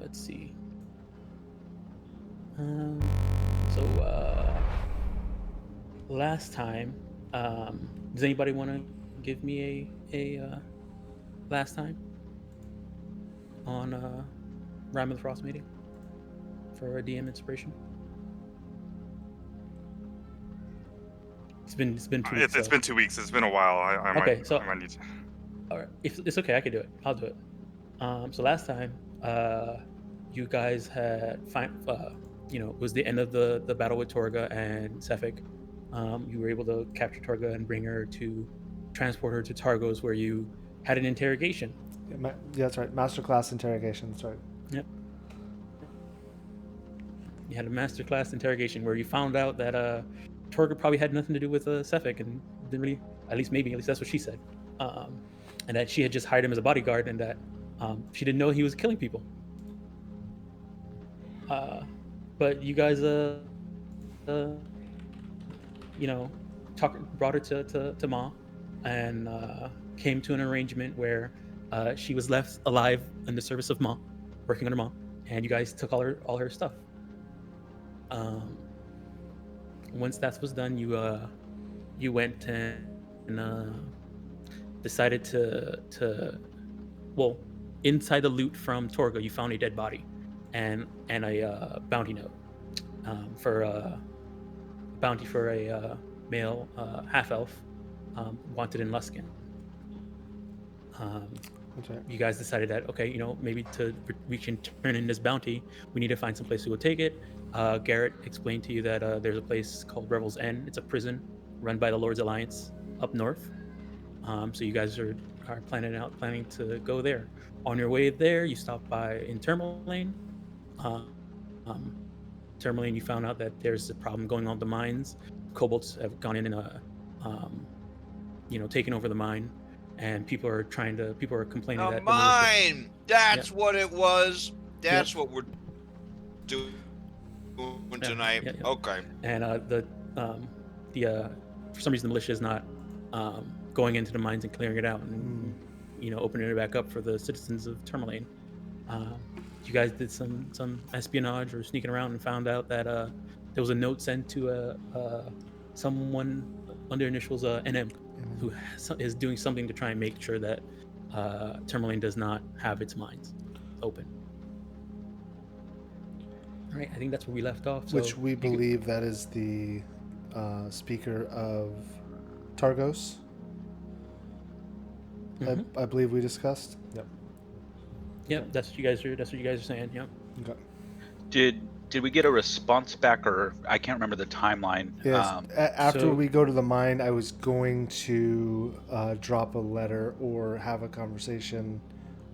let's see. Last time, does anybody want to give me a last time on Rime of the Frostmaiden for a DM inspiration? It's been 2 weeks. It's been 2 weeks. It's been a while. I might need to. All right, if it's okay, I can do it. I'll do it. So last time, you guys had it was the end of the battle with Torga and Sefik. You were able to capture Torga and bring her to transport her to Targos, where you had an interrogation. Yeah, that's right. Masterclass interrogation. That's right. Yep. You had a masterclass interrogation where you found out that Torga probably had nothing to do with Sefik and didn't really, at least that's what she said, and that she had just hired him as a bodyguard, and that she didn't know he was killing people. But you guys, brought her to Ma, and came to an arrangement where she was left alive in the service of Ma, working under Ma, and you guys took all her stuff. Once that was done, you went and decided to inside the loot from Torga, you found a dead body and a bounty note for a bounty for a male half elf wanted in Luskin. Okay. You guys decided that maybe we can turn in this bounty, we need to find some place to go take it. Garrett explained to you that there's a place called Revel's End. It's a prison run by the Lord's Alliance up north. So you guys are planning to go there. On your way there, you stop by in Termalaine. Termalaine, you found out that there's a problem going on with the mines. Kobolds have gone in and taken over the mine, and people are complaining that mine. That's what it was. That's what we're doing tonight. Yeah. Okay. And for some reason the militia is not going into the mines and clearing it out and opening it back up for the citizens of Termalaine. You guys did some espionage or sneaking around and found out that there was a note sent to someone under initials NM who is doing something to try and make sure that Termalaine does not have its mines open. All right, I think that's where we left off. So which we believe that is the speaker of Targos. Mm-hmm. I believe we discussed. Yep, that's what you guys are saying. Yep. Okay. Did we get a response back, or I can't remember the timeline? Yes. After we go to the mine, I was going to drop a letter or have a conversation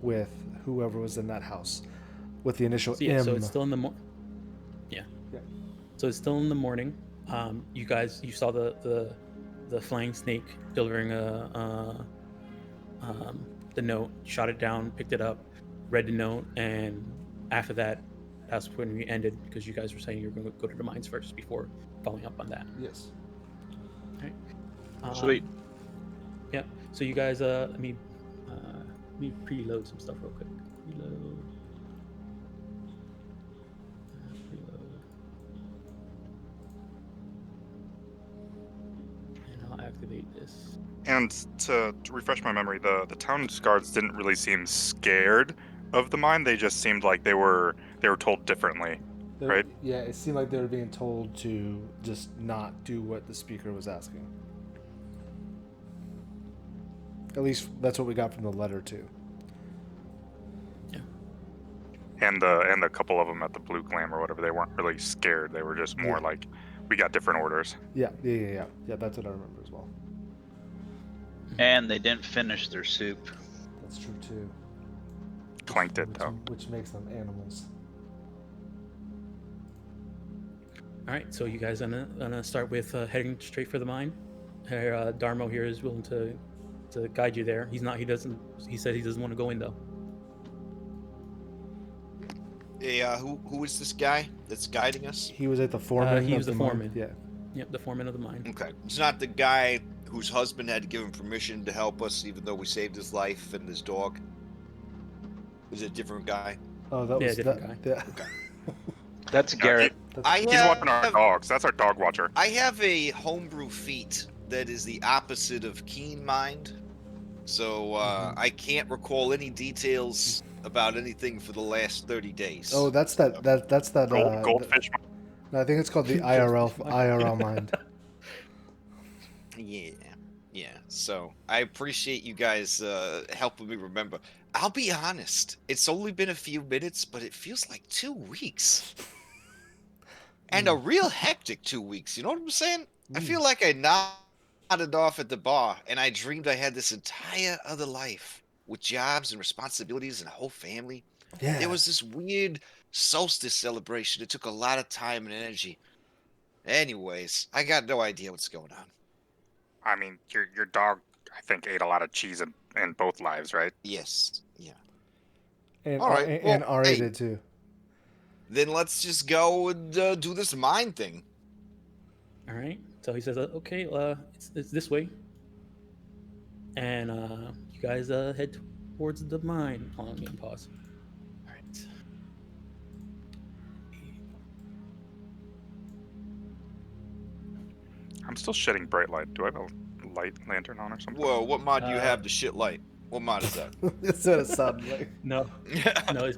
with whoever was in that house with the initial M. So it's still in the morning. Yeah. So it's still in the morning. You saw the flying snake delivering the note, shot it down, picked it up, read the note, and after that, that's when we ended, because you guys were saying you were going to go to the mines first before following up on that. Yes. Right. Sweet. Yeah. So you guys, let me preload some stuff real quick. Preload. And I'll activate this. And to refresh my memory, the town guards didn't really seem scared of the mine. They just seemed like they were told differently, right? Yeah, it seemed like they were being told to just not do what the speaker was asking. At least that's what we got from the letter too. Yeah. And the couple of them at the Blue Glam or whatever, they weren't really scared. They were just more like, we got different orders. Yeah. That's what I remember as well. And they didn't finish their soup. That's true too. Clanked it though. Which makes them animals. All right, so you guys gonna start with heading straight for the mine. Darmo here is willing to guide you there. He said he doesn't want to go in though. Hey, who is this guy that's guiding us? He was at the foreman. He was the foreman. Mine. Yeah. Yep, the foreman of the mine. Okay. It's not the guy whose husband had to give him permission to help us, even though we saved his life and his dog. Is it a different guy? Oh, that was different that. guy. Yeah. That's Garrett. He's watching our dogs. That's our dog watcher. I have a homebrew feat that is the opposite of keen mind. So I can't recall any details about anything for the last 30 days. Oh, that's that. Goldfish. No, I think it's called the IRL mind. Yeah. So I appreciate you guys helping me remember. I'll be honest, it's only been a few minutes, but it feels like 2 weeks. And a real hectic 2 weeks, you know what I'm saying? I feel like I nodded off at the bar, and I dreamed I had this entire other life with jobs and responsibilities and a whole family. Yeah. There was this weird solstice celebration. It took a lot of time and energy. Anyways, I got no idea what's going on. I mean, your dog, I think, ate a lot of cheese in both lives, right? Yes. Yeah. And, All right, and well, RA hey. did too. Then let's just go and do this mine thing. All right. So he says, "Okay, it's this way," and you guys head towards the mine. Hold on, let me pause. All right. I'm still shedding bright light. Do I have a light lantern on or something? Whoa, what mod do you have to shit light? What mod is that? That's what it sounded like. No, it's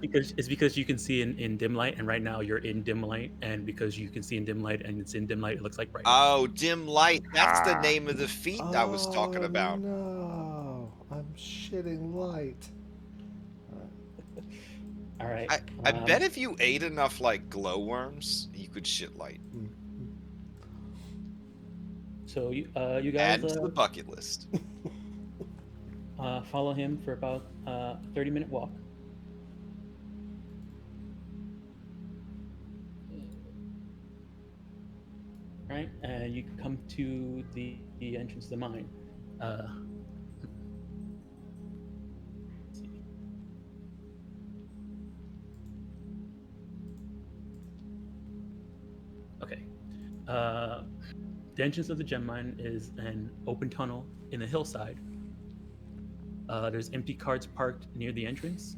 because you can see in dim light, and right now you're in dim light, and because you can see in dim light and it's in dim light, it looks like bright. Oh, dim light. That's the name of the feat I was talking about. No, I'm shitting light. All right. I bet if you ate enough like glowworms, you could shit light. So you guys Add to the bucket list. follow him for about 30-minute walk. Right, and you come to the entrance of the mine. Let's see. Okay. The entrance of the gem mine is an open tunnel in the hillside. There's empty carts parked near the entrance,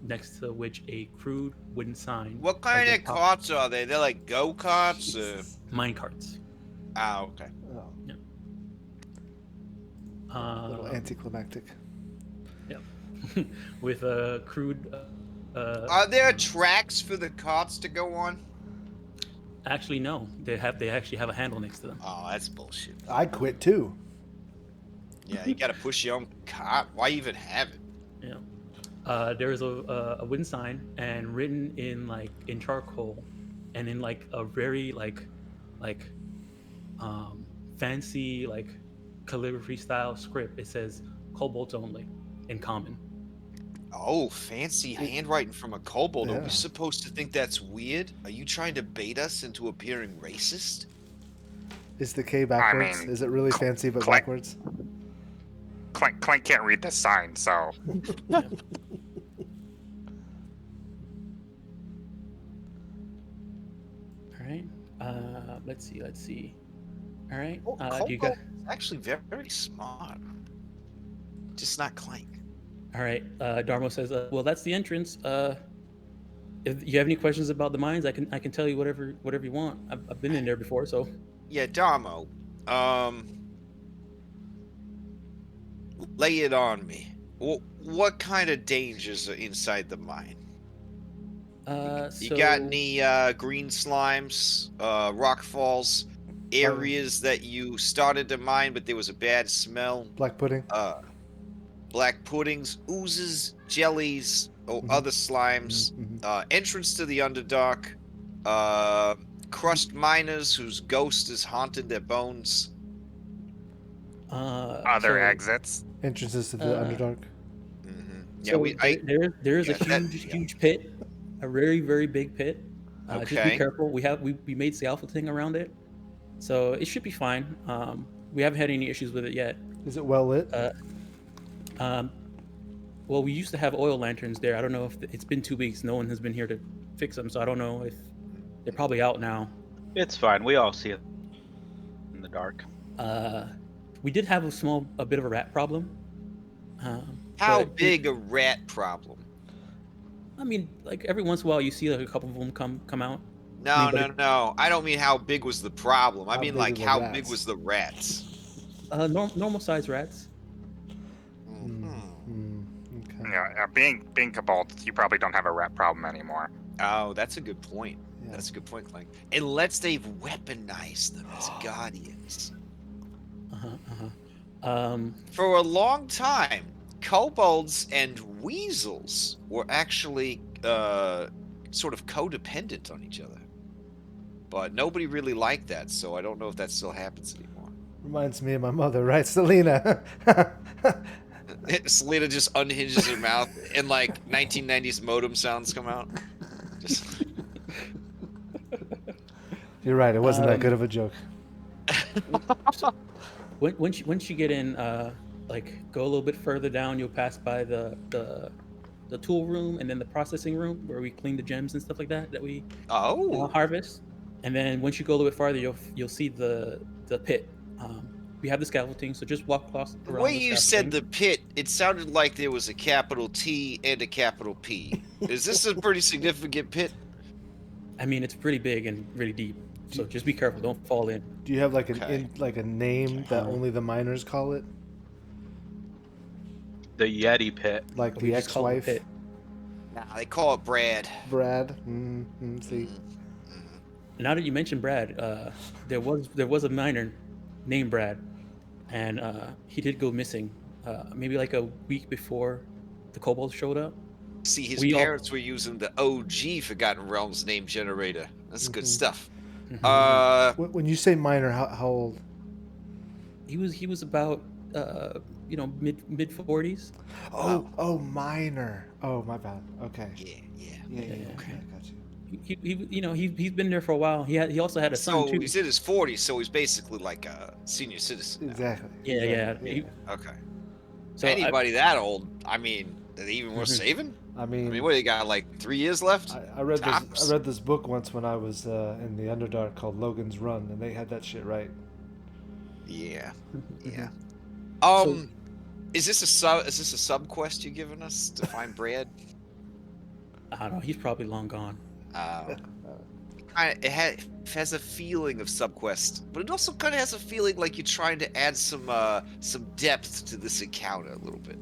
next to which a crude wooden sign. What kind of carts are they? They're like go-karts? Mine carts. Ah, okay. Oh. A little anticlimactic. Yep. With a crude. Are there tracks for the carts to go on? Actually, no. They actually have a handle next to them. Oh, that's bullshit. I quit too. Yeah, you gotta push your own cart. Why even have it? Yeah. There is a wooden sign, and written in charcoal, and in a very fancy calligraphy style script. It says "Cobalt only" in common. Oh, fancy handwriting from a kobold. Are we supposed to think that's weird? Are you trying to bait us into appearing racist? Is the K backwards? I mean, is it really fancy but backwards? Clank can't read this sign, so. Yeah. All right. Let's see. All right. Do you guys? Actually, very, very smart. Just not Clank. All right. Darmo says, "Well, that's the entrance. If you have any questions about the mines, I can tell you whatever you want. I've been in there before, so." Yeah, Darmo. Lay it on me. What kind of dangers are inside the mine? You got any green slimes, rock falls, areas that you started to mine but there was a bad smell? Black pudding. Black puddings, oozes, jellies, other slimes. Entrance to the Underdark. Crushed miners whose ghost is haunting their bones. Other exits. Entrances to the Underdark. Yeah, so there is a huge pit, a very, very big pit. Just be careful. We made scaffolding around it, so it should be fine. We haven't had any issues with it yet. Is it well lit? Well, we used to have oil lanterns there. I don't know if it's been 2 weeks. No one has been here to fix them, so I don't know if they're probably out now. It's fine. We all see it in the dark. We did have a bit of a rat problem. How big a rat problem? I mean, like every once in a while, you see like a couple of them come out. No, but no. I don't mean how big was the problem. I How mean big like are the how big rats? was the rats? Normal size rats. Okay. Yeah, being kobolds, you probably don't have a rat problem anymore. Oh, that's a good point. Yeah. That's a good point, Clank. Unless they've weaponized them as guardians. For a long time, kobolds and weasels were actually sort of codependent on each other. But nobody really liked that, so I don't know if that still happens anymore. Reminds me of my mother, right, Selena? Selena just unhinges her mouth and like 1990s modem sounds come out. Just... You're right. It wasn't that good of a joke. Once you get in, like go a little bit further down, you'll pass by the tool room and then the processing room where we clean the gems and stuff like that we harvest. And then once you go a little bit farther, you'll see the pit. We have the scaffolding, so just walk across. The way you said the pit, it sounded like there was a capital T and a capital P. Is this a pretty significant pit? I mean, it's pretty big and really deep, so just be careful. Don't fall in. Do you have like a name that only the miners call it? The Yeti pit. Like We the just call it the ex-wife? pit. Nah, they call it Brad. Brad? See. Now that you mentioned Brad, there was a miner named Brad, and he did go missing. Maybe like a week before the kobolds showed up. See, his parents were using the OG Forgotten Realms name generator. That's good stuff. When you say miner, how old? He was about mid 40s. Oh, miner. Oh, my bad. Okay. Yeah. Okay, I got you. He's been there for a while. He also had a son too. He's in his 40s, so he's basically like a senior citizen now. Exactly. Yeah. Okay. So anybody that old, I mean, are they even worth saving? I mean, what, you got like 3 years left? I read this book once when I was in the Underdark called Logan's Run, and they had that shit right. Yeah. Is this a sub quest you're giving us to find Brad? I don't know. He's probably long gone. It has a feeling of subquest, but it also kind of has a feeling like you're trying to add some depth to this encounter a little bit.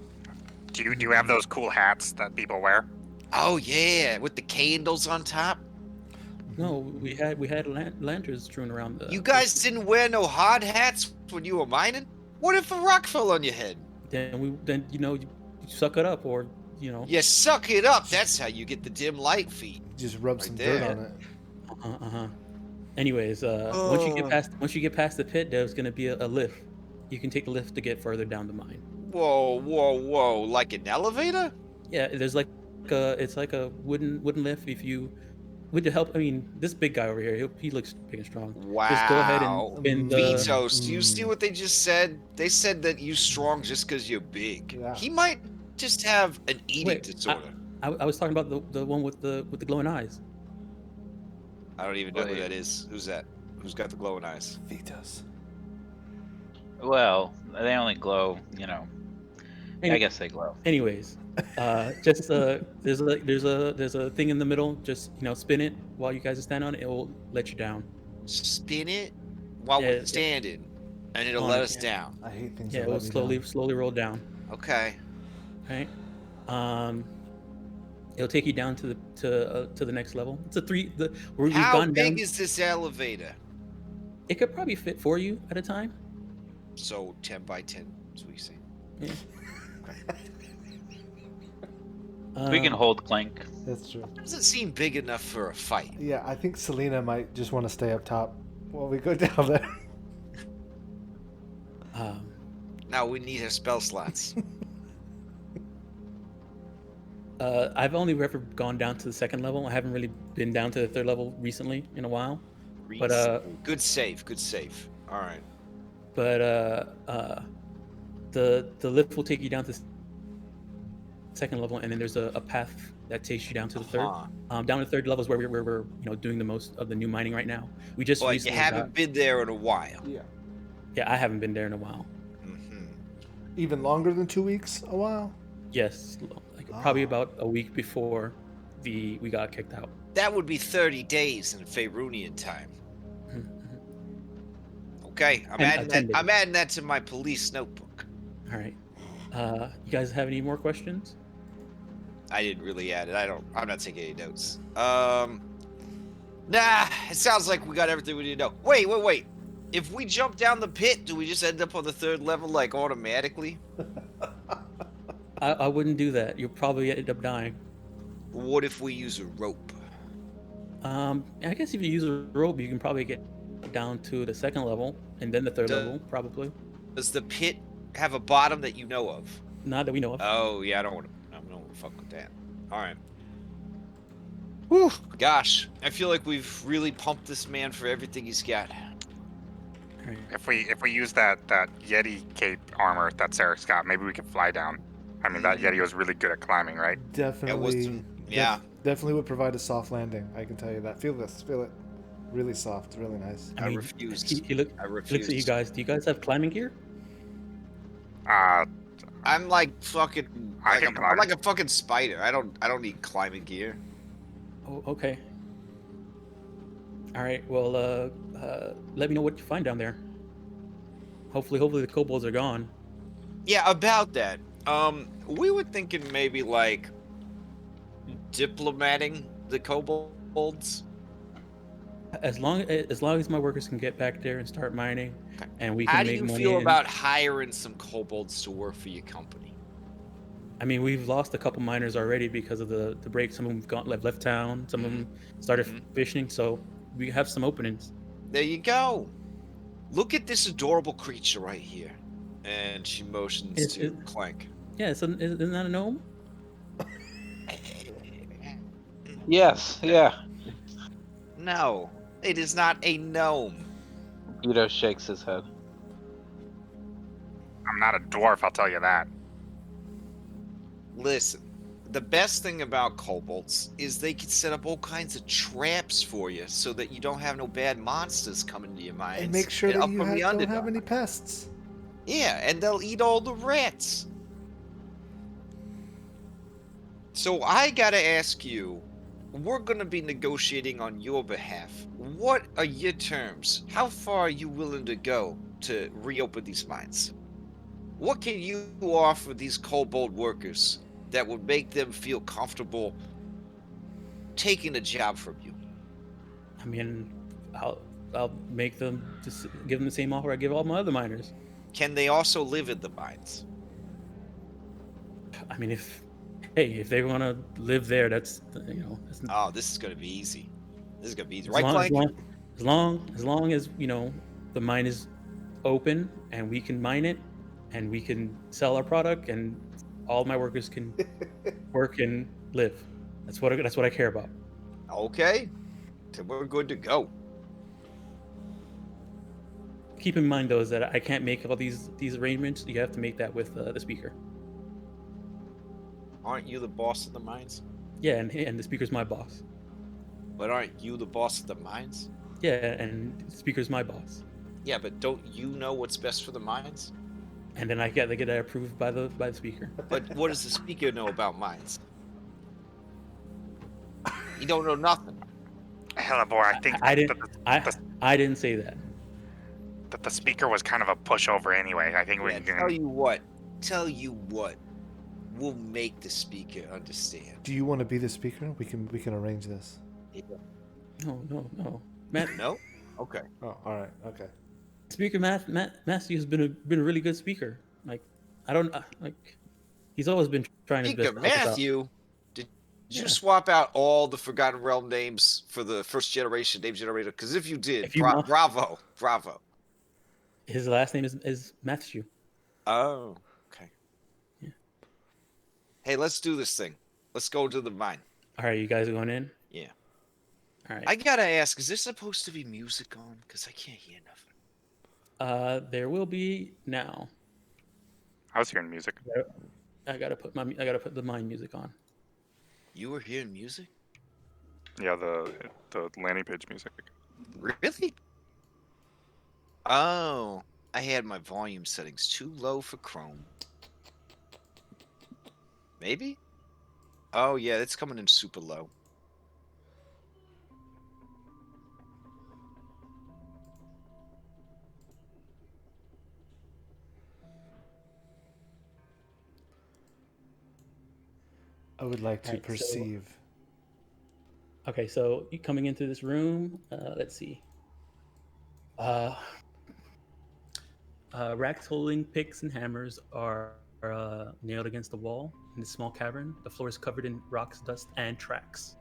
Do you have those cool hats that people wear? Oh yeah, with the candles on top. No, we had lanterns strewn around the. You guys didn't wear no hard hats when you were mining? What if a rock fell on your head? Then you suck it up, or You suck it up. That's how you get the dim light feat. Just rub some dirt on it. Anyways, once you get past the pit, there's gonna be a lift. You can take the lift to get further down the mine. Whoa! Like an elevator? Yeah, there's it's like a wooden lift. If you with the help, I mean, this big guy over here, he looks big and strong. Wow. Just go ahead and spin the... Vitos, do you see what they just said? They said that you're strong just because you're big. Yeah. He might just have an eating disorder. I was talking about the one with the glowing eyes. I don't even know who that is. Who's that? Who's got the glowing eyes? Vitos. Well, they only glow, I guess they glow. Anyways, just there's a thing in the middle. Just spin it while you guys are standing on it. It will let you down. Spin it while we're standing, and it'll let us down. I hate things. Yeah, it will slowly roll down. Okay. Right. It'll take you down to the next level. It's How big is this elevator? It could probably fit 4 you at a time. So 10 by 10, is what you say. Yeah. We can hold Clank. That's true. It doesn't seem big enough for a fight. Yeah, I think Selena might just want to stay up top while we go down there. Now we need her spell slots. I've only ever gone down to the second level. I haven't really been down to the third level recently in a while. But good save. All right. But the lift will take you down to the second level, and then there's a path that takes you down to the third. Down to the third level is where we're doing the most of the new mining right now. We just you haven't been there in a while. Yeah, I haven't been there in a while. Mm-hmm. Even longer than 2 weeks? A while? Yes, probably about a week before we got kicked out. That would be 30 days in Faerunian time. Okay, I'm And, adding 10 that. I'm days. adding that to my police notebook. All right. You guys have any more questions? I didn't really add it. I'm not taking any notes. Nah, it sounds like we got everything we need to know. Wait. If we jump down the pit, do we just end up on the 3rd level, like, automatically? I wouldn't do that. You'll probably end up dying. What if we use a rope? I guess if you use a rope, you can probably get down to the 2nd level and then the 3rd level, probably. Does the pit have a bottom that you know of? Not that we know of. Oh, yeah, I don't want to fuck with that. All right. Whew, gosh, I feel like we've really pumped this man for everything he's got. All right. If we use that Yeti cape armor that Sarek's got, maybe we can fly down. I mean, that Yeti was really good at climbing, right? Definitely. Yeah. Definitely would provide a soft landing. I can tell you that. Feel this. Feel it. Really soft. Really nice. I refuse. He looks at you guys. Do you guys have climbing gear? I'm like fucking. I'm like a fucking spider. I don't need climbing gear. Oh, okay. All right. Well, let me know what you find down there. Hopefully the kobolds are gone. Yeah, about that. We were thinking maybe like diplomating the kobolds. As long as my workers can get back there and start mining, and we can How do make you money. feel about hiring some kobolds to work for your company? I mean, we've lost a couple miners already because of the break. Some of them left town. Some of them started fishing. So we have some openings. There you go. Look at this adorable creature right here. And she motions to Clank. Yeah, isn't that a gnome? Yes, yeah. No, it is not a gnome. Guido shakes his head. I'm not a dwarf, I'll tell you that. Listen, the best thing about kobolds is they can set up all kinds of traps for you so that you don't have no bad monsters coming to your mines. And make sure that you don't have underdark. any pests. Yeah, and they'll eat all the rats. So I gotta ask you, we're gonna be negotiating on your behalf. What are your terms? How far are you willing to go to reopen these mines? What can you offer these kobold workers that would make them feel comfortable taking a job from you? I mean, I'll make them just give them the same offer I give all my other miners. Can they also live in the mines? I mean, if they want to live there, that's Oh, this is gonna be easy. This is gonna be easy, as right, long, Clank? as long as the mine is open and we can mine it and we can sell our product and all my workers can work and live. That's what I care about. Okay, then we're good to go. Keep in mind though is that I can't make all these arrangements. You have to make that with the speaker. Aren't you the boss of the mines? Yeah, and the speaker's my boss. But aren't you the boss of the mines? Yeah, and the speaker's my boss. Yeah, but don't you know what's best for the mines? And then I get that approved by the speaker. But what does the speaker know about mines? You don't know nothing. Hell, boy, I think I didn't say that. that the speaker was kind of a pushover anyway. I think we Yeah, can. Tell you what. We'll make the speaker understand. Do you want to be the speaker? We can arrange this. Yeah. No. Matt. No? Okay. Oh, all right. Okay. Speaker Matthew has been a really good speaker. Like, I don't like. He's always been trying his best Speaker to help us out. Matthew, did you swap out all the Forgotten Realm names for the first generation name generator? Because if you did, bravo. His last name is Matthew. Oh, okay. Yeah. Hey, let's do this thing. Let's go to the mine. All right, you guys are going in? Yeah. All right. I gotta ask, is there supposed to be music on? Because I can't hear nothing. There will be now. I was hearing music. I gotta put the mine music on. You were hearing music? Yeah, the landing page music. Really? Oh, I had my volume settings too low for Chrome. Maybe? Oh yeah, it's coming in super low. I would like to Alright, so perceive. okay, so you coming into this room, let's see. Uh racks holding picks and hammers are nailed against the wall in this small cavern. The floor is covered in rocks, dust, and tracks.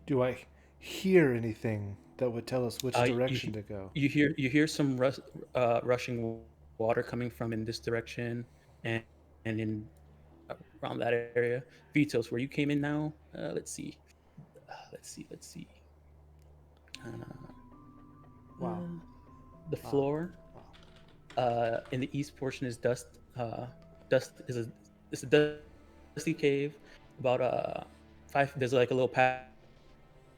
Do I hear anything that would tell us which You, direction to go? you hear some rushing water coming from in this direction and in around that area. Vitos, where you came in now. Let's see. Let's see. Uh, Wow. the floor in the east portion is dust. Dust is a dusty cave. About 5. There's like a little path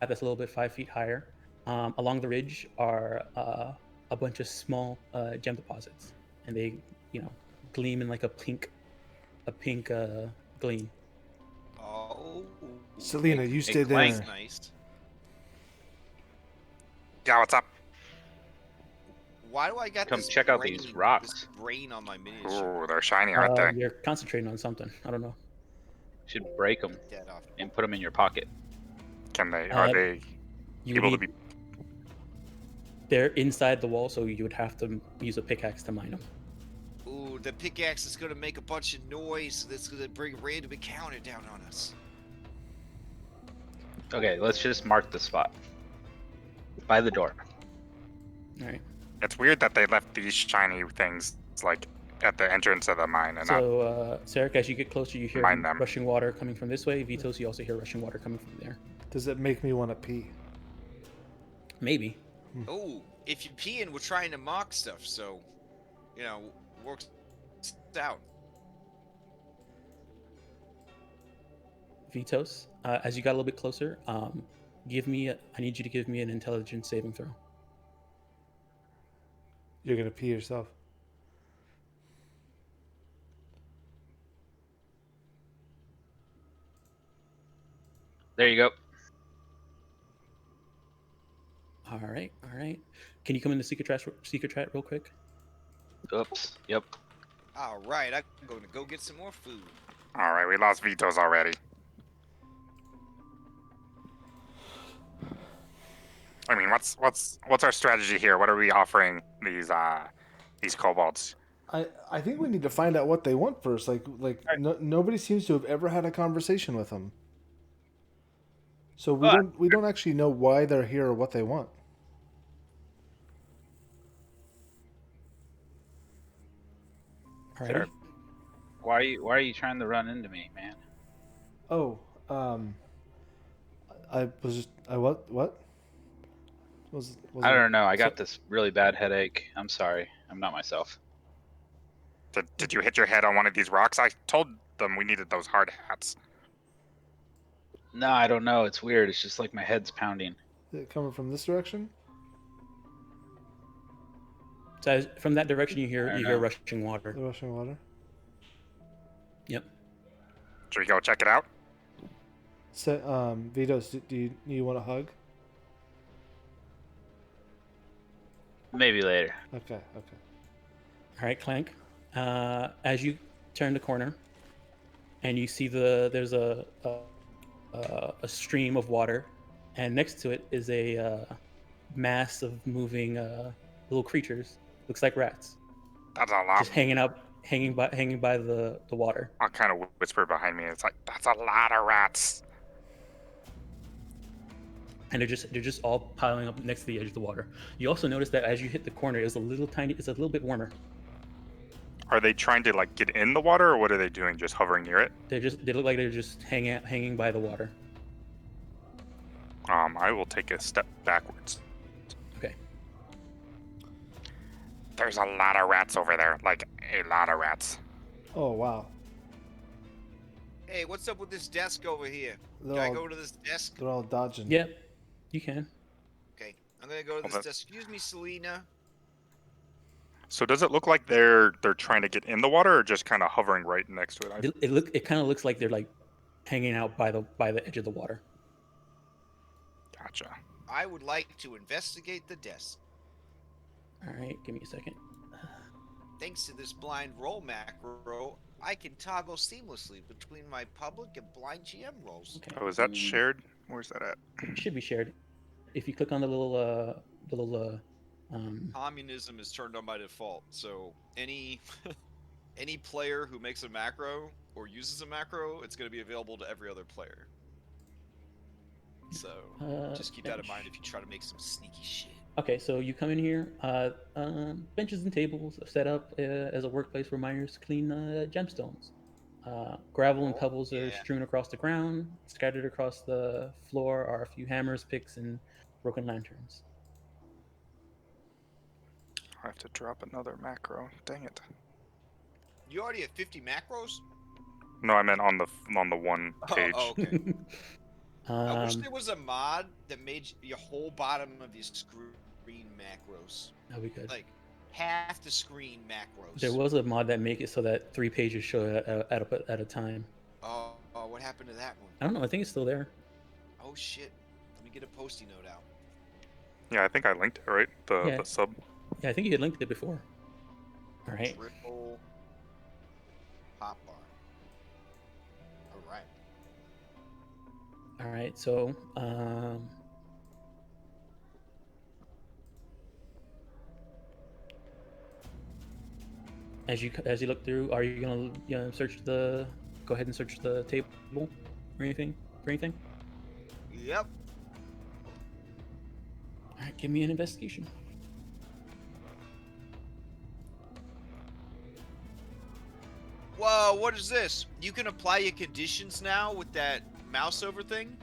that's a little bit 5 feet higher. Along the ridge are a bunch of small gem deposits, and they gleam in like a pink gleam. Oh. Selena, you stay That's there. nice. Yeah, what's up? Why do I got Come this check out brain, these rocks. This brain on my miniature? Ooh, they're shiny, aren't they? You're concentrating on something. I don't know. Should break them Dead off. and put them in your pocket. Can they? Are they You able to need. be? They're inside the wall, so you would have to use a pickaxe to mine them. Ooh, the pickaxe is gonna make a bunch of noise. That's gonna bring a random encounter down on us. Okay, let's just mark the spot. By the door. All right. It's weird that they left these shiny things like at the entrance of the mine and not. So, Sarek, as you get closer, you hear Mine them. rushing water coming from this way. Vitos, you also hear rushing water coming from there. Does it make me want to pee? Maybe. Oh, if you pee in, we're trying to mock stuff, so works out. Vitos, as you got a little bit closer, I need you to give me an intelligence saving throw. You're gonna pee yourself. There you go. All right. Can you come in the secret chat real quick? Oops. Yep. All right, I'm going to go get some more food. All right, we lost Vitos already. I mean, what's our strategy here? What are we offering these kobolds? I think we need to find out what they want first. Nobody seems to have ever had a conversation with them. So we don't actually know why they're here or what they want. Alrighty. Why are you trying to run into me, man? Oh, what? I don't know. I got this really bad headache. I'm sorry. I'm not myself. Did you hit your head on one of these rocks? I told them we needed those hard hats. No, I don't know. It's weird. It's just like my head's pounding. Is it coming from this direction? So from that direction, you hear rushing water. The rushing water. Yep. Should we go check it out? So, Vitos, do you want a hug? Maybe later. Okay. All right, Clank. As you turn the corner, and you see there's a stream of water, and next to it is a mass of moving little creatures. Looks like rats. That's a lot. Just hanging by the water. I'll kind of whisper behind me. It's like, that's a lot of rats. And they're just all piling up next to the edge of the water. You also notice that as you hit the corner, it's a little bit warmer. Are they trying to like get in the water, or what are they doing? Just hovering near it? They look like they're just hanging by the water. I will take a step backwards. Okay. There's a lot of rats over there, like a lot of rats. Oh wow. Hey, what's up with this desk over here? Can I go to this desk? They're all dodging. Yeah, you can. Okay, I'm gonna go to this desk. Excuse me, Selena. So does it look like they're trying to get in the water, or just kind of hovering right next to it? It kind of looks like they're like hanging out by the edge of the water. Gotcha. I would like to investigate the desk. All right, give me a second. Thanks to this blind roll macro, I can toggle seamlessly between my public and blind GM rolls. Okay. Oh, is that shared? Where's that at? It should be shared. If you click on the little Communism is turned on by default, so any player who makes a macro or uses a macro, it's going to be available to every other player. So just keep that in mind if you try to make some sneaky shit. Okay, so you come in here. Benches and tables are set up as a workplace for miners to clean gemstones. Gravel and pebbles are strewn across the ground. Scattered across the floor are a few hammers, picks, and broken lanterns. I have to drop another macro. Dang it. You already have 50 macros? No, I meant on the one page. Oh, okay. I wish Um, there was a mod that made your whole bottom of your screen macros. That'd be good. Like, half the screen macros. There was a mod that make it so that 3 pages show at a time. Oh, what happened to that one? I don't know. I think it's still there. Oh, shit. Let me get a post-it note out. Yeah, I think I linked it, right? Yeah. The sub. Yeah, I think you had linked it before. All right. Triple hot bar. All right. All right. So, as you look through, are you gonna search the? Go ahead and search the table or anything. For anything. Yep. All right. Give me an investigation. Whoa, what is this? You can apply your conditions now with that mouse over thing?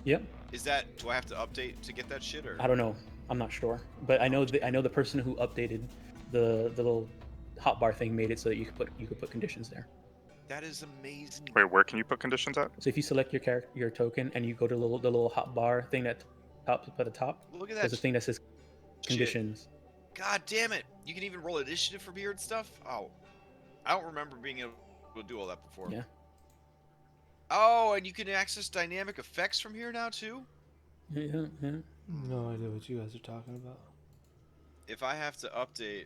Yep. Is that, do I have to update to get that shit, or? I don't know. I'm not sure, but I know the person who updated the little hotbar thing made it so that you could put conditions there. That is amazing. Wait, where can you put conditions at? So if you select your token and you go to the little hotbar thing that pops up at the top, Look at that. there's a thing that says conditions. God damn it. You can even roll initiative from here and stuff? Oh. I don't remember being able to do all that before. Yeah. Oh, and you can access dynamic effects from here now, too? Yeah. No idea what you guys are talking about. If I have to update,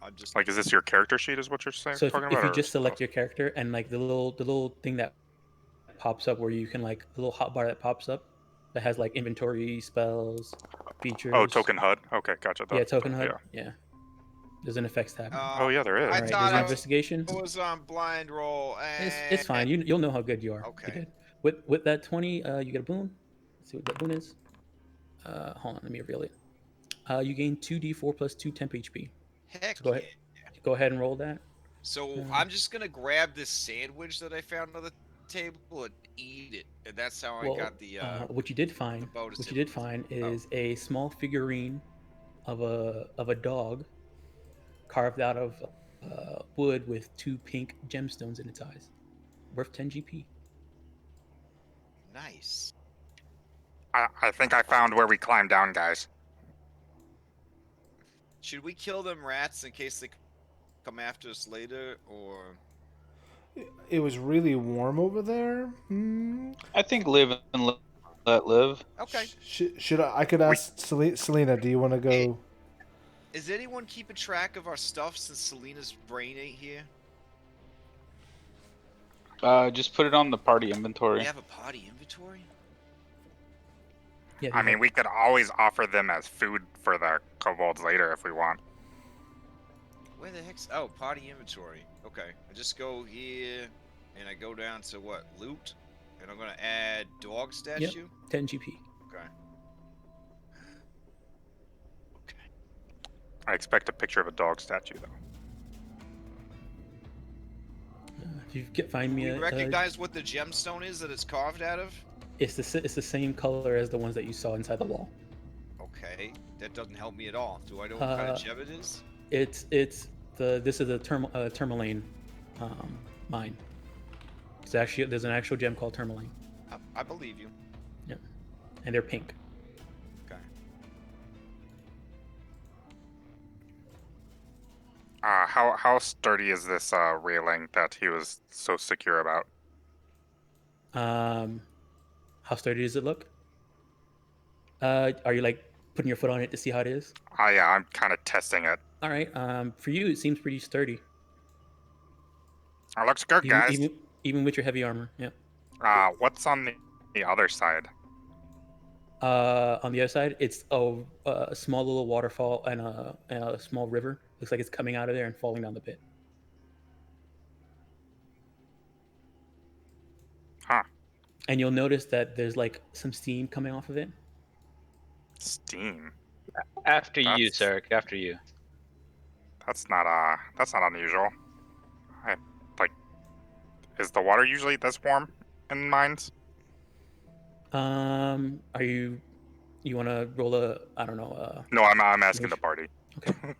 I'm just... Like, is this your character sheet is what you're saying? So if talking you about, just select your character and like the little thing that pops up where you can like the little hotbar that pops up that has like inventory, spells, features. Oh, token HUD. Okay, gotcha. Yeah, token HUD. Yeah. There's an effects tab. Oh yeah, there is. I All right, thought there's I investigation. was on blind roll. It's fine. You'll know how good you are. Okay. You did. With that 20, you get a boon. Let's see what that boon is. Hold on, let me reveal it. You gain 2d4 plus 2 temp HP. Heck So go ahead and roll that. So I'm just gonna grab this sandwich that I found on the table and eat it, and that's how I got the. What you did find is a small figurine of a dog carved out of wood with 2 pink gemstones in its eyes, worth 10 GP. Nice. I think I found where we climb down, guys. Should we kill them rats in case they come after us later, or? It was really warm over there. I think live and let live. Okay. Should I could ask Selena, do you want to go? Hey, is anyone keeping track of our stuff since Selena's brain ain't here? Just put it on the party inventory. We have a party inventory? Yeah, I mean, we could always offer them as food for the kobolds later if we want. Where the heck's... Oh, party inventory. Okay. I just go here, and I go down to, what, loot? And I'm going to add dog statue? Yep, 10 GP. Okay. Okay. I expect a picture of a dog statue, though. If you find me Do you recognize what the gemstone is that it's carved out of? It's the same color as the ones that you saw inside the wall. Okay. That doesn't help me at all. Do I know what kind of gem it is? This is a Termalaine mine. There's an actual gem called Termalaine. I believe you. Yep. And they're pink. Okay. How sturdy is this railing that he was so secure about? How sturdy does it look? Are you like putting your foot on it to see how it is? Yeah, I'm kind of testing it. All right. For you, it seems pretty sturdy. It looks good, Even guys. even with your heavy armor. Yeah. What's on the other side? On the other side, it's a small little waterfall and a small river. Looks like it's coming out of there and falling down the pit. Huh. And you'll notice that there's like some steam coming off of it. Steam. After you, That's- Sarek. After you. That's not unusual. Is the water usually this warm in mines? Are you want to roll a I don't know. No, I'm asking the party. Okay.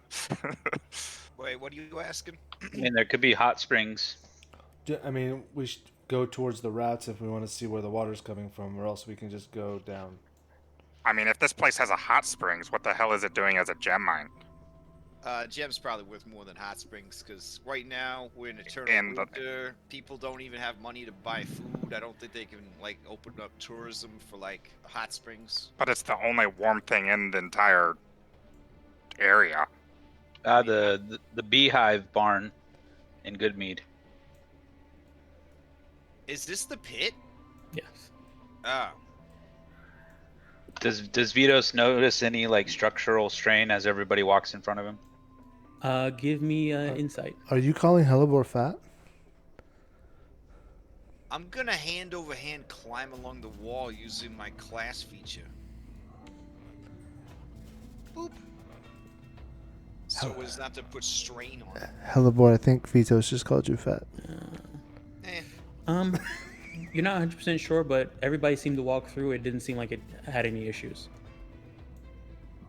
Wait, what are you asking? I mean, there could be hot springs. I mean, we should go towards the rats if we want to see where the water's coming from, or else we can just go down. I mean, if this place has a hot springs, what the hell is it doing as a gem mine? Gem's probably worth more than hot springs, because right now we're in eternal And winter. People don't even have money to buy food. I don't think they can like open up tourism for like hot springs. But it's the only warm thing in the entire area. The beehive barn in Goodmead. Is this the pit? Yes. Oh. Does Vitos notice any like structural strain as everybody walks in front of him? Give me insight. Are you calling Hellebore fat? I'm gonna hand over hand climb along the wall using my class feature. Boop. So as not to put strain on it. Hellebore, I think Vitos just called you fat. You're not 100% sure, but everybody seemed to walk through. It didn't seem like it had any issues.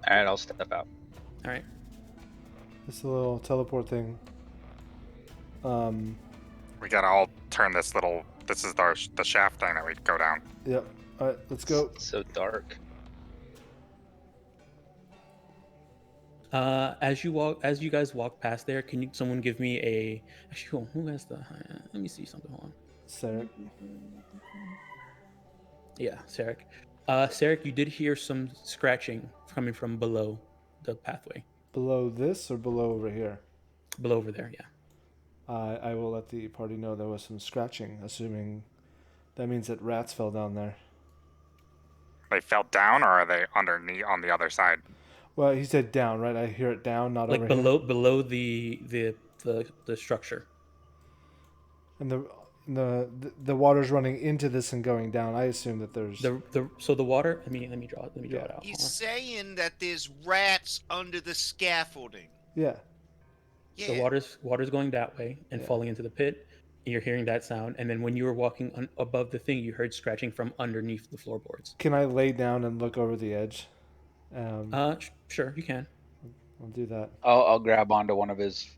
All right, I'll step out. All right. It's a little teleport thing. We gotta all turn this little. This is the shaft thing that we go down. Yep. All right, let's go. It's so dark. As you guys walk past there, can someone give me a? Actually, who has the? Let me see something. Hold on. Sarek. Yeah, Sarek. Sarek, you did hear some scratching coming from below the pathway. Below this or below over here? Below over there, yeah. I will let the party know there was some scratching, assuming that means that rats fell down there. They fell down, or are they underneath on the other side? Well, he said down, right? I hear it down, not Like over below the structure. here. And the water's running into this and going down. I assume that there's So the water. Let me draw it out. He's Hold on. saying that there's rats under the scaffolding. yeah. Yeah. The water's going that way and falling into the pit. And you're hearing that sound, and then when you were walking above the thing, you heard scratching from underneath the floorboards. Can I lay down and look over the edge? Sure, you can. I'll do that. I'll grab onto one of his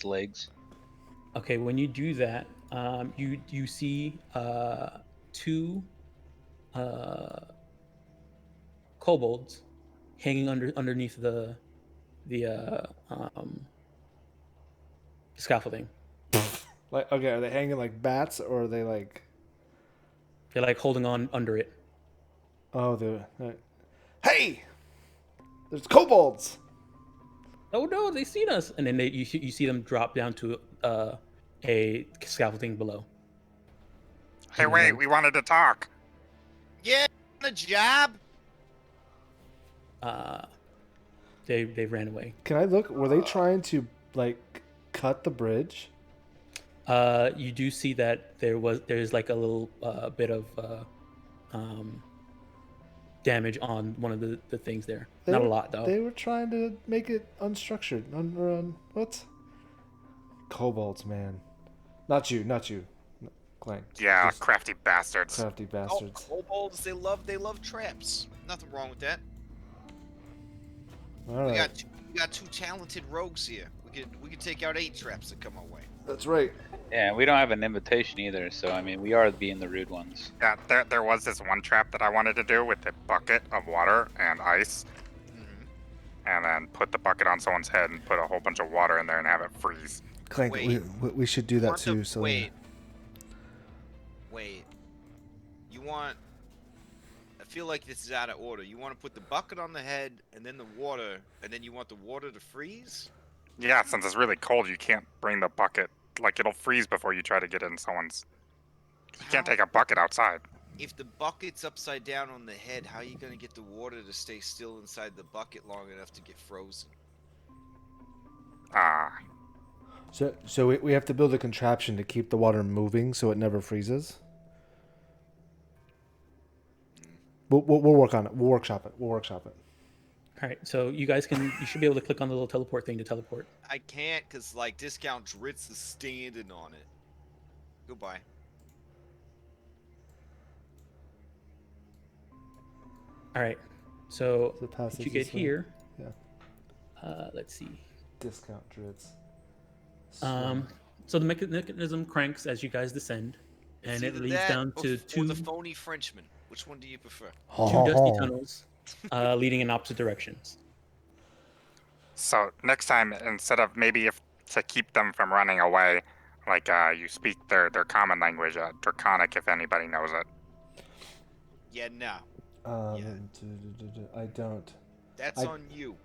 legs. Okay, when you do that, you see two kobolds hanging underneath the scaffolding. Like, okay, are they hanging like bats or are they like? They're like holding on under it. Oh, they're. Hey, there's kobolds. Oh no, they seen us! And then you see them drop down to a scaffolding below. Hey, wait, we wanted to talk. Yeah, on a job. They ran away. Can I look? Were they trying to like cut the bridge? You do see that there's like a little bit of damage on one of the things there. Not a lot though. They were trying to make it unstructured. What? Kobolds, man. Not you, Clank. Yeah, Just crafty bastards. crafty bastards. Oh, kobolds, they love traps. Nothing wrong with that. All We right, got two talented rogues here. We could take out 8 traps that come our way. that's right. Yeah, we don't have an invitation either, so I mean, we are being the rude ones. Yeah, there was this one trap that I wanted to do with a bucket of water and ice. Mm-hmm. and then put the bucket on someone's head and put a whole bunch of water in there and have it freeze. Clank, we should do that too. So Wait. You want... I feel like this is out of order. You want to put the bucket on the head, and then the water, and then you want the water to freeze? Yeah, since it's really cold, you can't bring the bucket. Like, it'll freeze before you try to get in someone's... You can't take a bucket outside. If the bucket's upside down on the head, how are you going to get the water to stay still inside the bucket long enough to get frozen? So we have to build a contraption to keep the water moving so it never freezes. We'll work on it. We'll workshop it. All right, so you should be able to click on the little teleport thing to teleport. I can't, because, like, Discount Dritz is standing on it. Goodbye. All right, so The passage once you get this way. here, Yeah. let's see. Discount Dritz. So the mechanism cranks as you guys descend, and It's it either leads that down to or two the phony Frenchman. Which one do you prefer? dusty tunnels leading in opposite directions. So next time, instead of maybe if to keep them from running away, like you speak their common language, Draconic, if anybody knows it. Yeah, no. I don't. That's on you.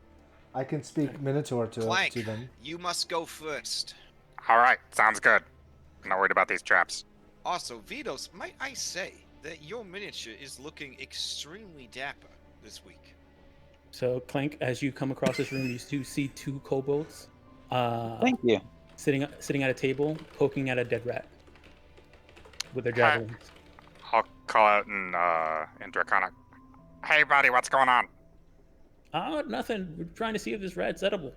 I can speak Minotaur to Clank, them. you must go first. All right, sounds good. I'm not worried about these traps. Also, Vitos, might I say that your miniature is looking extremely dapper this week. So Clank, as you come across this room, you do see two kobolds. Thank you. Sitting at a table, poking at a dead rat with their javelins. I'll call out in Draconic. Hey, buddy, what's going on? Nothing. We're trying to see if this rat's edible.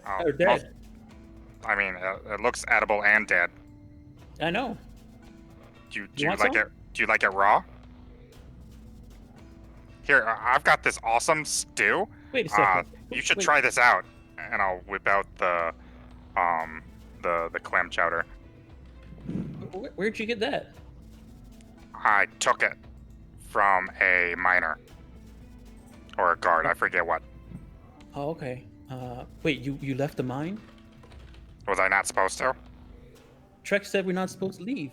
Oh, Or dead. I mean, it looks edible and dead. I know. Do You you want like some? it? Do you like it raw? Here, I've got this awesome stew. Wait a second. You should Wait. try this out. And I'll whip out the clam chowder. Where'd you get that? I took it from a miner or a guard. I forget what. Oh, okay. Wait, you left the mine? Was I not supposed to? Trek said we're not supposed to leave.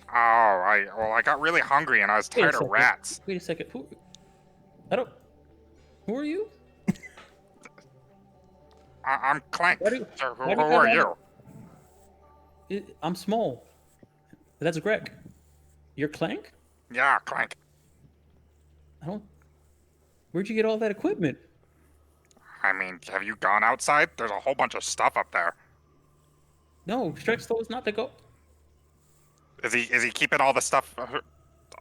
Oh, I got really hungry and I was Wait a tired of second. rats. Wait a second. Who are you? I'm Clank. Why do- So who why do you are have you? I'm small. That's Greg. You're Clank? Yeah, Clank. Where'd you get all that equipment? I mean, have you gone outside? There's a whole bunch of stuff up there. No, Trek told us not to go. Is he keeping all the stuff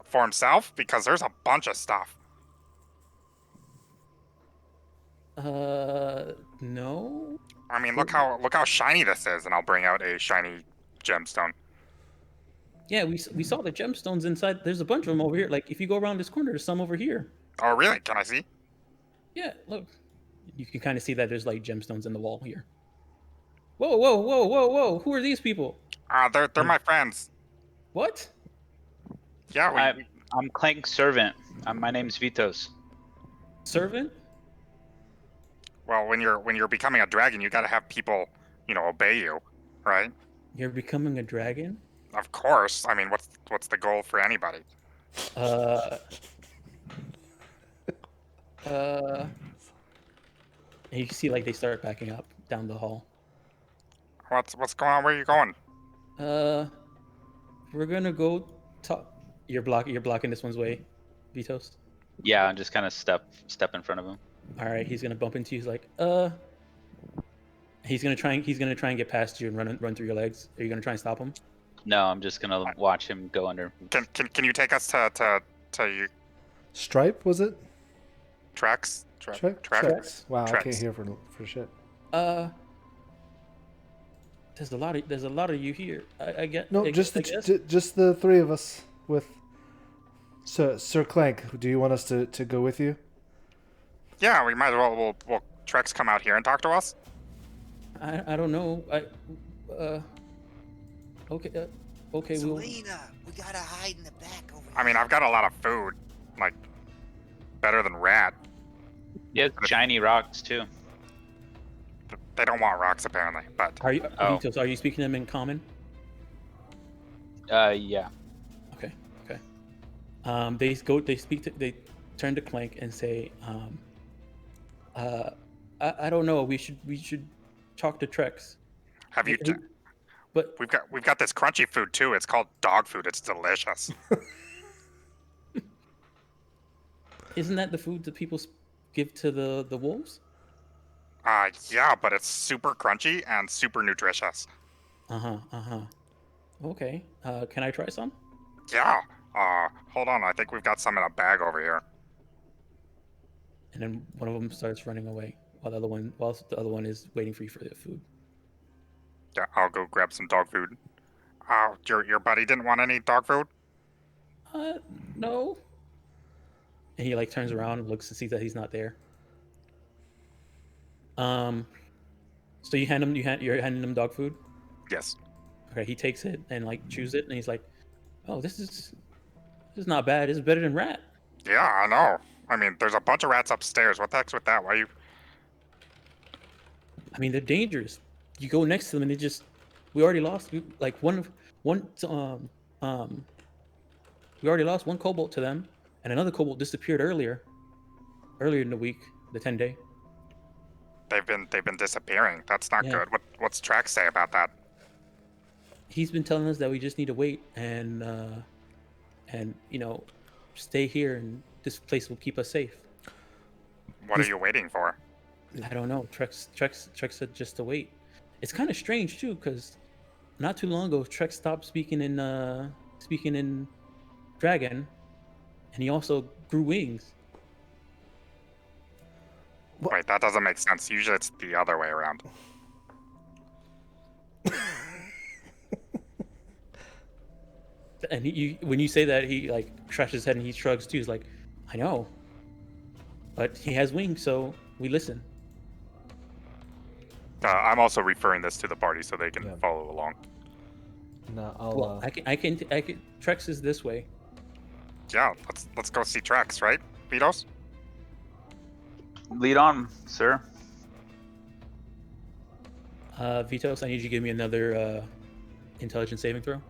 for himself? Because there's a bunch of stuff. No. I mean, look how shiny this is, and I'll bring out a shiny gemstone. Yeah, we saw the gemstones inside. There's a bunch of them over here. Like, if you go around this corner, there's some over here. Oh, really? Can I see? Yeah, look. You can kind of see that there's, like, gemstones in the wall here. Whoa, whoa, whoa, whoa, whoa. Who are these people? They're my friends. What? Yeah, I'm Clank's servant. My name's Vitos. Servant? well, when you're becoming a dragon, you gotta have people, obey you, right? You're becoming a dragon? Of course. I mean, what's the goal for anybody? And you can see, like, they start backing up down the hall. What's going on? Where are you going? We're gonna go talk. You're blocking this one's way, Vitos. Yeah, I'm just kind of step in front of him. All right, he's gonna bump into you. He's like, He's gonna try and get past you and run through your legs. Are you gonna try and stop him? No, I'm just gonna watch him go under. Can you take us to you Stripe, was it? Trex? Trex? Wow, I Trex. can't hear for shit. There's a lot of you here. I get No, I just guess. just the three of us with Sir Clank. Do you want us to go with you? Yeah, we might as well. Will Trex come out here and talk to us? I don't know. Okay. Okay. We'll. Selena, we gotta hide in the back over I mean, I've got a lot of food, like better than rat. Yeah, shiny rocks too. They don't want rocks apparently, but Are you, Oh. Vitos, are you speaking to them in common? Yeah. Okay. They turn to Clank and say, I don't know. We should talk to Trex. have you? But We've got this crunchy food too. It's called dog food. It's delicious. isn't that the food that people give to the wolves? Yeah, but it's super crunchy and super nutritious. Uh huh. Okay. Can I try some? Yeah. Hold on. I think we've got some in a bag over here. And then one of them starts running away while the other one is waiting for you for the food. Yeah, I'll go grab some dog food. Your buddy didn't want any dog food? No. And he like turns around and looks to see that he's not there. So you're handing him dog food. Yes. Okay, he takes it and like chews it, and he's like, "Oh, this is not bad. It's better than rat." Yeah, I know. I mean, there's a bunch of rats upstairs. What the heck's with that? Why you? I mean, they're dangerous. You go next to them, and we already lost like one. We already lost one cobalt to them, and another cobalt disappeared earlier in the week, the 10-day. They've been disappearing. That's not Yeah. good. What's Trax say about that? He's been telling us that we just need to wait and stay here, and this place will keep us safe. What are you waiting for? I don't know. Trex said just to wait. It's kind of strange too, because not too long ago, Trex stopped speaking in dragon, and he also grew wings. Wait, that doesn't make sense. Usually it's the other way around. And when you say that, he like scratches his head and he shrugs too. He's like, I know, but he has wings, so we listen. I'm also referring this to the party so they can Yeah. follow along. No, I'll. Well, I can. Trex is this way. Yeah, let's go see Trax, right, Vitos? Lead on, sir. Vitos, I need you to give me another intelligence saving throw.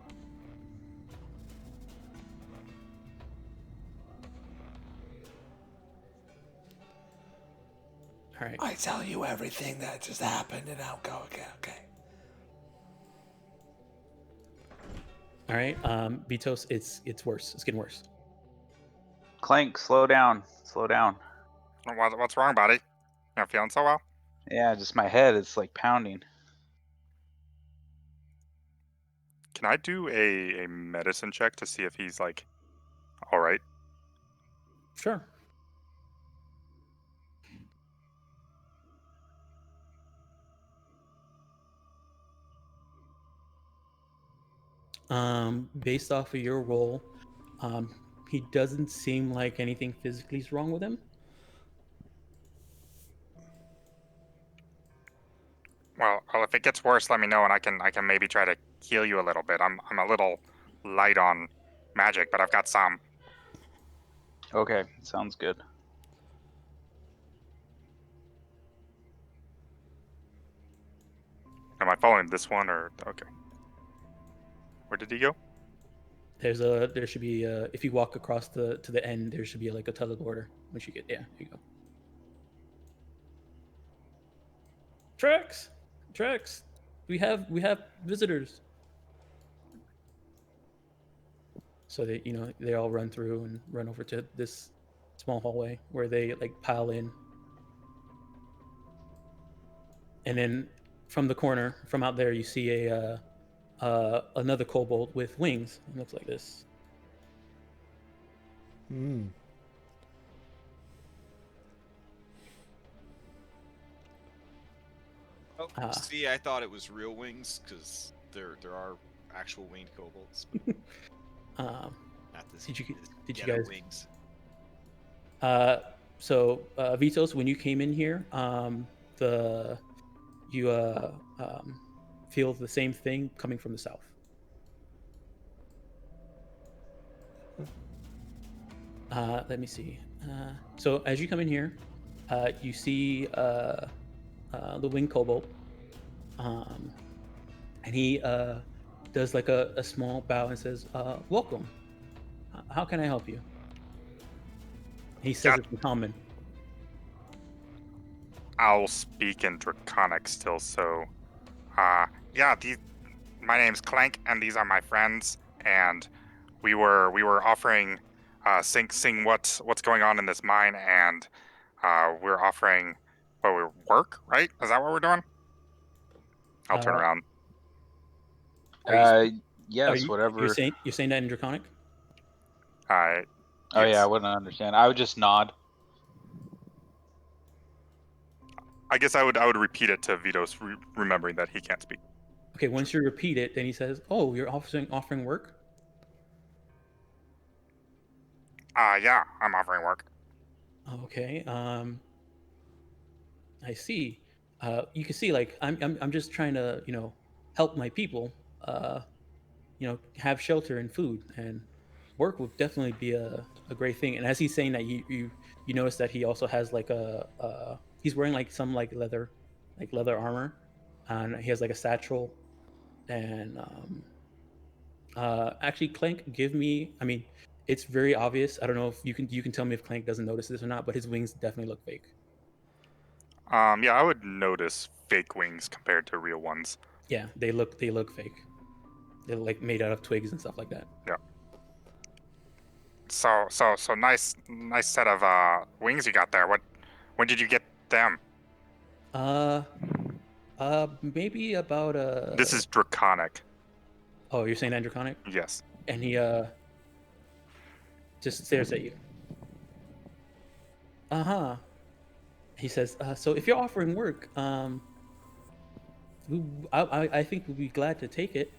All right. I tell you everything that just happened, and I'll go again. Okay. All right. Vitos, it's worse. It's getting worse. Clank, slow down. Slow down. What's wrong, buddy? You not feeling so well? Yeah, just my head is like pounding. Can I do a medicine check to see if he's like all right? Sure. Based off of your roll, he doesn't seem like anything physically is wrong with him. Well, if it gets worse, let me know, and I can maybe try to heal you a little bit. I'm a little light on magic, but I've got some. Okay, sounds good. Am I following this one or okay? Where did he go? There should be if you walk across to the end, there should be like a teleporter. Once you get here you go. Trex, we have visitors. So they all run through and run over to this small hallway where they like pile in. And then from the corner, from out there, you see another kobold with wings. It looks like this. Hmm. Oh, see, I thought it was real wings because there are actual winged kobolds. Not this. Did you ghetto guys? wings? So Vitos, when you came in here, you feel the same thing coming from the south. Let me see. So as you come in here, You see the winged kobold, and he does like a small bow and says, "Welcome. How can I help you?" He says Yeah. it in common. I'll speak in Draconic still, so my name's Clank and these are my friends, and we were offering sing what's going on in this mine, and we're offering we work, right? Is that what we're doing? I'll turn Uh, around. are Yes, you whatever. you're saying that in Draconic? Uh, Oh yeah, I yes. wouldn't understand. I would just nod. I guess I would repeat it to Vitos, remembering that he can't speak. Okay, once you repeat it, then he says, "Oh, you're offering work." Yeah, I'm offering work. Okay. I see. You can see, like, I'm just trying to, help my people. Have shelter and food, and work would definitely be a great thing. And as he's saying that, you notice that he also has like he's wearing like some like leather armor, and he has like a satchel. And actually, Clank, give me. I mean, it's very obvious. I don't know if you can tell me if Clank doesn't notice this or not, but his wings definitely look fake. Yeah, I would notice fake wings compared to real ones. Yeah, they look fake. They're like made out of twigs and stuff like that. Yeah. So nice set of wings you got there. When did you get them? Uh, maybe about This is Draconic. Oh, you're saying Androconic? Yes. And he just stares at you. Uh-huh. He says, so if you're offering work, I think we'd be glad to take it.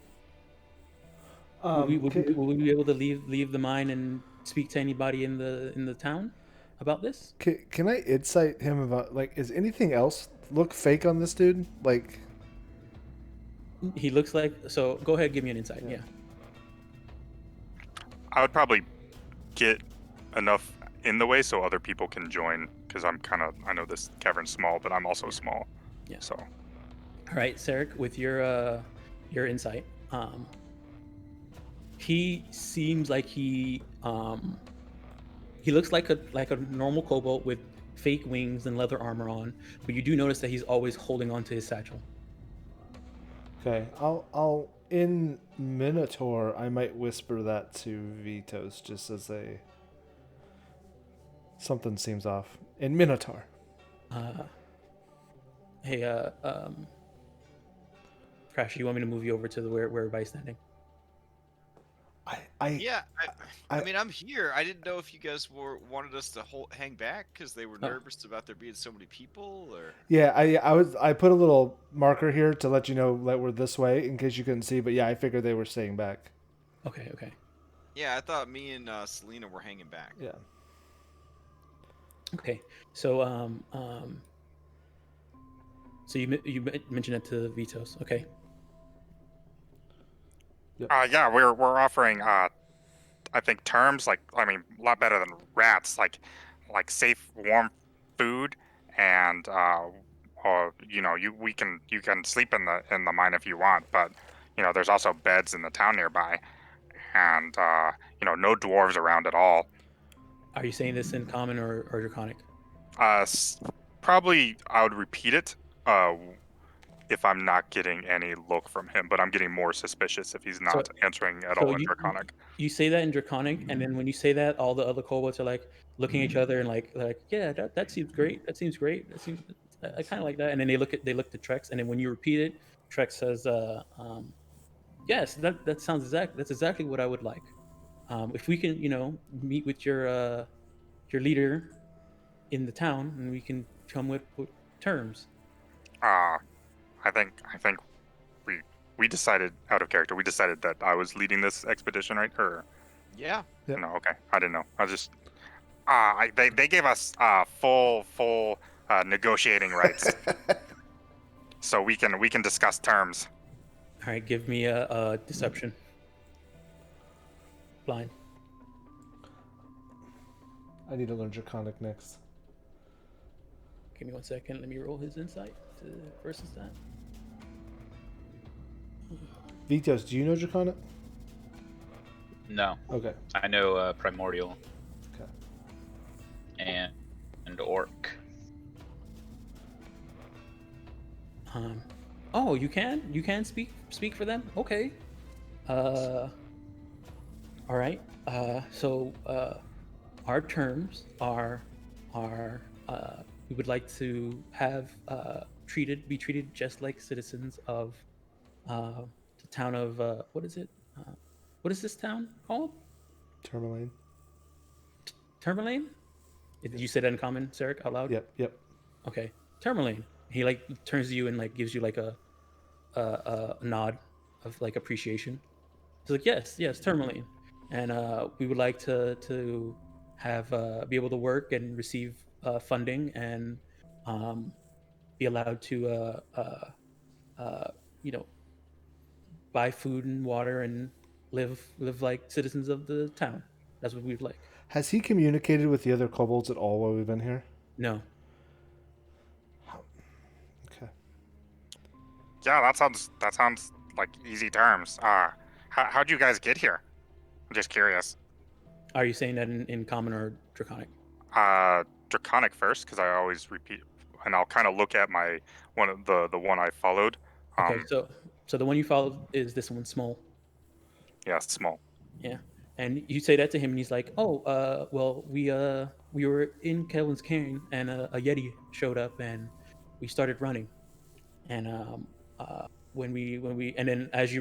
Will we be able to leave the mine and speak to anybody in the town about this? Can I insight him about, like, is anything else look fake on this dude? Like, He looks like, so go ahead, give me an insight. Yeah. I would probably get enough in the way so other people can join, because I know this cavern's small, but I'm also small. Yeah. So. All right, Sarek, with your insight, he seems like he looks like a normal kobold with fake wings and leather armor on, but you do notice that he's always holding on to his satchel. okay, I'll in Minotaur, I might whisper that to Vitos just as something seems off. In Minotaur. Hey, Crash, you want me to move you over to where everybody's standing? Yeah, I mean, I'm here. I didn't know if you guys wanted us to hang back because they were nervous about there being so many people, or. Yeah, I put a little marker here to let you know that we're this way in case you couldn't see. But yeah, I figured they were staying back. Okay. Yeah, I thought me and Selena were hanging back. Yeah. Okay. So so you mentioned it to Vitos. Okay. Yeah, we're offering I think terms a lot better than rats, like safe warm food, and or you can sleep in the mine if you want, but there's also beds in the town nearby, and no dwarves around at all. Are you saying this in common or draconic? Probably I would repeat it if I'm not getting any look from him, but I'm getting more suspicious if he's not answering at all in Draconic. You say that in Draconic, and then when you say that, all the other kobolds are like looking at each other and like yeah, that seems great. That seems great. I kind of like that. And then they look to Trex, and then when you repeat it, Trex says, yes, that's exactly what I would like. If we can, meet with your leader in the town, and we can come with terms. I think we decided out of character. We decided that I was leading this expedition, right? Or Yeah. Yep. no? Okay, I didn't know. I was just they gave us full negotiating rights, so we can discuss terms. All right, give me a deception. Blind. I need to learn Draconic next. Give me 1 second. Let me roll his insight versus that. Vitos, do you know Draconic? No, Okay. I know Primordial Okay. and Orc. Oh, you can speak for them. Okay. All right. So our terms are we would like to have be treated just like citizens of the town of what is it? What is this town called? Termalaine. Termalaine? Did you say that in common, Sarek, out loud? Yep. Okay, Termalaine. He like turns to you and like gives you like a nod of like appreciation. He's like, yes, Termalaine, and we would like to have be able to work and receive funding and be allowed to you know, buy food and water and live like citizens of the town. That's what we'd like. Has he communicated with the other kobolds at all while we've been here? No. Okay. Yeah, that sounds like easy terms. How'd you guys get here? I'm just curious. Are you saying that in common or draconic? Draconic first, because I always repeat, and I'll kind of look at my the one I followed. Okay, so the one you followed is this one, small. Yeah, small. Yeah, and you say that to him, and he's like, "Oh, well, we were in Kelvin's cairn, and a yeti showed up, and we started running, and when we, and then as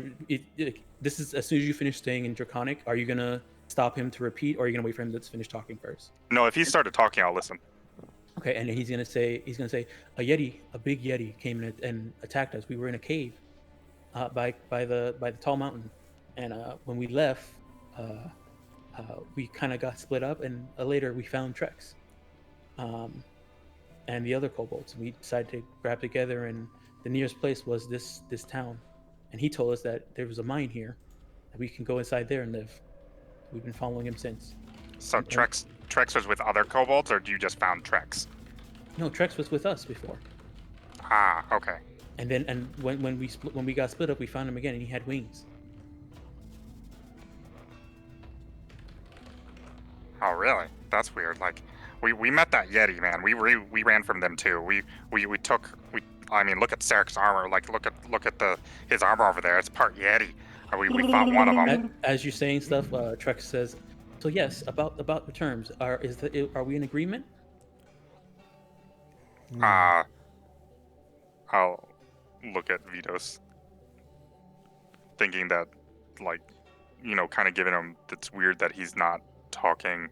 this is as soon as you finish staying in Draconic, are you gonna stop him to repeat, or are you gonna wait for him to finish talking first?" No, if he started talking, I'll listen. Okay, and then he's gonna say a big yeti came and attacked us. We were in a cave, by the tall mountain, and when we left, we kind of got split up, and later we found Trex, and the other kobolds. We decided to grab together, and the nearest place was this town, and he told us that there was a mine here, that we can go inside there and live. We've been following him since. So Trex was with other kobolds, or you just found Trex? No, Trex was with us before. Ah, okay. And then when we got split up, we found him again, and he had wings. Oh, really? That's weird. Like, we met that Yeti, man. We ran from them too. I mean, look at Sarek's armor. Like, look at his armor over there. It's part Yeti. We fought one of them. As you're saying stuff, Trex says, "So yes, about the terms. Are we in agreement?" I'll look at Vitos, thinking that, like, kind of giving him. It's weird that he's not talking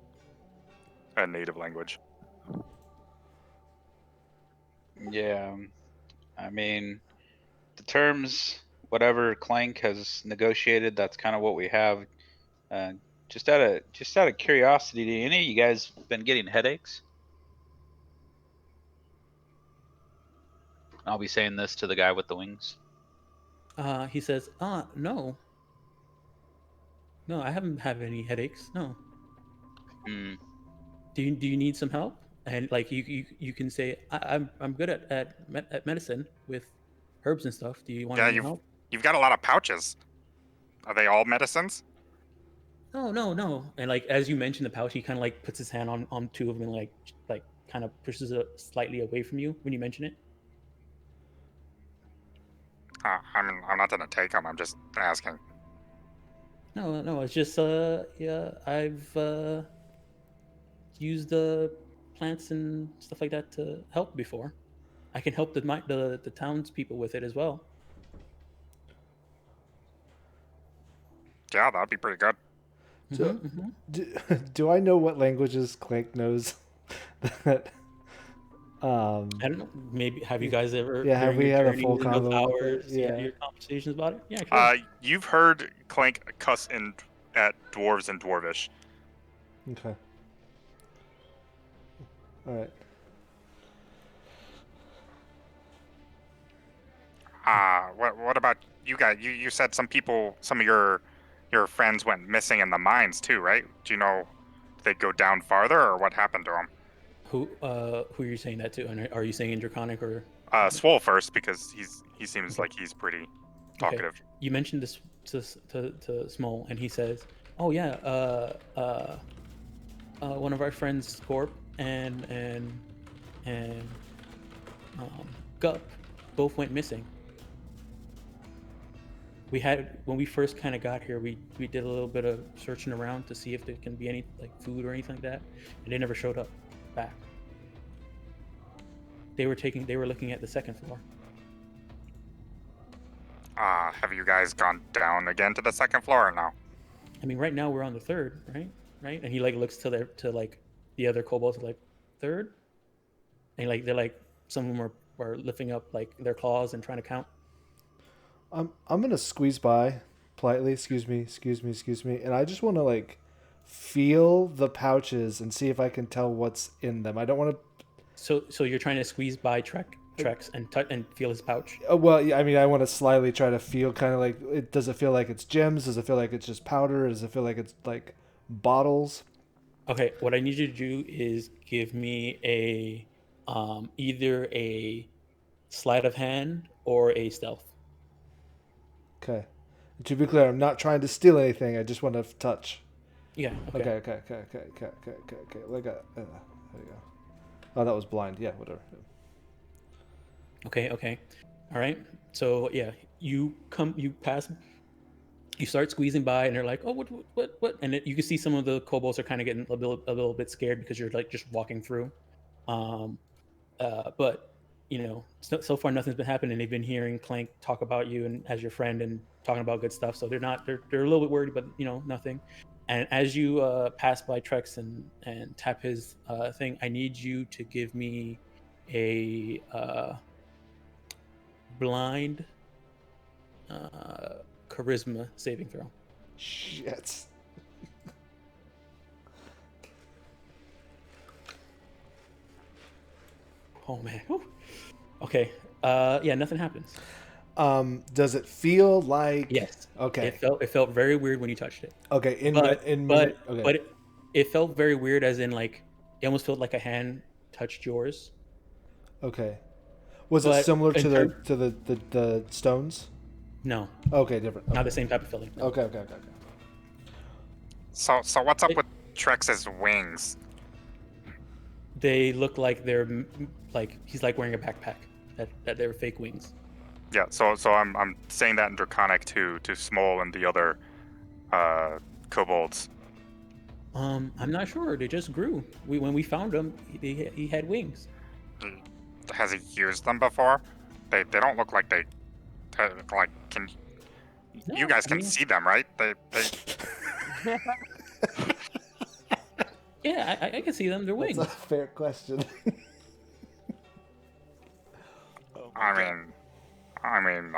a native language. Yeah, I mean, the terms, whatever Clank has negotiated, that's kind of what we have. Just out of curiosity, do any of you guys been getting headaches? I'll be saying this to the guy with the wings. He says, no, I haven't had any headaches. No. Hmm. Do you need some help? And like you can say, I'm good at medicine with herbs and stuff. Do you want any help? You've got a lot of pouches. Are they all medicines? No. And like as you mentioned the pouch, he kind of like puts his hand on two of them, and like kind of pushes it slightly away from you when you mention it. I mean, I'm not gonna take them. I'm just asking. No. It's just yeah, I've used plants and stuff like that to help before. I can help the townspeople with it as well. Yeah, that'd be pretty good. So, do I know what languages Clank knows? That I don't know. Maybe have you guys ever? Yeah, have we had a full convo hours? Yeah, your conversations about it. Yeah, sure. You've heard Clank cuss at dwarves and dwarvish. Okay. All right. What about you guys? You said some of your friends went missing in the mines too, right? Do you know, did they go down farther, or what happened to them? Who are you saying that to? And are you saying in Draconic or? Swole first because he seems Okay. like he's pretty Okay. talkative. You mentioned this to Small, and he says, "Oh yeah, one of our friends, Scorp and Gup, both went missing. When we first kind of got here, we did a little bit of searching around to see if there can be any like food or anything like that, and they never showed up back. They were looking at the second floor. Have you guys gone down again to the second floor or no? I mean, right now we're on the third, right? And he like looks to the other kobolds like third, and like they're like some of them are lifting up like their claws and trying to count. I'm gonna squeeze by politely. Excuse me, and I just want to like feel the pouches and see if I can tell what's in them. I don't want to. So you're trying to squeeze by Trex and feel his pouch. Well, yeah, I mean, I want to slyly try to feel kind of like does it feel like it's gems? Does it feel like it's just powder? Does it feel like it's like bottles? Okay, what I need you to do is give me a either a sleight of hand or a stealth. Okay. To be clear, I'm not trying to steal anything. I just want to touch. Yeah. Okay. Like a. There you go. Oh, that was blind. Yeah, whatever. Okay. All right. So yeah, you pass, you start squeezing by, and they're like, "Oh, what?" And you can see some of the kobolds are kind of getting a little bit scared because you're like just walking through. But you know, so far nothing's been happening. They've been hearing Clank talk about you and as your friend and talking about good stuff. So they're a little bit worried, but you know, nothing. And as you pass by Trex and tap his thing, I need you to give me a blind charisma saving throw. Shit. Oh man. Whew. Okay. Yeah, nothing happens. Does it feel like? Yes. Okay. It felt very weird when you touched it. Okay. But it felt very weird, as in like it almost felt like a hand touched yours. Okay. Was it similar to the stones? No. Okay, different. Okay. Not the same type of feeling. No. Okay. So what's up with Trex's wings? They look like they're like he's like wearing a backpack. That they're fake wings. Yeah. So I'm saying that in Draconic to Small and the other kobolds. I'm not sure. They just grew. When we found him, he had wings. Has he used them before? They don't look like they like can. No, You guys can see them, right? They Yeah, I can see them. They're wings. That's a fair question. I mean,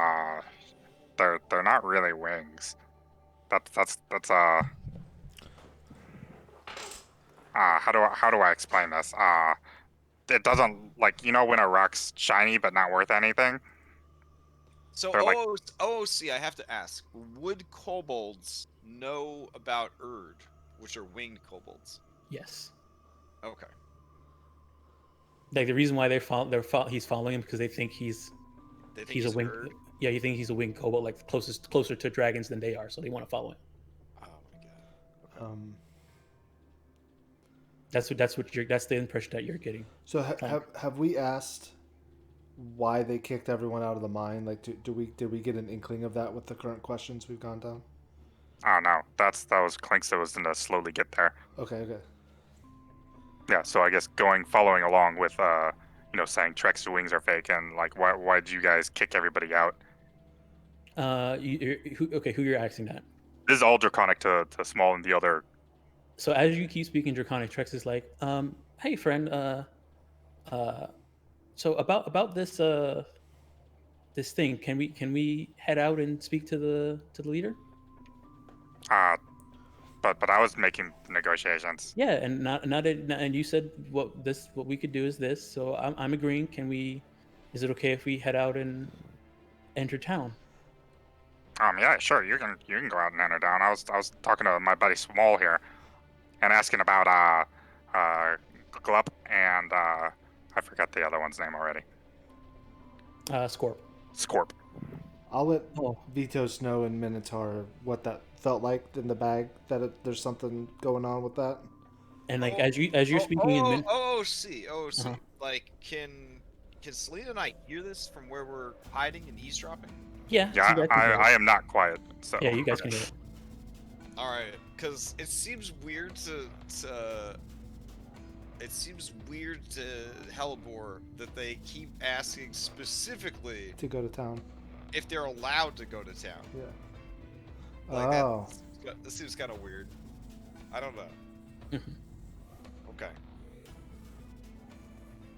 they're not really wings. That's how do I explain this? It doesn't like when a rock's shiny but not worth anything. So They're like- OOC, I have to ask: would kobolds know about Erd, which are winged kobolds? Yes. Okay. Like the reason why he's following him because they think he's a wing. Erd? Yeah, you think he's a winged kobold, like closer to dragons than they are, so they want to follow him. Oh my god. Okay. That's the impression that you're getting. So have we asked why they kicked everyone out of the mine? Like, did we get an inkling of that with the current questions we've gone down? Oh no, that was Clinks that was gonna slowly get there. Okay. Yeah, so I guess following along with saying Trex's wings are fake and like why did you guys kick everybody out? Who you're asking that? This is all Draconic to Small and the other. So as you keep speaking Draconic, Trex is like, hey friend, so about this this thing, can we head out and speak to the leader? But I was making negotiations. Yeah, and and you said what we could do is this, so I'm agreeing. Is it okay if we head out and enter town? Yeah, sure. You can go out and enter down. I was talking to my buddy Small here, and asking about Glup, and I forgot the other one's name already. Scorp. Scorp. I'll let Oh, Vitos know and Minotaur what that felt like in the bag. There's something going on with that. and like as you're speaking in min. see. Uh-huh. Like, can Selena and I hear this from where we're hiding and eavesdropping? Yeah, Yeah, you guys can hear it. I am not quiet. So Yeah, you guys can hear it. All right, because it seems weird to Hellebore that they keep asking specifically To go to town. if they're allowed to go to town. Yeah. Like Oh. that seems kind of weird. I don't know. Mhm. Okay.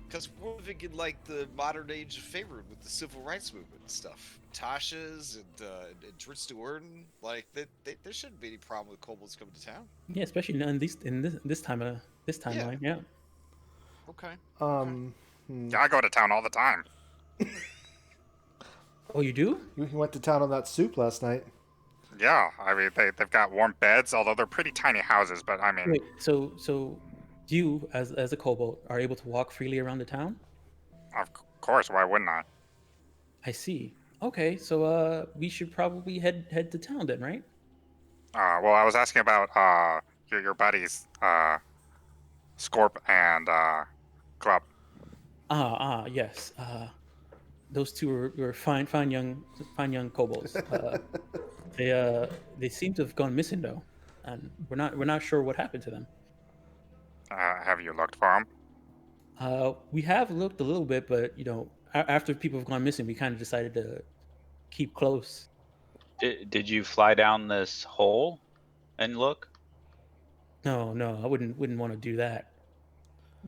Because we're thinking like the modern age of favorite with the civil rights movement and stuff. Tasha's and Dritz Duerden, like there shouldn't be any problem with kobolds coming to town. Yeah, especially in this timeline. Yeah. Okay. yeah, I go to town all the time. Oh, you do? You went to town on that soup last night. Yeah, I mean they've got warm beds, although they're pretty tiny houses. But I mean, Wait, so you as a kobold are able to walk freely around the town? of course, why wouldn't I? I see. Okay, so we should probably head to town then, right? Well, I was asking about your buddies, Scorp and Glup. Yes. Those two were fine young kobolds. They seem to have gone missing though, and we're not sure what happened to them. Have you looked for them? We have looked a little bit, but after people have gone missing, we kind of decided to keep close. Did you fly down this hole and look? No, I wouldn't want to do that.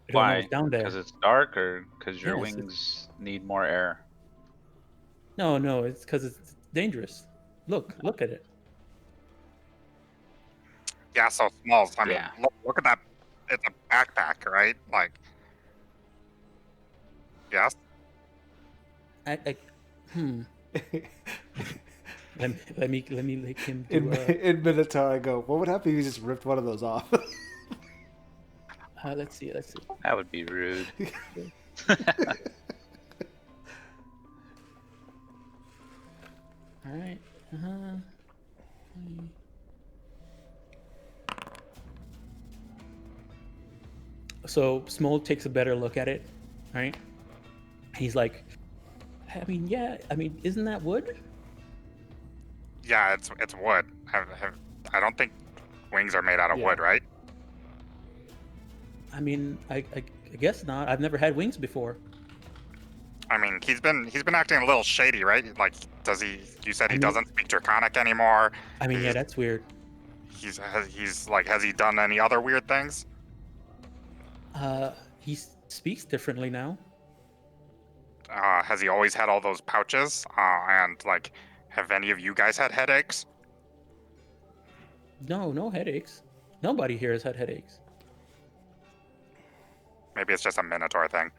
We don't know Why? what's down there. Because it's dark, or because your Yes, wings need more air? No, it's because it's dangerous. Look at it. Yeah, so small. I mean, Yeah. look at that. It's a backpack, right? Like, yes. Let me let him do. In Minotaur, I go, what would happen if you just ripped one of those off? Let's see. That would be rude. All right. So Small takes a better look at it, right? He's like, I mean, yeah. I mean, isn't that wood? Yeah, it's wood. I don't think wings are made out of Yeah. wood, right? I mean, I guess not. I've never had wings before. I mean, he's been acting a little shady, right? Like, does he? You said I he mean- doesn't speak Draconic anymore. I mean, yeah, that's weird. He's like, has he done any other weird things? He speaks differently now. Has he always had all those pouches? And like, have any of you guys had headaches? No headaches. Nobody here has had headaches. Maybe it's just a Minotaur thing.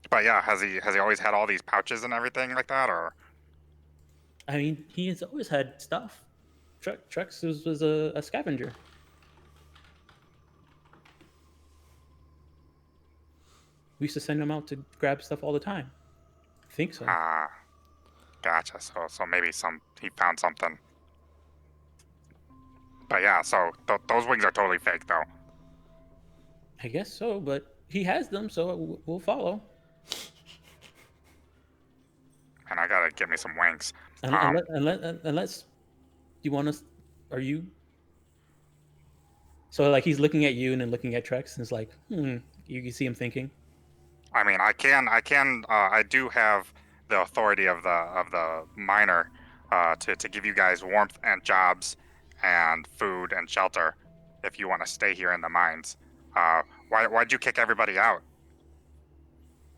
But yeah, has he always had all these pouches and everything like that, or? I mean, he has always had stuff. Trex was a scavenger. We used to send him out to grab stuff all the time. I think so. Gotcha. So maybe he found something. But yeah, so those wings are totally fake, though. I guess so, but he has them, so we'll follow. And I gotta get me some wings. Unless you want us, are you? So like he's looking at you and then looking at Trex, and it's like, you can see him thinking. I mean, I do have the authority of the miner to give you guys warmth and jobs and food and shelter if you want to stay here in the mines. Why'd you kick everybody out?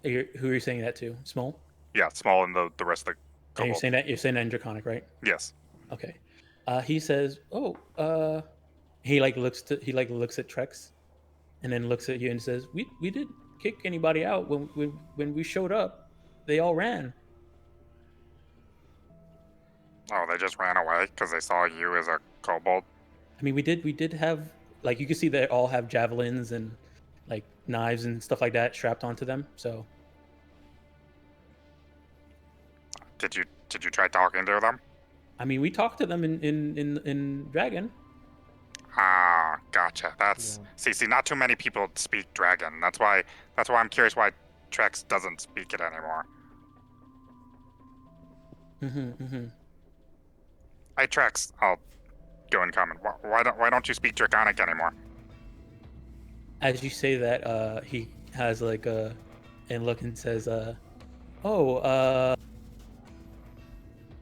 Who are you saying that to? Small? Yeah, Small and the rest of the And you're kobolds. saying that in Draconic, right? Yes. Okay. He says, he looks at Trex, and then looks at you and says, "We didn't kick anybody out when we showed up. They all ran." Oh, they just ran away because they saw you as a kobold. I mean, we did have like you can see they all have javelins and like knives and stuff like that strapped onto them. So Did you try talking to them? I mean, we talked to them in Dragon. Ah, gotcha. That's see, not too many people speak dragon. That's why I'm curious why Trex doesn't speak it anymore. Hey Trex, I'll go in comment. Why don't you speak Draconic anymore? As you say that, he has like a and look and says,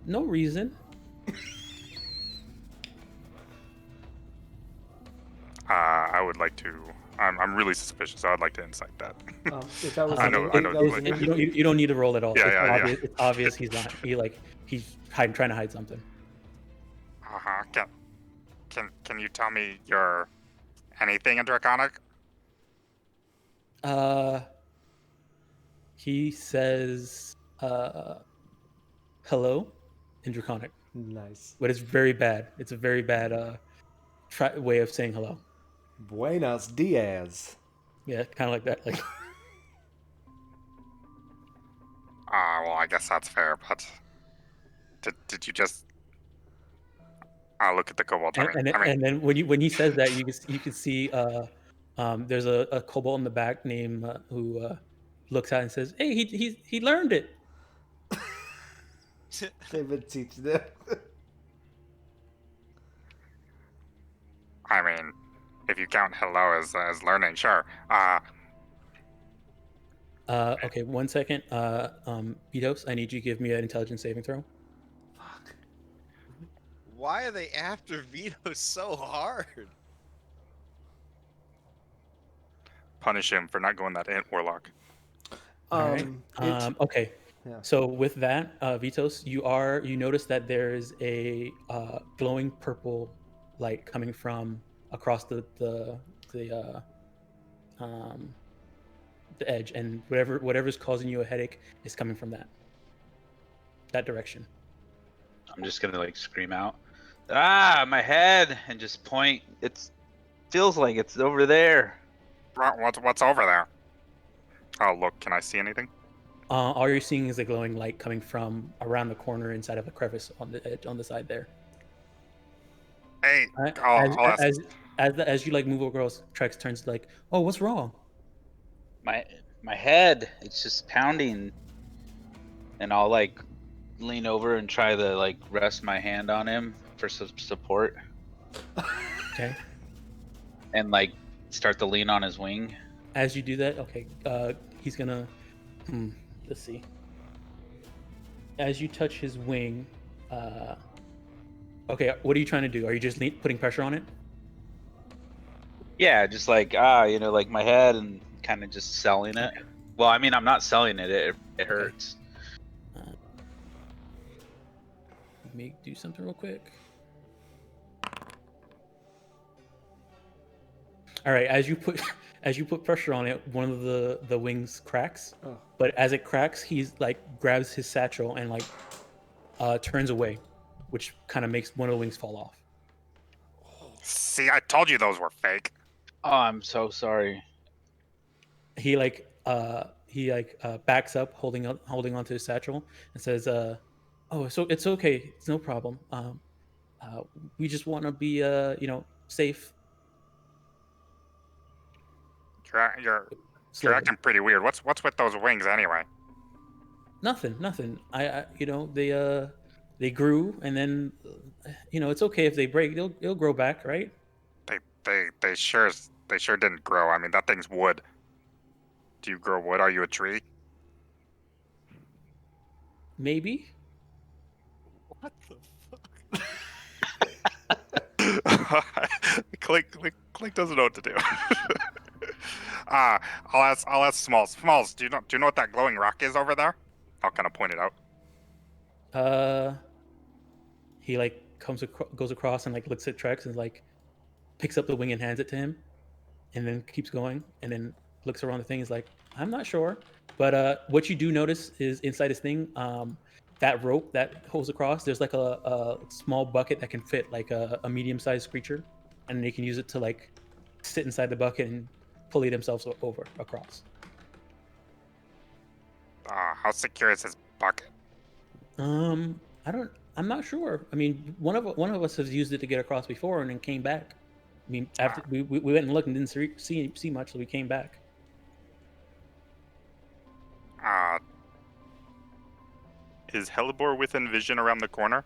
no reason. I would like to. I'm really suspicious. So I'd like to insight that. If that was I know. That was You don't need to roll at all. Yeah. It's obvious he's not. He's trying to hide something. Can you tell me your anything in Draconic? He says, hello in Draconic. Nice. But it's very bad. It's a very bad way of saying hello. Buenos dias. Yeah, kind of like that. Like, Well, I guess that's fair. But did you just? I'll look at the kobold. And then when he says that, you can see there's a kobold in the back named who looks out and says, "Hey, he learned it." They've been teaching them. I mean, if you count hello as learning, sure. Okay, 1 second. Vitos, I need you to give me an intelligence saving throw. Fuck. Why are they after Vito so hard? Punish him for not going that ant warlock. Okay. Yeah. So with that, Vitos, you notice that there is a glowing purple light coming from across the edge, and whatever's causing you a headache is coming from that direction. I'm just gonna like scream out, "Ah, my head!" and just point. It feels like it's over there. What's over there? Oh, look, can I see anything? All you're seeing is a glowing light coming from around the corner inside of a crevice on the edge on the side there. Hey, I'll ask. As you like move across, Trex turns like, "Oh, what's wrong?" My head, it's just pounding, and I'll like lean over and try to like rest my hand on him for some support. Okay. And like start to lean on his wing. As you do that, okay, he's gonna. Let's see. As you touch his wing, okay, what are you trying to do? Are you just putting pressure on it? Yeah, just like like my head and kind of just selling it. Okay. Well, I mean, I'm not selling it. It hurts. Let me do something real quick. All right, as you put pressure on it, one of the wings cracks. Oh. But as it cracks, he's like grabs his satchel and like turns away, which kind of makes one of the wings fall off. See, I told you those were fake. Oh, I'm so sorry. He backs up, holding onto his satchel, and says, "Oh, so it's okay. It's no problem. We just want to be safe." You're acting pretty weird. What's with those wings anyway? Nothing. They grew, and then it's okay if they break. They'll grow back, right? They sure didn't grow. I mean, that thing's wood. Do you grow wood? Are you a tree? Maybe. What the fuck? Clink doesn't know what to do. I'll ask Smalls. Smalls, do you know what that glowing rock is over there? I'll kind of point it out. He like goes across and like looks at Trex and like picks up the wing and hands it to him, and then keeps going and then looks around the thing. Is like, I'm not sure, but what you do notice is inside this thing, that rope that goes across, there's like a small bucket that can fit like a medium-sized creature, and they can use it to like sit inside the bucket and pulley themselves over across. How secure is this bucket? I'm not sure. I mean, one of us has used it to get across before and then came back. I mean, after we went and looked and didn't see much, so we came back. Is Hellebore within vision around the corner?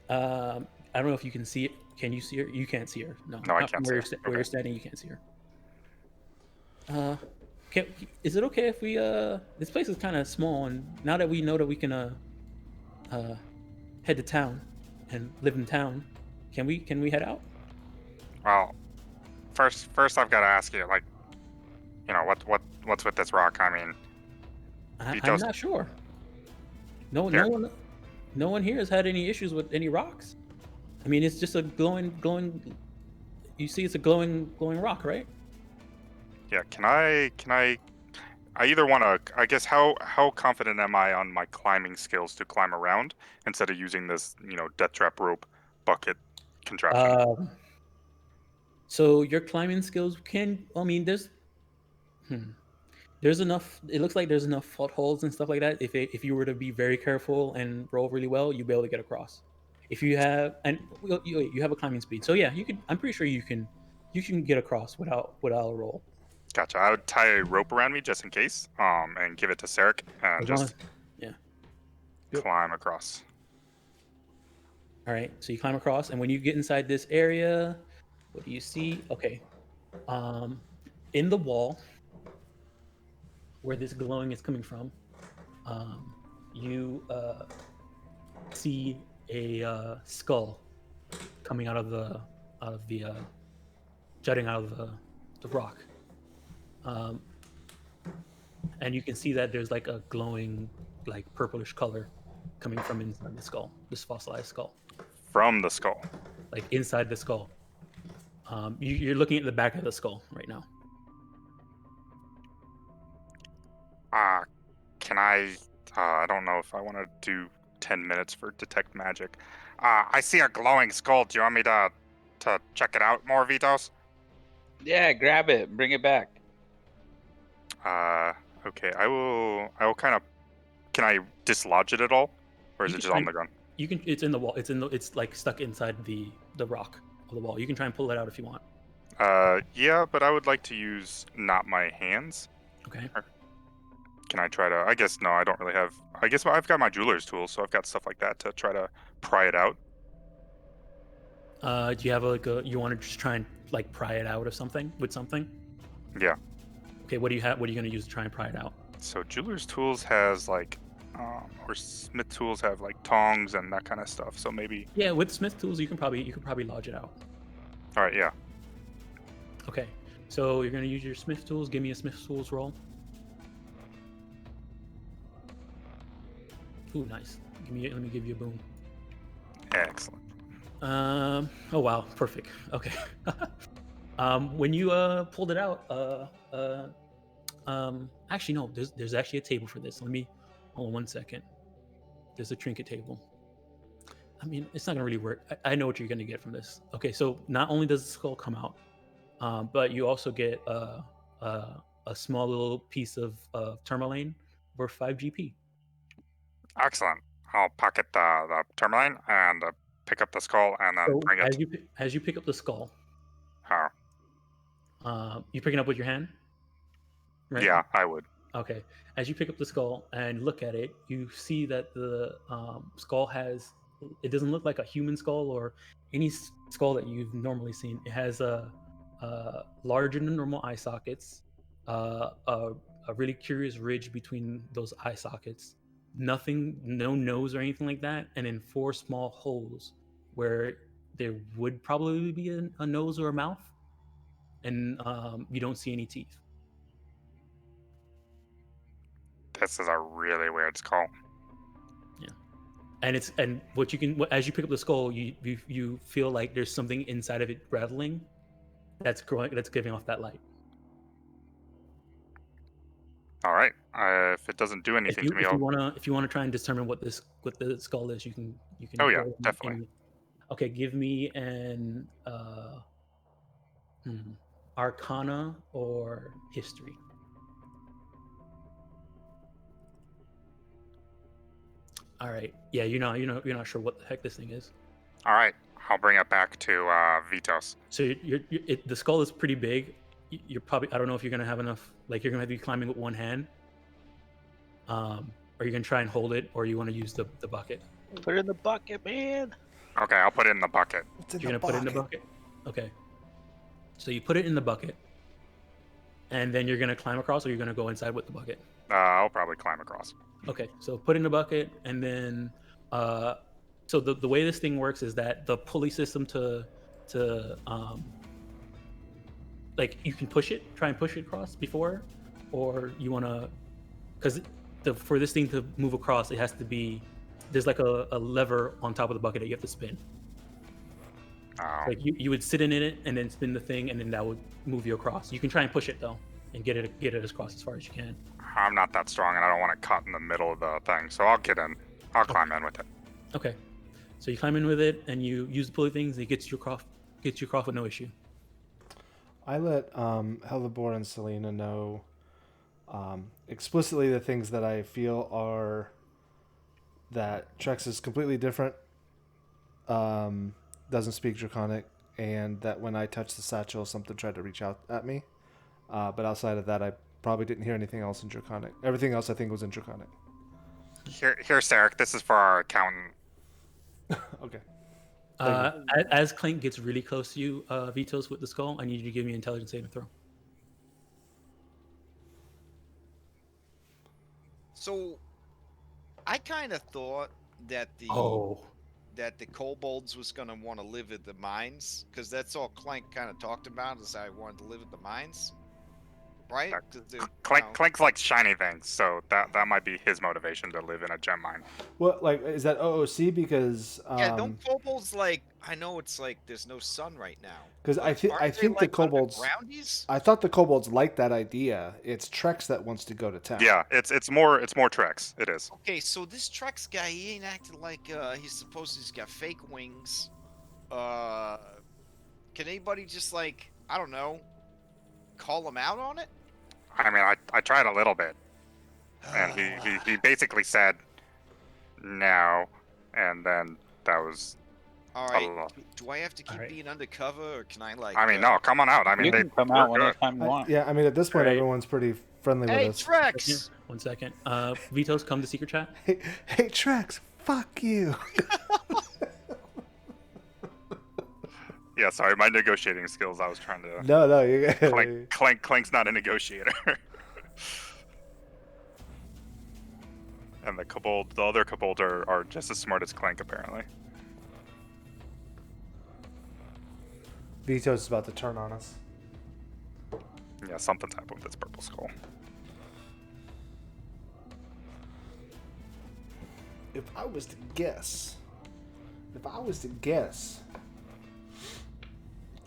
I don't know if you can see it. Can you see her? You can't see her. No, No, I can't see her. Where you're standing, you can't see her. Is it okay if we this place is kind of small, and now that we know that we can head to town and live in town, can we head out? Well, first I've got to ask you, like, you know, what's with this rock? I mean, I'm not sure. No one here has had any issues with any rocks. I mean, it's just a glowing. You see, it's a glowing rock, right? Yeah. Can I either want to? I guess how confident am I on my climbing skills to climb around instead of using this, you know, death trap rope bucket contraption? So your climbing skills there's enough. It looks like there's enough footholds and stuff like that. If you were to be very careful and roll really well, you'll be able to get across. If you have you have a climbing speed, so yeah, you can. I'm pretty sure you can get across without a roll. Gotcha. I would tie a rope around me just in case, and give it to Sarek and just climb across. All right, so you climb across, and when you get inside this area, what do you see? Okay, in the wall where this glowing is coming from, you see a skull coming out of the jutting out of the rock, and you can see that there's like a glowing, like purplish color coming from inside the skull, this fossilized skull. From the skull, like inside the skull. You're looking at the back of the skull right now. Can I? I don't know if I want to do 10 minutes for detect magic. I see a glowing skull. Do you want me to check it out more, Vitos? Yeah, grab it and bring it back. Okay. I will kind of. Can I dislodge it at all, or is it just on the ground? You can. It's in the wall. It's like stuck inside the rock of the wall. You can try and pull it out if you want. Yeah, but I would like to use not my hands. Okay. Can I try to? I guess no. I don't really have. I guess I've got my jeweler's tools, so I've got stuff like that to try to pry it out. Do you have you want to just try and like pry it out of something with something? Yeah. Okay. What do you have? What are you going to use to try and pry it out? So jeweler's tools has like, or smith tools have like tongs and that kind of stuff. So maybe. Yeah, with smith tools, you could probably lodge it out. All right. Yeah. Okay. So you're going to use your smith tools. Give me a smith tools roll. Ooh, nice. Let me give you a boom. Excellent. Oh wow, perfect. Okay. When you pulled it out, actually no, there's actually a table for this. Let me hold on 1 second. There's a trinket table. I mean, it's not gonna really work. I know what you're gonna get from this. Okay, so not only does the skull come out, but you also get a small little piece of Termalaine worth 5 GP. Excellent. I'll pocket the Termalaine and pick up the skull and then bring it. As you pick up the skull, Oh. You picking up with your hand? Right? Yeah, I would. Okay. As you pick up the skull and look at it, you see that the skull it doesn't look like a human skull or any skull that you've normally seen. It has a larger than normal eye sockets, a really curious ridge between those eye sockets, no nose or anything like that, and then 4 small holes where there would probably be a nose or a mouth, and you don't see any teeth. This is a really weird skull. Yeah, and what you can, as you pick up the skull, you feel like there's something inside of it rattling, that's giving off that light. All right. If it doesn't do anything to me, if you wanna try and determine what the skull is, you can. Oh yeah, definitely. Okay, give me Arcana or history? All right. Yeah, you're not sure what the heck this thing is. All right, I'll bring it back to Vitos. So the skull is pretty big. You're probably, I don't know if you're gonna have enough. Like, you're gonna have to be climbing with one hand. Or you're gonna try and hold it, or you want to use the bucket. Put it in the bucket, man. Okay, I'll put it in the bucket. It's in You're the gonna put it in the bucket. Okay. So you put it in the bucket, and then you're gonna climb across, or you're gonna go inside with the bucket. I'll probably climb across. Okay. So put it in the bucket, and then so the way this thing works is that the pulley system to like, you can try and push it across before, or you want to, because for this thing to move across, it has to be, there's like a lever on top of the bucket that you have to spin. Oh. Like, you would sit in it and then spin the thing, and then that would move you across. You can try and push it though, and get it across as far as you can. I'm not that strong, and I don't want to cut in the middle of the thing, so I'll get in. I'll climb in with it. Okay. So you climb in with it, and you use the pulley things. And it gets you across with no issue. I let Hellebore and Selena know explicitly the things that I feel are that Trex is completely different, doesn't speak Draconic, and that when I touched the satchel, something tried to reach out at me. But outside of that, I probably didn't hear anything else in Draconic. Everything else I think was in Draconic. Here, Sarek. This is for our accountant. Okay. As Clank gets really close to you, Vitos, with the skull, I need you to give me an intelligence saving throw. So, I kind of thought that the kobolds was gonna want to live in the mines, because that's all Clank kind of talked about, is I wanted to live in the mines, right? Clank likes shiny things, so that might be his motivation to live in a gem mine. What, like, is that OOC? Because yeah, don't kobolds, like, I know it's like there's no sun right now. Because I think the kobolds. I thought the kobolds liked that idea. It's Trex that wants to go to town. Yeah, it's more Trex. It is. Okay, so this Trex guy, he ain't acting like he's got fake wings. Can anybody just, like, I don't know, call him out on it? I mean, I tried a little bit, and he basically said no, and then that was. All right. Do I have to keep being undercover, or can I, like? I mean, no. Come on out. I mean, you can come out anytime you want. Yeah, I mean, at this point, everyone's pretty friendly with us. Hey, Trex! 1 second. Vitos, come to secret chat. Hey, Trex! Fuck you. Yeah, sorry, my negotiating skills. I was trying to. No, you're good. Clank's not a negotiator. And the other kobold are just as smart as Clank, apparently. Vitos is about to turn on us. Yeah, something's happened with this purple skull. If I was to guess,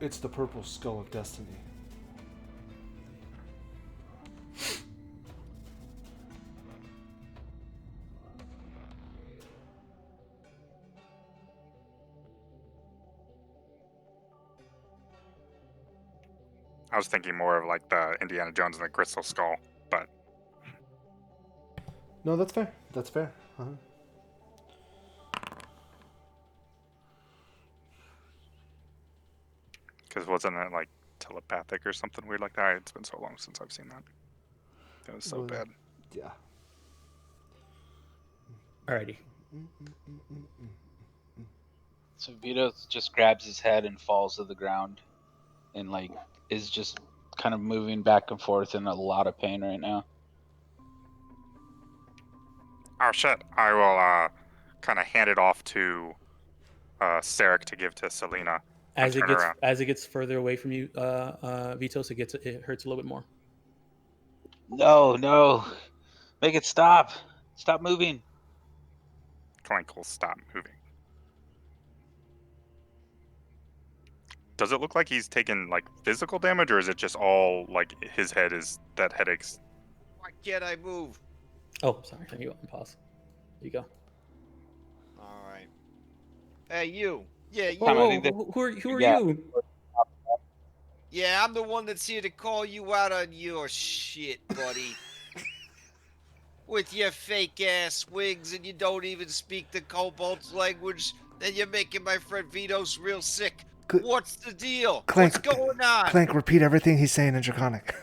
it's the purple skull of destiny. I was thinking more of like the Indiana Jones and the Crystal Skull, but. No, that's fair. Uh-huh. Because wasn't it like telepathic or something weird like that? It's been so long since I've seen that. It was so bad. Yeah. Alrighty. So Vito just grabs his head and falls to the ground, and like is just kind of moving back and forth in a lot of pain right now. Oh shit! I will kind of hand it off to Sarek to give to Selena. As it gets further away from you, Vitos, it hurts a little bit more. No, make it stop! Stop moving! Clank will stop moving. Does it look like he's taken like physical damage, or is it just all like his head is that headaches? Why can't I move? Oh, sorry. Let me go and pause. There you go. All right. Hey, you. Yeah, you. Who are you? Yeah, I'm the one that's here to call you out on your shit, buddy. With your fake-ass wigs and you don't even speak the kobold's language, then you're making my friend Vitos real sick. Cl- What's the deal? Clank, What's going on? Clank, repeat everything he's saying in Draconic.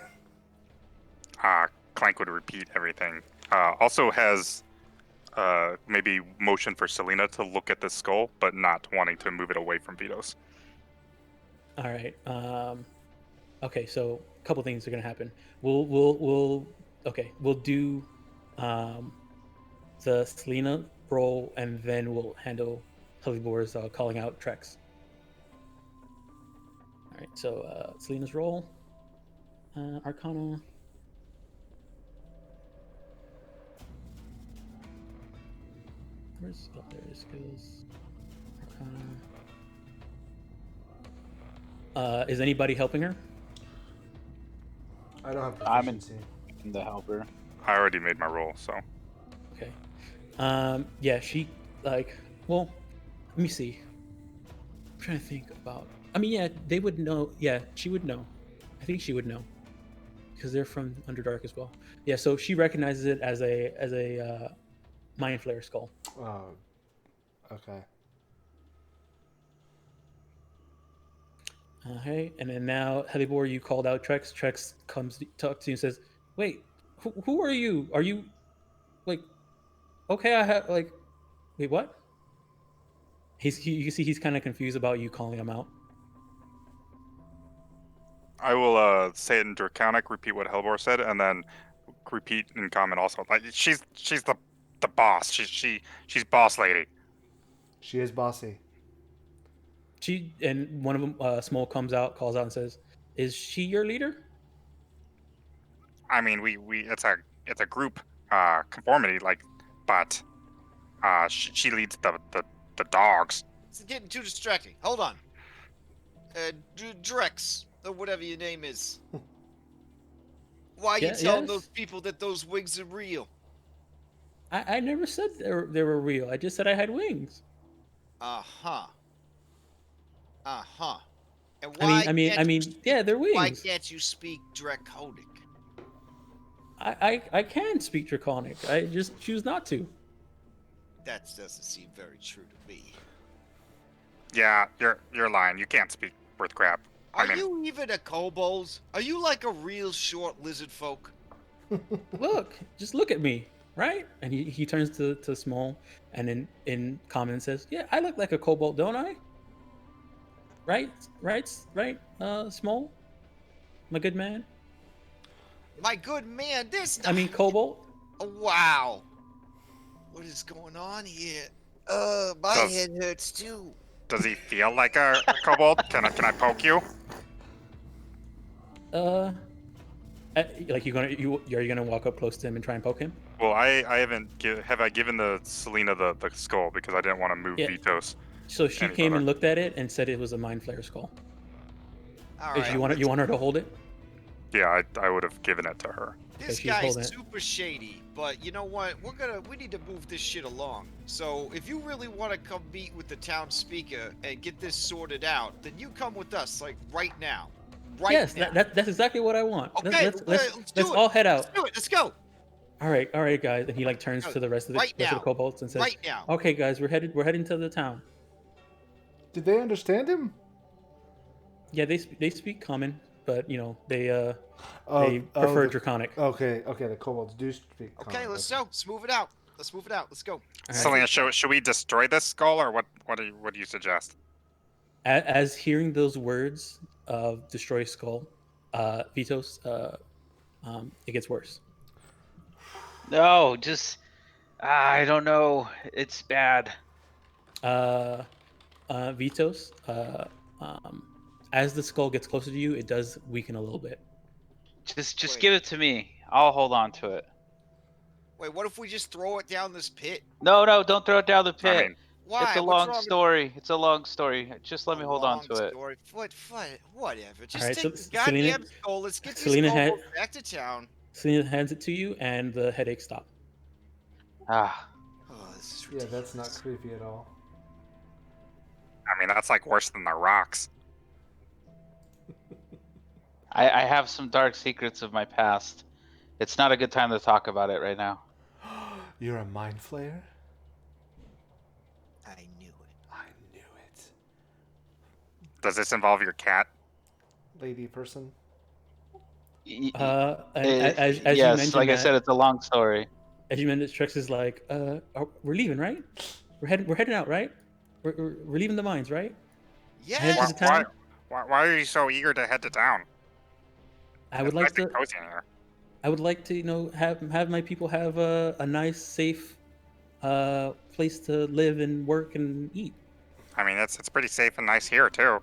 Clank would repeat everything. Also has maybe motion for Selena to look at the skull, but not wanting to move it away from Vitos. All right. Okay, so a couple things are gonna happen. We'll do the Selena roll, and then we'll handle Helibor's calling out Trex. All right, so Selena's roll, Arcana. Where's there it skills? Arcana. Is anybody helping her? I don't have I'm proficiency. in the helper. I already made my roll, so. Okay. Yeah, she well, let me see. I'm trying to think about. I mean, yeah, they would know. Yeah, she would know. I think she would know because they're from Underdark as well. Yeah, so she recognizes it as a mind flare skull. Oh, okay. Hey, and then now Helibor, you called out Trex. Trex comes to talk to you and says, "Wait, who are you? Are you like okay? I have like, wait, what?" You see he's kind of confused about you calling him out. I will say it in Draconic, repeat what Helbor said, and then repeat in Common also. Like she's the boss. She's boss lady. She is bossy. She and one of them, Small, comes out, calls out, and says, "Is she your leader?" I mean, we it's a group conformity, like, but she leads the dogs. It's getting too distracting. Hold on. Drex, or whatever your name is. Why are you telling those people that those wigs are real? I never said they were real. I just said I had wings. Uh-huh. Uh-huh. And why I mean, yeah, they're wings. Why can't you speak Draconic? I can speak Draconic. I just choose not to. That doesn't seem very true to me. Yeah, you're lying. You can't speak worth crap. Are you even a kobold? Are you like a real short lizard folk? Look, just look at me, right? And he turns to Small, and in Common says, "Yeah, I look like a kobold, don't I? Right, Small, my good man. My good man, this. I mean, kobold. Wow. What is going on here? My head hurts too. Does he feel like a kobold? Can I poke you? Like are you gonna walk up close to him and try and poke him? Well, I haven't have I given the Selena the skull because I didn't want to move Vitos. So she came and looked at it and said it was a mind flare skull. All right. You want her to hold it? Yeah, I would have given it to her. This guy's super shady, but you know what? We need to move this shit along. So if you really want to come meet with the town speaker and get this sorted out, then you come with us, like right now. Yes, now. That's exactly what I want. Okay, let's all head out. Let's do it. Let's go. All right, guys. And he like turns to the rest of the kobolds and says, "Right now. Okay, guys, we're heading to the town." Did they understand him? Yeah, they speak Common, but you know they prefer Draconic. Okay, the kobolds do speak Common. Okay, let's go. Let's move it out. Let's go. Selena, should we destroy this skull, or what do you suggest? As hearing those words of destroy skull, Vitos, it gets worse. No, just I don't know. It's bad. Vitos, as the skull gets closer to you, it does weaken a little bit. Just give it to me. I'll hold on to it. Wait, what if we just throw it down this pit? No, don't throw it down the pit. I mean, why? It's a long story. It's a long story. Just let me hold on to it. Whatever. Just right, take so the goddamn skull. Let's get these kobolds back to town. Selena hands it to you, and the headache stops. Ah. Oh, this is ridiculous. Yeah, that's not creepy at all. I mean, that's like worse than the rocks. I have some dark secrets of my past. It's not a good time to talk about it right now. You're a mind flayer? I knew it. I knew it. Does this involve your cat? Lady person? And as you Yes, mentioned like I that, said, it's a long story. as you mentioned, Trex is like, we're leaving, right? We're heading out, right? We're leaving the mines, right? Heading to Yes. the town. Why are you so eager to head to town? I would It's like nice and to. cozy in here. I would like to, have my people have a nice, safe place to live and work and eat. I mean, it's pretty safe and nice here too.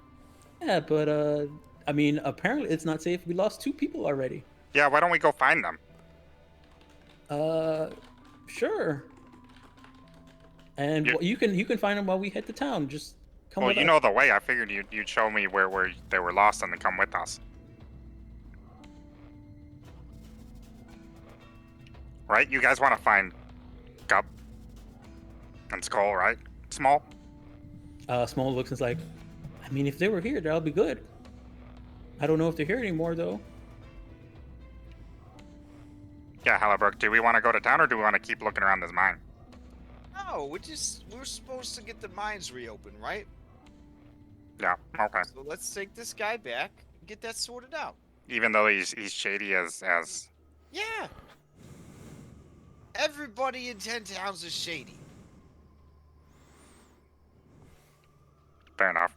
Yeah, but I mean, apparently it's not safe. We lost 2 people already. Yeah, why don't we go find them? Uh, sure. And You, you can find them while we head to town. Just come well, with you us. know the way. I figured you'd show me where they were lost and then come with us. Right? You guys want to find Gup and Skull, right? Small? Small looks and is like, I mean, if they were here, that'll be good. I don't know if they're here anymore though. Yeah, Hallibrook, do we want to go to town or do we want to keep looking around this mine? No, we're supposed to get the mines reopened, right? Yeah, okay. So let's take this guy back and get that sorted out. Even though he's shady as Yeah. Everybody in 10 towns is shady. fair enough.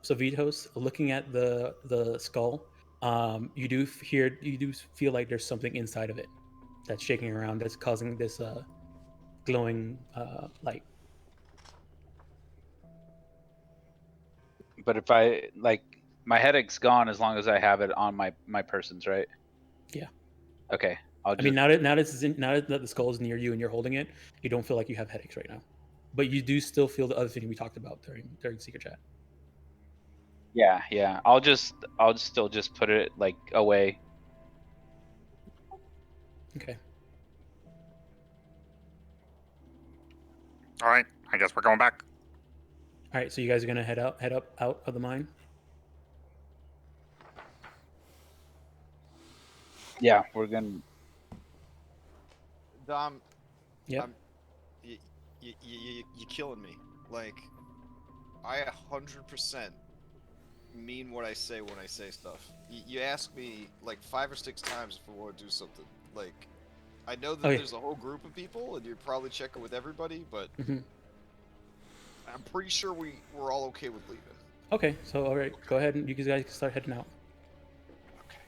So Vitos, looking at the skull, you do feel like there's something inside of it that's shaking around, that's causing this glowing light. But if I like, my headache's gone as long as I have it on my persons, right? Yeah. Okay. I'll just. I mean, now that the skull is near you and you're holding it, you don't feel like you have headaches right now, but you do still feel the other thing we talked about during secret chat. Yeah. I'll still just put it like away. Okay. All right, I guess we're going back. All right. So you guys are gonna head up out of the mine. Yeah, we're gonna. Dom, Yeah. you're killing me. Like, I 100% mean what I say when I say stuff. You ask me like 5 or 6 times if we want to do something. Like, I know that Okay. there's a whole group of people and you're probably checking with everybody, but Mhm. I'm pretty sure we're all okay with leaving. Okay. So all right, go ahead and you guys can start heading out. Okay.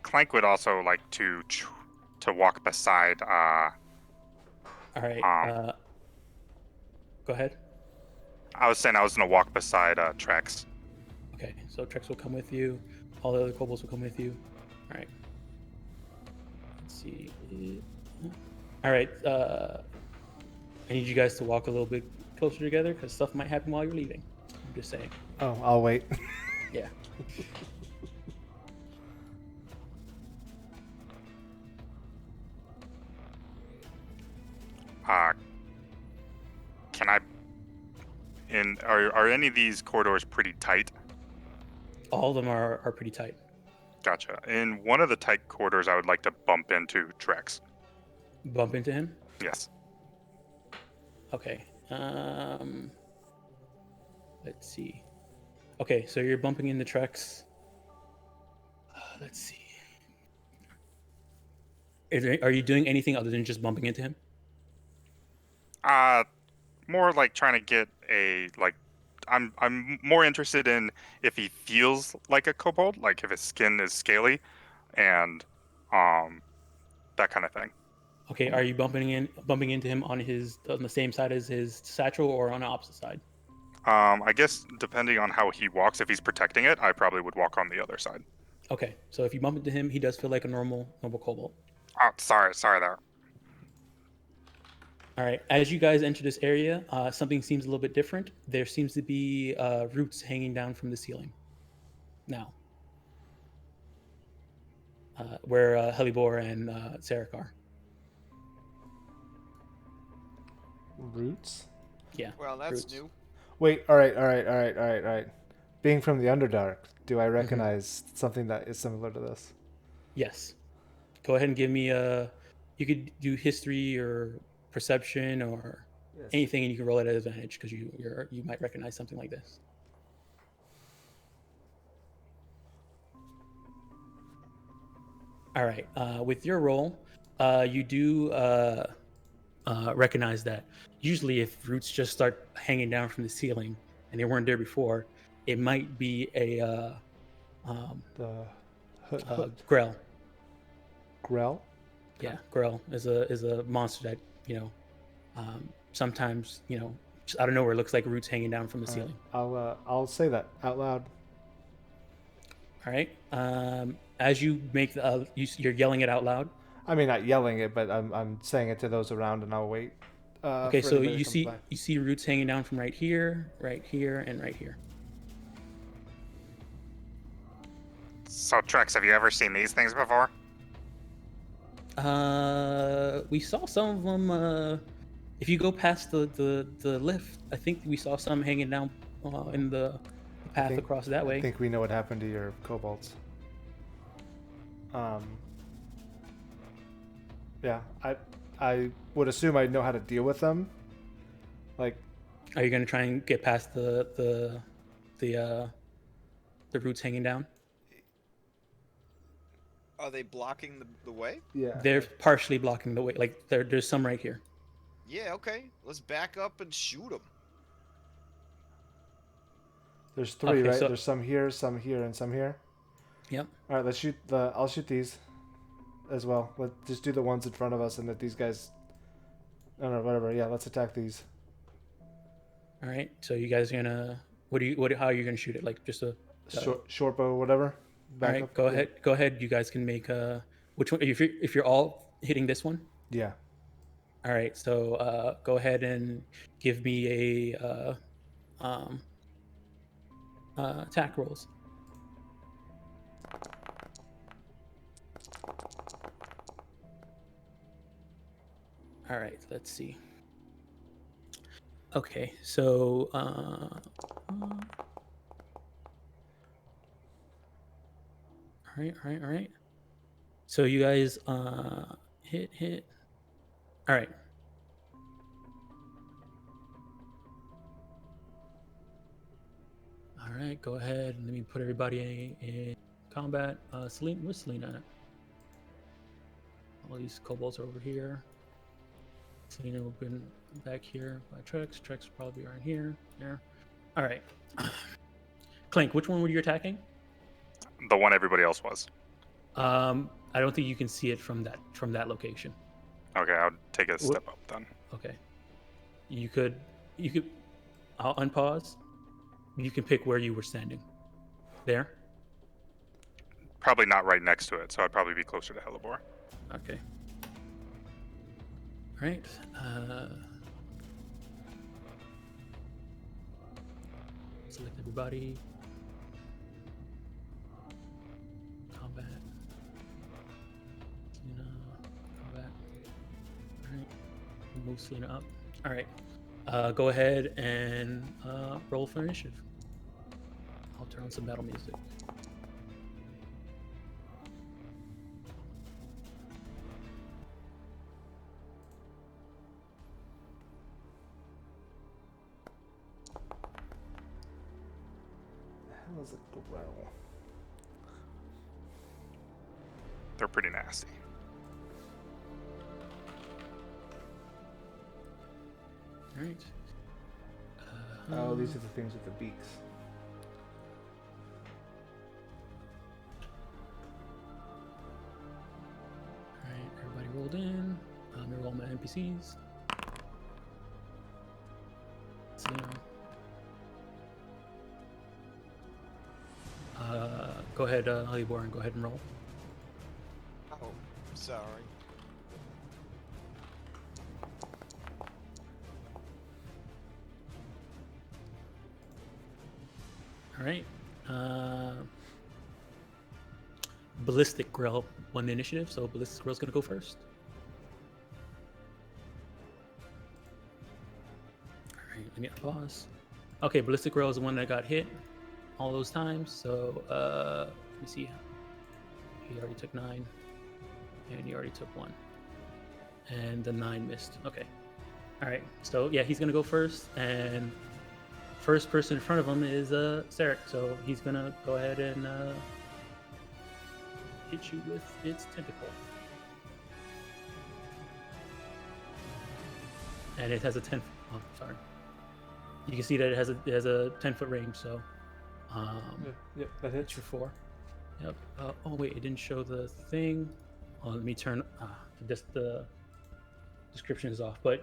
Clank would also like to walk beside. All right. Go ahead. I was saying I was gonna walk beside Trex. Okay. So Trex will come with you. All the other kobolds will come with you. All right. Let's see. All right. I need you guys to walk a little bit closer together because stuff might happen while you're leaving. I'm just saying. Oh, I'll wait. Yeah. Can I? Are any of these corridors pretty tight? All of them are pretty tight. Gotcha. In one of the tight corridors, I would like to bump into Trex. Bump into him. Yes. Okay. Let's see. Okay, so you're bumping into Trex. Let's see. Are you doing anything other than just bumping into him? More like trying to get a like. I'm more interested in if he feels like a kobold, like if his skin is scaly, and that kind of thing. Okay, are you bumping into him on the same side as his satchel or on the opposite side? I guess depending on how he walks, if he's protecting it, I probably would walk on the other side. Okay, so if you bump into him, he does feel like a normal kobold. Oh, sorry there. All right, as you guys enter this area, something seems a little bit different. There seems to be roots hanging down from the ceiling. Now, where Helibor and Sarek are. Roots? Yeah. Well, that's roots. new. Wait, all right. Being from the Underdark, do I recognize something that is similar to this? Yes. Go ahead and give me a. You could do history or perception or Yes. anything, and you can roll it at advantage because you might recognize something like this. All right. With your roll, you do recognize that usually if roots just start hanging down from the ceiling and they weren't there before, it might be a The hood. grell. Grell? Yeah, grell is a monster that sometimes just out of nowhere looks like roots hanging down from the ceiling. I'll say that out loud. All right. As you make you're yelling it out loud. I mean, not yelling it, but I'm saying it to those around, and I'll wait. Okay, for so anybody you to come by. see roots hanging down from right here, and right here. So, Trex, have you ever seen these things before? We saw some of them. If you go past the lift, I think we saw some hanging down in the path across that way. I think we know what happened to your kobolds. Yeah, I would assume I know how to deal with them. Like, Are you gonna try and get past the roots hanging down? Are they blocking the way? yeah, They're partially blocking the way. Like there's some right here. Yeah, okay. Let's back up and shoot them. there's three, Okay, right? so- There's some here, and some here. Yep. All right, let's shoot I'll shoot these as well. Let's just do the ones in front of us, and let these guys. I don't know, whatever. Yeah, let's attack these. All right. So you guys are gonna how are you gonna shoot it? Like just a Short bow, whatever. all Back right. up. Go Yeah. ahead. Go ahead. You guys can make which one if you're all hitting this one. Yeah. All right. So go ahead and give me a attack rolls. All right. Let's see. Okay. So all right. So you guys hit. All right. All right, go ahead and let me put everybody in combat. Selena, where's Selena at? All these kobolds are over here. Selena will be back here by Trex. Trex will probably be around here. There. All right. Clink, which one were you attacking? The one everybody else was. I don't think you can see it from that location. Okay, I'll take a step up then. Okay. You could. I'll unpause. You can pick where you were standing. There. Probably not right next to it, so I'd probably be closer to Hellebore. Okay. All right. Select everybody. Combat. Selena. Combat. All right. Move Selena up. All right. Go ahead and roll for initiative. I'll turn on some battle music. The hell is a grell? They're pretty nasty. All right. Oh, these are the things with the beaks. All right, everybody rolled in. I'm gonna roll my NPCs. Selena. Go ahead, Hellebore, and go ahead and roll. Oh, sorry. All right. Ballistic Grill won the initiative, so Ballistic Grill's gonna go first. Let me pause. Okay, Ballistic Rail is the one that got hit all those times. So let me see. He already took 9, and he already took 1, and the 9 missed. Okay. All right. So yeah, he's gonna go first, and first person in front of him is Sarek. So he's gonna go ahead and hit you with its tentacle. And it has a 10. Oh, sorry. You can see that it has a 10-foot range. So, Yep, that hits. your 4. Yep. Oh wait, it didn't show the thing. Oh, let me turn. Just the description is off. But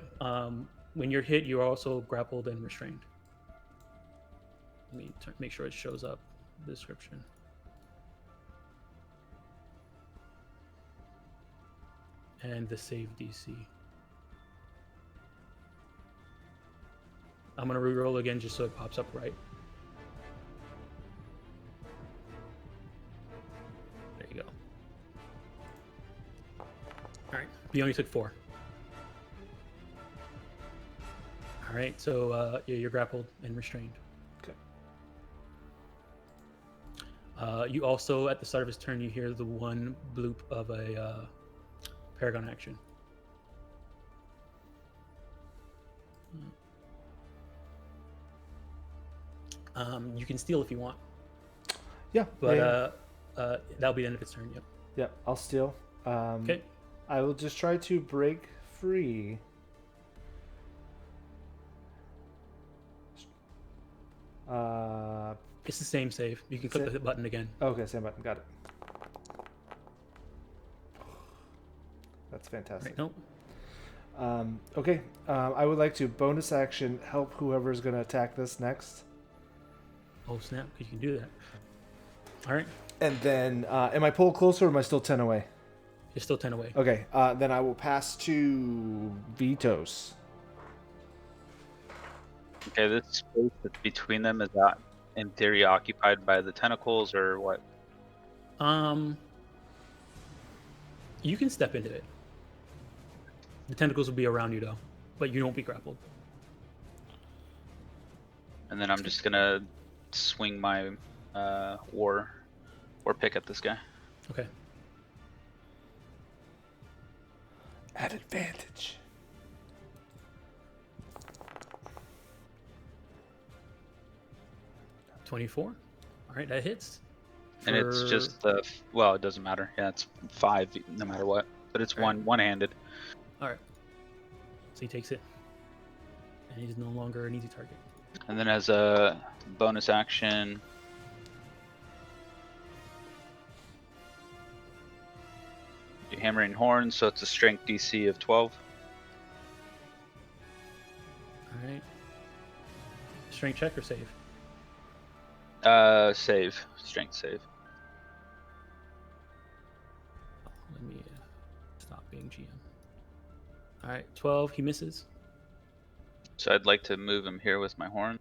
when you're hit, you're also grappled and restrained. Let me make sure it shows up the description. And the save DC. I'm gonna re-roll again just so it pops up right. There you go. All right, you only took 4. All right, so yeah, you're grappled and restrained. Okay. You also, at the start of his turn, you hear the one bloop of a Paragon action. You can steal if you want, Yeah. but yeah. that'll be the end of its turn. Yep. Yeah, I'll steal. Okay. I will just try to break free. It's the same save. You can click the button again. Okay, same button. Got it. That's fantastic. Right, nope. Okay, I would like to bonus action help whoever is going to attack this next. Oh snap! You can do that. All right. And then, am I pulled closer or am I still 10 away? You're still 10 away. Okay, then I will pass to Vitos. Okay, this space that's between them, is that in theory occupied by the tentacles or what? You can step into it. The tentacles will be around you though, but you won't be grappled. And then I'm just gonna swing my war pick at this guy. Okay. At advantage. $24. All right, that hits. And it's just the well, it doesn't matter. Yeah, it's 5 no matter what, but it's one-handed. All right. So he takes it, and he's no longer an easy target. And then as a bonus action, do hammering horns, so it's a strength DC of 12. All right. Strength check or save? Save. Strength save. Let me stop being GM. All right, 12. He misses. So I'd like to move him here with my horn.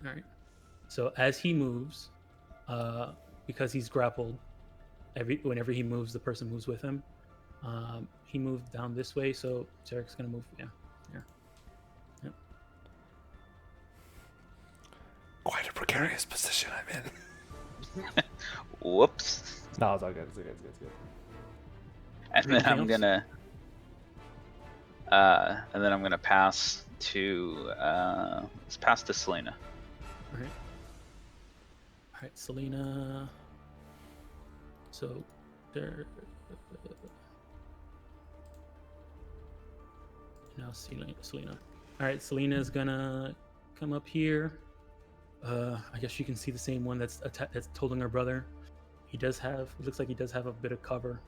All right. So as he moves, because he's grappled, whenever he moves, the person moves with him. He moved down this way, so Zarek's gonna move. Yeah. Yep. Quite a precarious position I'm in. Whoops. No, it's all good. It's good. And then I'm Anything gonna pass to let's pass to Selena. All right, Selena. So there. Now Selena. All right, Selena's gonna come up here. I guess you can see the same one that's holding her brother. He does have. It looks like he does have a bit of cover.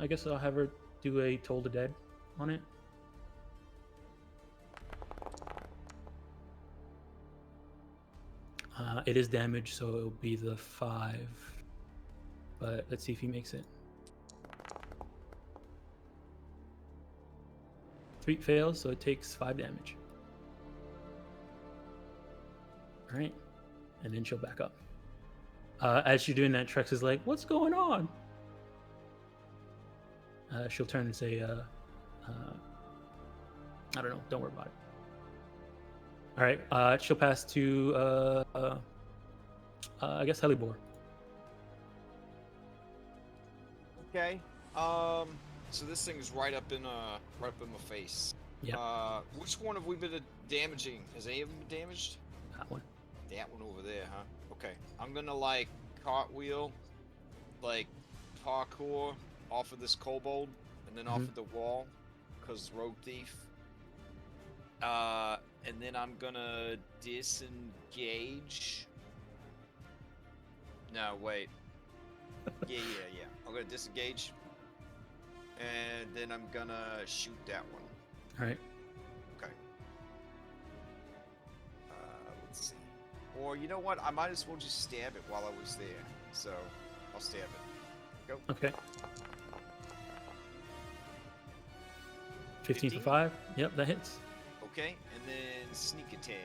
I guess I'll have her do a Toll the Dead on it. It is damaged, so it'll be the 5. But let's see if he makes it. 3 fails, so it takes 5 damage. All right, and then she'll back up. As you're doing that, Trex is like, "What's going on?" She'll turn and say, I don't know. Don't worry about it. All right. She'll pass to I guess Helibor. Okay. So this thing is right up in my face. Yeah. Which one have we been damaging? Has any of them been damaged? That one. That one over there, huh? Okay. I'm gonna like cartwheel, like parkour off of this kobold, and then off of the wall, cause rogue thief. And then I'm gonna disengage. No, wait. Yeah. I'm gonna disengage, and then I'm gonna shoot that one. All right. Okay. Let's see. Or you know what? I might as well just stab it while I was there. So I'll stab it. Go. Okay. 15 for 5. Yep, that hits. Okay, and then sneak attack.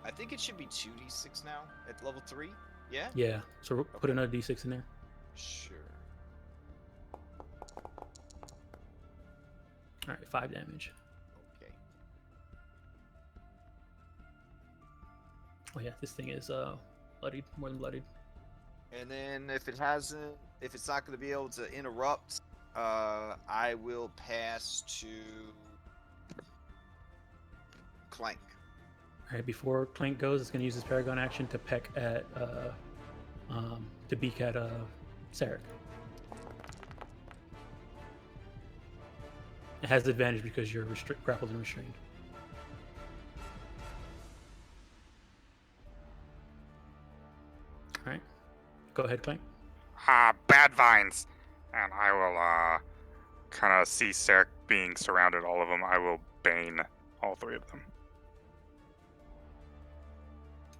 I think it should be 2d6 now at level 3. Yeah? Yeah. So put another d6 in there. Sure. All right, 5 damage. Okay. Oh yeah, this thing is bloodied, more than bloodied. And then if it's not going to be able to interrupt, I will pass to Clank. All right, before Clank goes, it's going to use his Paragon action to peck at, to beak at Sarek. It has the advantage because you're grappled and restrained. All right, go ahead, Clank. Bad vines. And I will kind of see Sarek being surrounded, all of them. I will bane all 3 of them.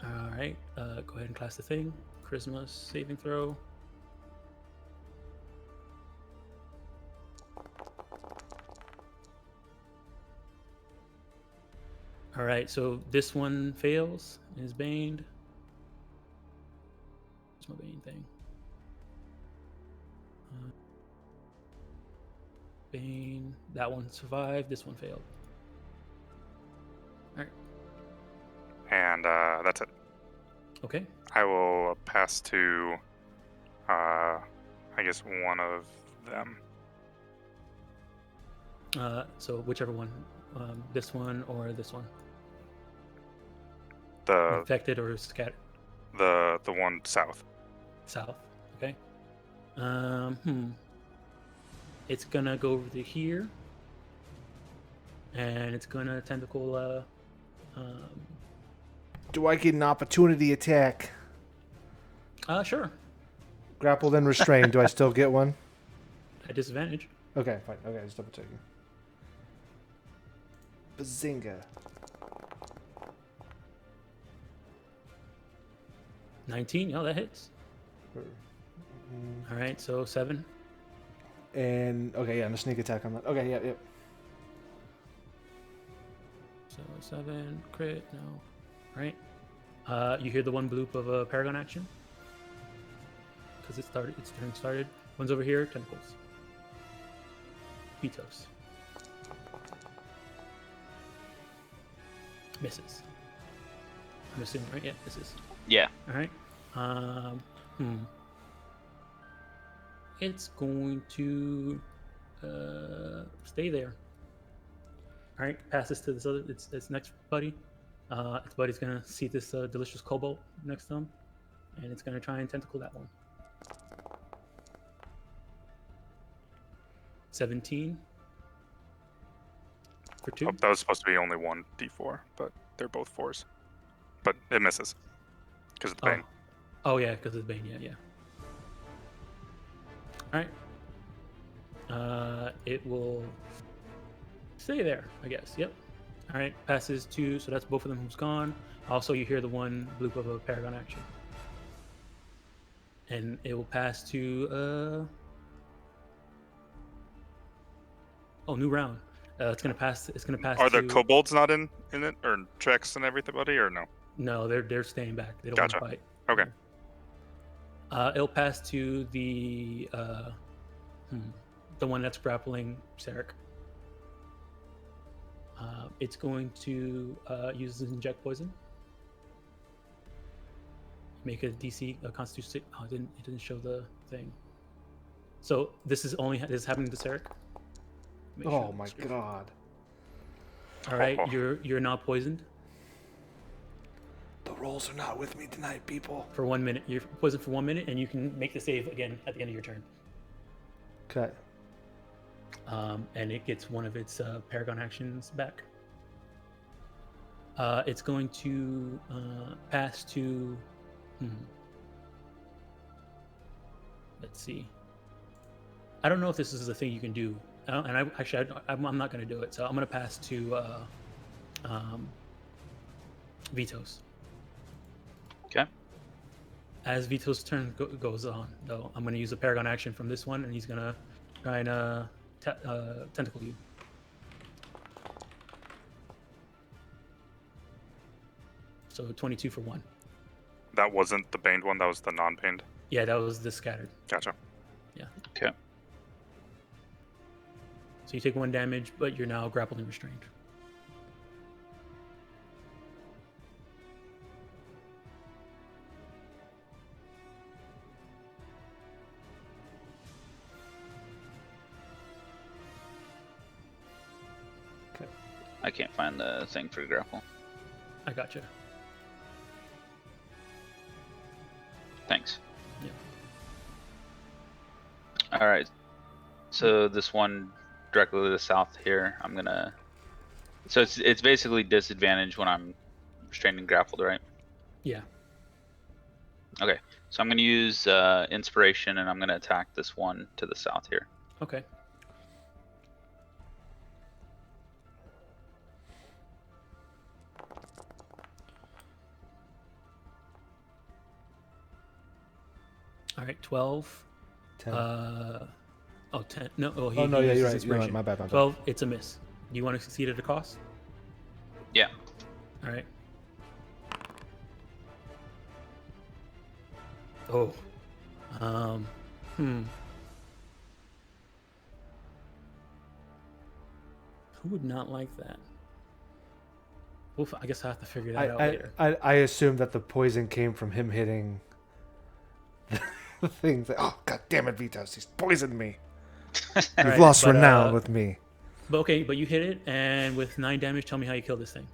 All right, go ahead and class the thing. Charisma saving throw. All right, so this one fails and is baned. What's my bane thing? Bane. That one survived. This one failed. All right. And that's it. Okay. I will pass to, I guess, one of them. So whichever one, this one or this one. The Infected or scattered. the one south. South. Okay. It's gonna go over to here, and it's gonna tentacle. Do I get an opportunity attack? Sure. Grappled and restrained. Do I still get one? At disadvantage. Okay, fine. Okay, just double checking. Bazinga. 19. Oh, that hits. All right, so 7. And okay, yeah, and a sneak attack on that. Okay, yep. So 7 crit. No. All right. You hear the one bloop of a Paragon action because it started. Its turn started. One's over here. Tentacles. Beatos. Misses. I'm assuming, right? Yeah, misses. Yeah. All right. It's going to stay there. All right. Passes to this other. Its next buddy. Its buddy's gonna see this delicious cobalt next to him, and it's gonna try and tentacle that one. 17 for 2. Oh, that was supposed to be only 1d4, but they're both 4s. But it misses because of the bane. Oh yeah, because of the bane. Yeah. All right. It will stay there, I guess. Yep. All right. Passes to. So that's both of them who's gone. Also, you hear the one bloop of a Paragon action, and it will pass to. New round. It's gonna pass. It's gonna pass. Are to, the kobolds not in it, or Trex and everybody, or no? No, they're staying back. They don't Gotcha. want to fight. Okay. It'll pass to the. the one that's grappling Sarek. It's going to use inject poison. Make a DC a Constitution. Oh, it didn't show the thing. So this is happening to Sarek. Oh my god. All right, you're not poisoned The rolls are not with me tonight, people. for 1 minute. You're poisoned for 1 minute, and you can make the save again at the end of your turn. Okay. And it gets one of its Paragon actions back. It's going to pass to. Let's see. I don't know if this is a thing you can do, and I'm not going to do it. So I'm going to pass to Vito's. Okay. As Vito's turn goes on, though, I'm going to use a Paragon action from this one, and he's going to try and tentacle you. So 22 for 1. That wasn't the baned one. That was the non-baned. Yeah, that was the scattered. Gotcha. Okay. So you take 1 damage, but you're now grappled and restrained. Okay. I can't find the thing for grapple. I gotcha. Thanks. Yeah. All right. So this one directly to the south here, I'm gonna. So it's basically disadvantage when I'm restrained and grappled, right? Yeah. Okay. So I'm gonna use inspiration, and I'm gonna attack this one to the south here. Okay. All right, 12. 10. 10. No, no, yeah, you're uses right. inspiration. You're right. My bad. 12, it's a miss. Do you want to succeed at a cost? Yeah. All right. Oh. Who would not like that? Oof, I guess I have to figure that out later. I assume that the poison came from him hitting the thing. Oh, god damn it, Vitos. He's poisoned me. You've Alright, lost but, renown with me. But you hit it, and with 9 damage, tell me how you kill this thing.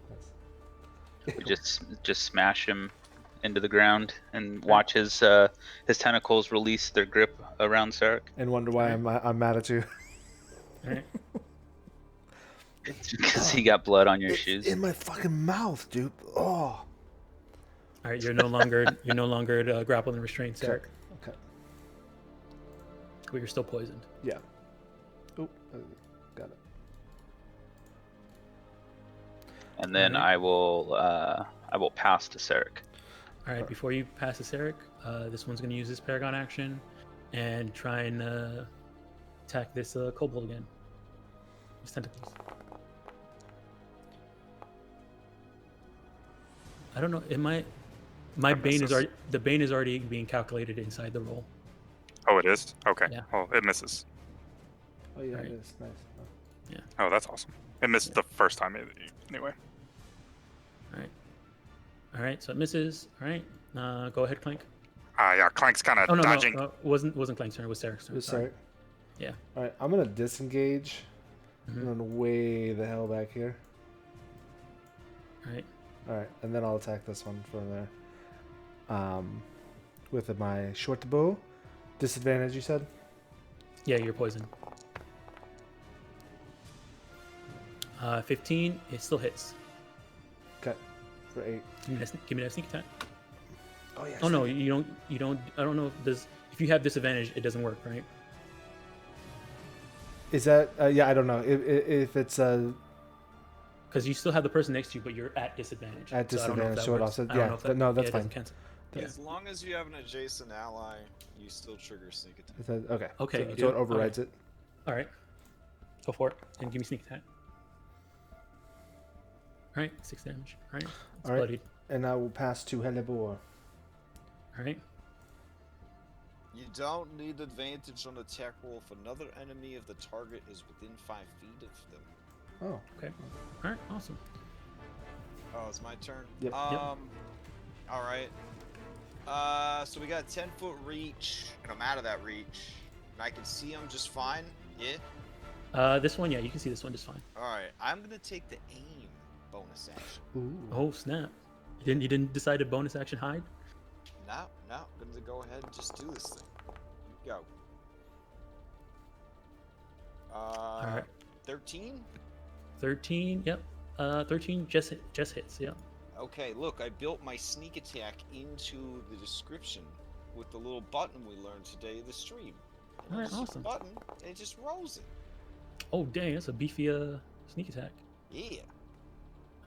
We just smash him into the ground and watch his tentacles release their grip around Sarek. And wonder why I'm mad at you. All right. It's because he got blood on your It's shoes. in my fucking mouth, dude. Oh. All right. You're no longer grappled and restrained, Sarek. Okay. But you're still poisoned. Yeah. Oh, got it. And then I will pass to Sarek. All right. Before you pass to Sarek, this one's going to use his Paragon action and try and attack this kobold again. His tentacles. I don't know. My bane is already being calculated inside the roll. Oh, it is? Okay. Yeah. Oh, it misses. Oh, yeah, Right. it is. Nice. Oh, that's awesome. It missed the first time anyway. All right. So it misses. All right. Go ahead, Clank. Yeah, Clank's kind of Oh no, dodging. no, wasn't Clank's turn. It was Sarek's turn. Sorry. Yeah. All right, I'm going to disengage Mhm. and run way the hell back here. All right. All right, and then I'll attack this one from there. With my short bow. Disadvantage, you said? Yeah, you're poisoned. 15. It still hits. Okay, for 8. Give me that sneak attack. Oh, yeah. Oh no, you don't. I don't know if you have disadvantage, it doesn't work, right? Is that, yeah, I don't know. If it's Because you still have the person next to you, but you're at disadvantage. at So I don't know if disadvantage, that so it works. also, I don't yeah, know if no, that's it doesn't fine. cancel. Yeah. As long as you have an adjacent ally, you still trigger sneak attack. Is that- okay. Okay, So, you so do? it overrides it. All right. Go for it and give me sneak attack. All right, 6 damage. All right, it's All right. bloodied. And I will pass to Helibor. All right. You don't need advantage on attack roll if another enemy of the target is within 5 feet of them. Oh, Okay. All right. Awesome. Oh, it's my turn. Yep. All right. So we got 10-foot reach, and I'm out of that reach, and I can see him just fine. Yeah. This one, yeah, you can see this one just fine. All right. I'm gonna take the aim bonus action. ooh. Oh snap! You didn't decide to bonus action hide? No, I'm gonna go ahead and just do this thing. Go. All right. 13. 13. Yep. 13 just hits. Yep. Okay, look, I built my sneak attack into the description with the little button we learned today in the stream. And I Alright, just hit the awesome. button, and it just rolls it. Oh dang, that's a beefy sneak attack. Yeah.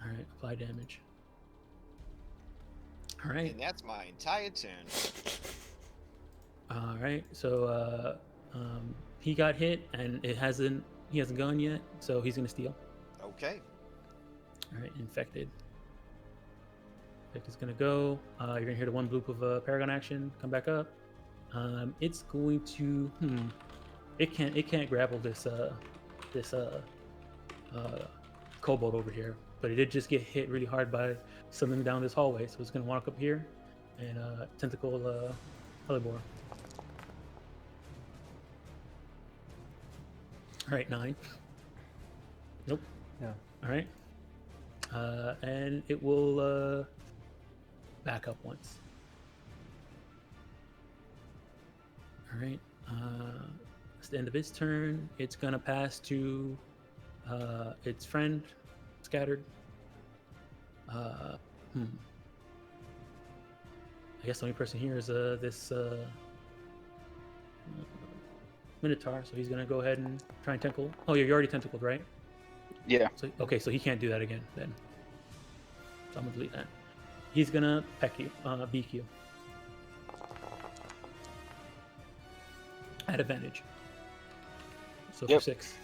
All right, apply damage. All right. And that's my entire turn. All right. So he got hit and he hasn't gone yet, so he's gonna steal. Okay. All right, infected. Infected's gonna go. You're gonna hear the one bloop of a paragon action come back up. It's going to it can't grapple this kobold over here, but it did just get hit really hard by something down this hallway, so it's gonna walk up here and tentacle Hellebore. All right, 9. Nope. Yeah. All right. And it will back up once. All right. It's the end of its turn. It's gonna pass to its friend, Scattered. I guess the only person here is this Minotaur, so he's gonna go ahead and try and tentacle. Oh, yeah, you're already tentacled, right? Yeah. So okay, so he can't do that again then. So I'm gonna delete that. He's gonna peck you, beak you. At advantage. So Yep. for 6.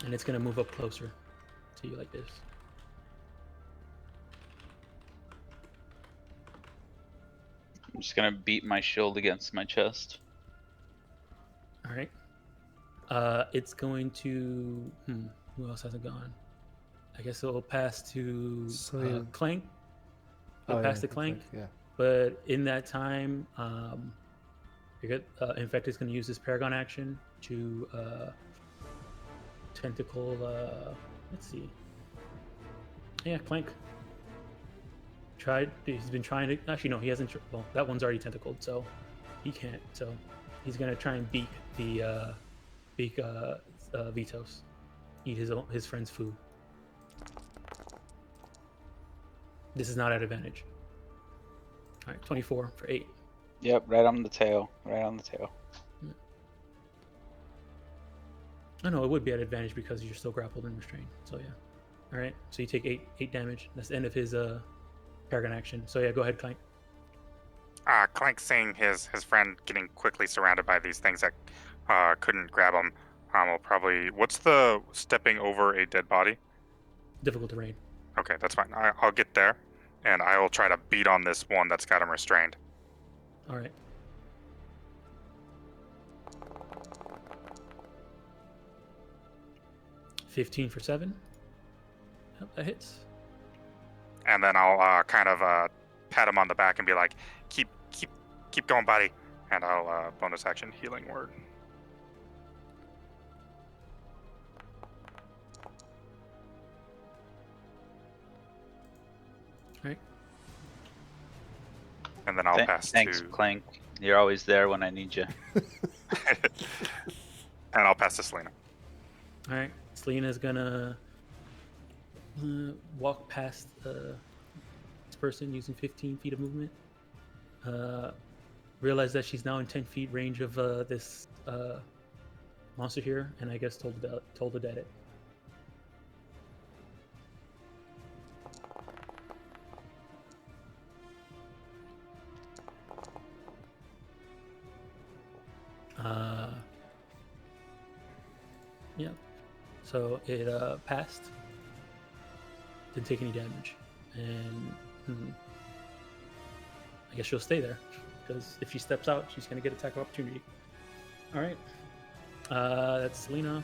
And it's gonna move up closer to you like this. I'm just gonna beat my shield against my chest. All right. It's going to. Who else hasn't gone? I guess it'll pass to Celine. Clank. Oh, It'll pass yeah, to Clank. Yeah. But in that time, Infected's going to use this Paragon action to tentacle. Let's see. Yeah, Clank. He's been trying to. Actually, no, he hasn't. Well, that one's already tentacled, so he can't. So he's going to try and beak Vitos. Eat his friend's food. This is not at advantage. All right, 24 for 8. Yep, right on the tail. Right on the tail. I know it would be at advantage because you're still grappled and restrained. So yeah. All right, so you take 8 damage. That's the end of his Paragon action. So yeah, go ahead, Clank. Clank seeing his friend getting quickly surrounded by these things that couldn't grab him. Will probably. What's the stepping over a dead body? Difficult terrain. Okay, that's fine. I'll get there, and I will try to beat on this one that's got him restrained. All right. $15 for 7. Yep, that hits. And then I'll kind of pat him on the back and be like, "Keep going, buddy." And I'll bonus action healing word. All right. And then I'll pass Thanks, to Clank. You're always there when I need you. and I'll pass to Selena. All right. Selena's gonna walk past this person using 15 feet of movement. Realize that she's now in 10 feet range of this monster here, and I guess told the dead it. Yeah. So it passed. didn't take any damage, and I guess she'll stay there because if she steps out, she's gonna get attack of opportunity. All right, that's Selena.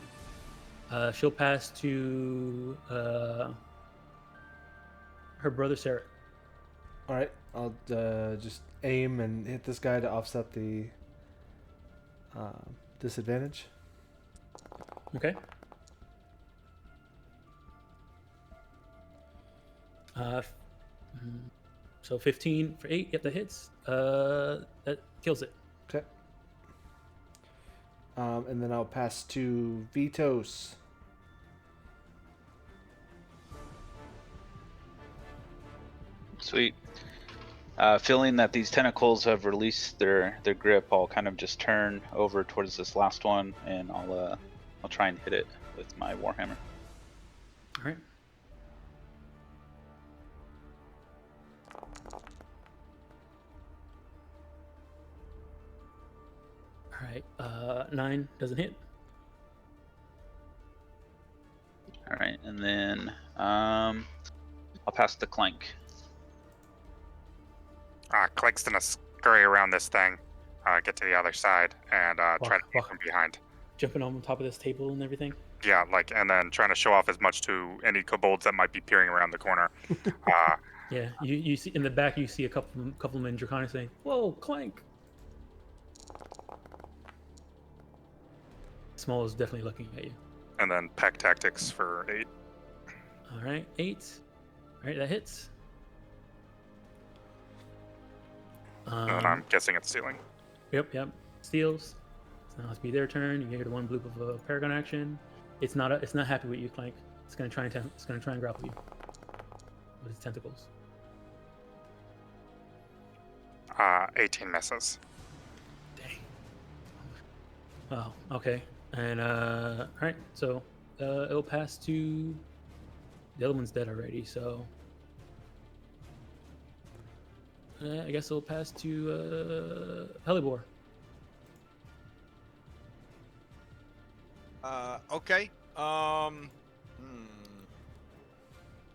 She'll pass to her brother Sarah. All right, I'll just aim and hit this guy to offset the disadvantage. Okay. So 15 for 8. Yep, that hits. That kills it. Okay. And then I'll pass to Vitos. Sweet. Feeling that these tentacles have released their grip, I'll kind of just turn over towards this last one, and I'll try and hit it with my warhammer. All right. All right. 9 doesn't hit. All right, and then I'll pass the clank. Clank's gonna scurry around this thing, get to the other side, and try to peek from behind. Jumping on top of this table and everything. Yeah, and then trying to show off as much to any kobolds that might be peering around the corner. Yeah, you see in the back, you see a couple men Draconic saying, "Whoa, Clank!" Small is definitely looking at you. And then pack tactics for 8. All right, 8. All right, that hits. And I'm guessing it's stealing. Yep. Steals. So now it's be their turn. You get 1 bloop of a paragon action. It's not happy with you, Clank. It's gonna try and grapple you with its tentacles. 18 misses. Dang. Oh, okay. And all right, so it'll pass to the other one's dead already, so I guess it'll pass to Helibor. Okay.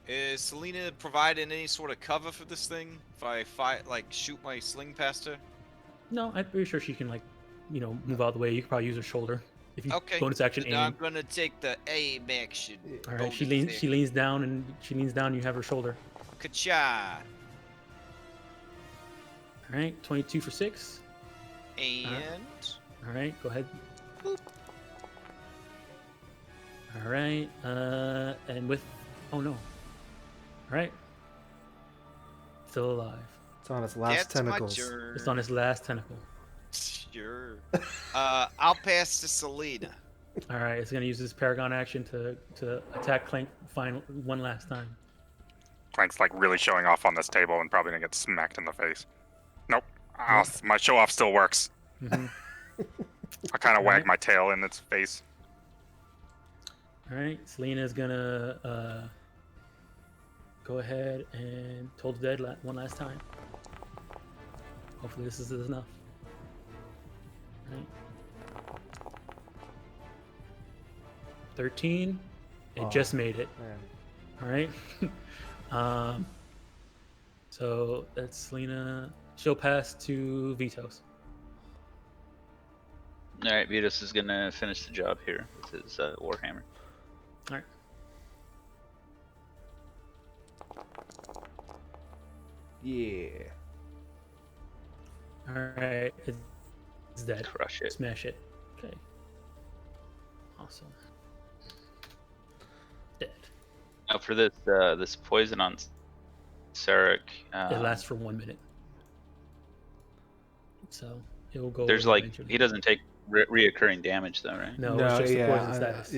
Is Selena providing any sort of cover for this thing? If I shoot my sling past her? No, I'm pretty sure she can move out of the way. You could probably use her shoulder if you bonus action aim. Now I'm gonna take the aim action. All right, she leans down and you have her shoulder. Ka-cha! All right, 22 for 6. And all right, go ahead. Boop. All right, and with oh no. All right, still alive. It's on its last tentacles. It's on its last tentacle. Sure. I'll pass to Selena. All right, it's gonna use this Paragon action to attack Clank one last time. Clank's really showing off on this table and probably gonna get smacked in the face. Nope. My show off still works. Mm-hmm. I kind of wag my tail in its face. All right, Selena's gonna go ahead and Toll the Dead one last time. Hopefully this is enough. All right. 13. It just made it. Man. All right. So that's Selena. She'll pass to Vitos. All right, Vitos is gonna finish the job here with his warhammer. All right. Yeah. All right. It's dead. Crush it. Smash it. Okay. Awesome. Dead. Now for this this poison on Sarek. It lasts for 1 minute. So it will go. There's eventually. he doesn't take reoccurring damage though, right? No, it's just the poison status.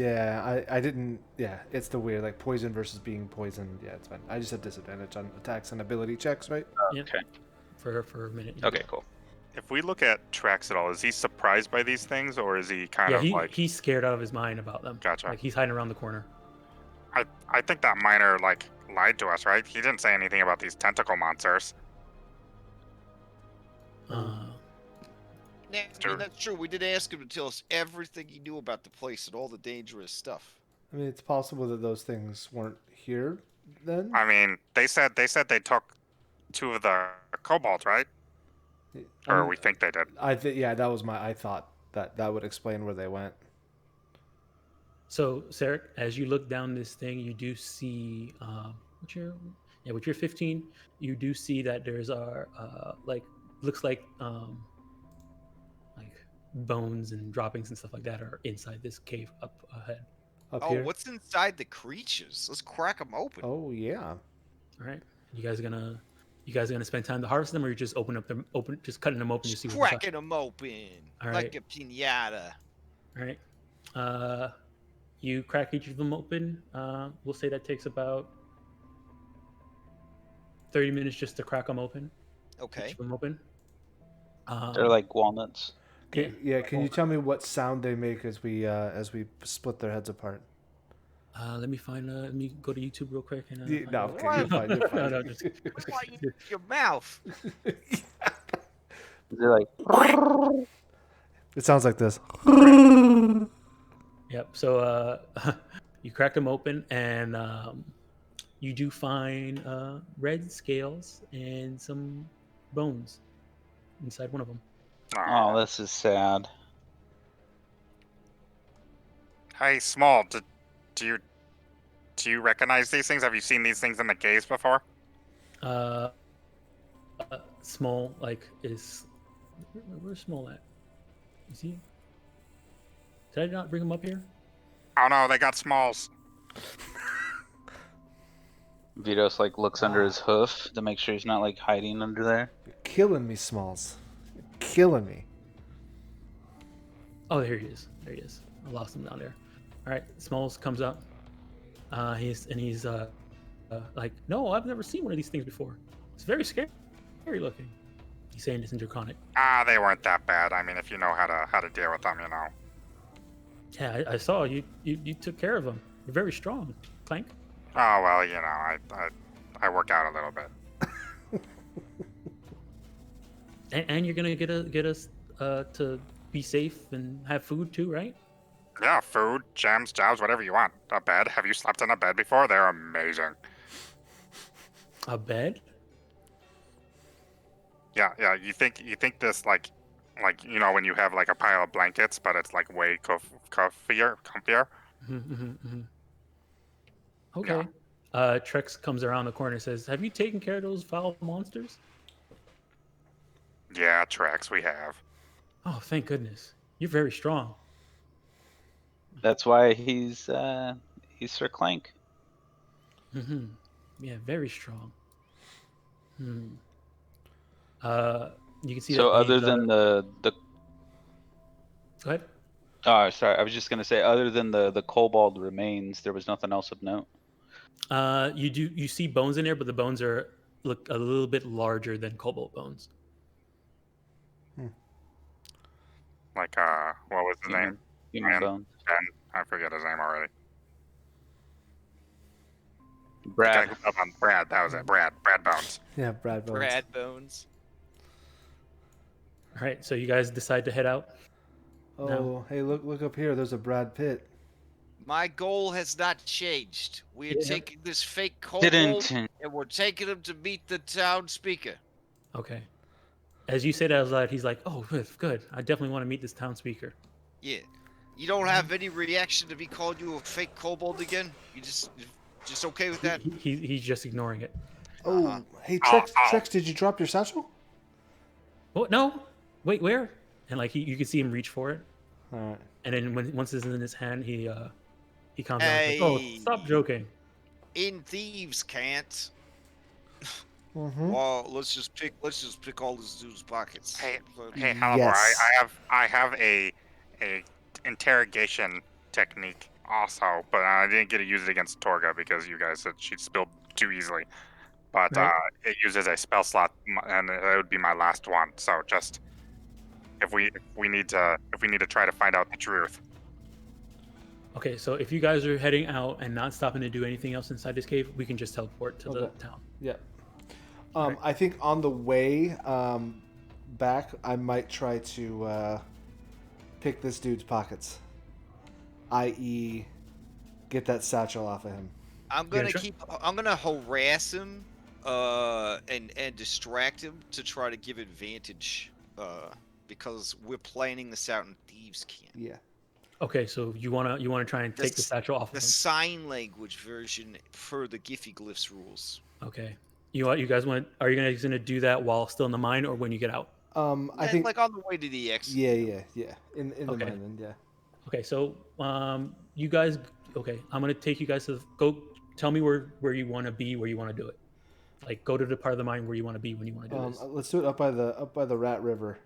I didn't. Yeah, it's the weird poison versus being poisoned. Yeah, it's fine. I just have disadvantage on attacks and ability checks, right? Yep. Okay. For a minute. Okay, cool. If we look at Trax at all, is he surprised by these things, or is he kind of he's scared out of his mind about them. Gotcha. He's hiding around the corner. I think that miner lied to us, right? He didn't say anything about these tentacle monsters. That's true. We did ask him to tell us everything he knew about the place and all the dangerous stuff. I mean, it's possible that those things weren't here then? I mean, they said they took 2 of the kobolds, right? Or we think they did. Yeah, that was I thought that would explain where they went. So, Sarek, as you look down this thing, you do see with your 15, you do see that there's looks like bones and droppings and stuff like that are inside this cave up ahead. Up Oh, here. what's inside the creatures? Let's crack them open. Oh yeah. All right, you guys are gonna spend time to harvest them, or you just just cutting them open to see Just what's cracking them open All like right. a pinata. All right. You crack each of them open. We'll say that takes about 30 minutes just to crack them open. Okay. Each of them open. They're like walnuts. Can you tell me what sound they make as we split their heads apart? Let me go to YouTube real quick. And, No, find okay, out. you're fine. You're fine. No, just, What do you in your mouth? They're like. It sounds like this. Yep. So you crack them open, and you do find red scales and some bones inside one of them. Oh, this is sad. Hey, Small, do you recognize these things? Have you seen these things in the caves before? Small is where's Small at? Is he? Did I not bring him up here? Oh no, they got Smalls. Vitos looks under his hoof to make sure he's not hiding under there. You're killing me, Smalls. You're killing me. Oh, there he is. There he is. I lost him down there. All right, Smalls comes up. He's like, no, I've never seen one of these things before. It's very scary looking. He's saying this in Draconic. They weren't that bad. I mean, if you know how to deal with them, you know. Yeah, I saw you took care of them. You're very strong, Clank. Oh well, you know, I work out a little bit. And you're gonna get us to be safe and have food too, right? Yeah, food, gems, jobs, whatever you want. A bed. Have you slept in a bed before? They're amazing. A bed? Yeah. You think this like you know when you have a pile of blankets, but it's way comfier. Okay. Trex comes around the corner and says, "Have you taken care of those foul monsters?" Yeah, Trex, we have. Oh, thank goodness. You're very strong. That's why he's Sir Clank. Mm-hmm. Yeah, very strong. Hmm. You can see. So that other these, than the Go ahead. oh, sorry, I was just gonna say other than the kobold remains, there was nothing else of note. You see bones in there, but the bones look a little bit larger than cobalt bones. What was his name? Human bones. Ben. I forget his name already. Brad. The guy who up on Brad. That was it. Brad Bones. Yeah, Brad Bones. Brad Bones. All right, so you guys decide to head out. Oh, No. hey, look up here. There's a Brad Pitt. My goal has not changed. We're Yeah. taking this fake kobold Didn't. and we're taking him to meet the town speaker. Okay. As you say that out loud, he's like, "Oh, good. I definitely want to meet this town speaker." Yeah. You don't have any reaction to me calling you a fake kobold again? You just okay with that? He's just ignoring it. Oh, Uh-huh. hey, Trex, did you drop your satchel? Oh no! Wait, where? And you can see him reach for it, All right. and then once it's in his hand, he calms down. He's like, "Oh, Hey. stop joking." In thieves can't. Mm-hmm. Well, let's just pick all this dude's pockets. Hey, Halibor, Yes. I have a interrogation technique also, but I didn't get to use it against Torga because you guys said she'd spilled too easily. But Right. it uses a spell slot, and it would be my last one. So just if we need to try to find out the truth. Okay, so if you guys are heading out and not stopping to do anything else inside this cave, we can just teleport to the Okay. town. Yeah. I think on the way back, I might try to pick this dude's pockets, i.e., get that satchel off of him. I'm You're gonna try- keep. I'm gonna harass him, and distract him to try to give advantage, because we're planning this out in thieves' camp. Yeah. Okay, so you wanna try and take the This- satchel off The of him. sign language version per the Giffyglyphs rules. Okay. You guys want? Are you guys gonna do that while still in the mine, or when you get out? I think. like on the way to the exit. Yeah. In the Okay. mine, yeah. Okay, so you guys. Okay, I'm gonna take you guys to go. Tell me where you want to be, where you want to do it. Like, go to the part of the mine where you want to be when you want to do this. Let's do it up by the Rat River,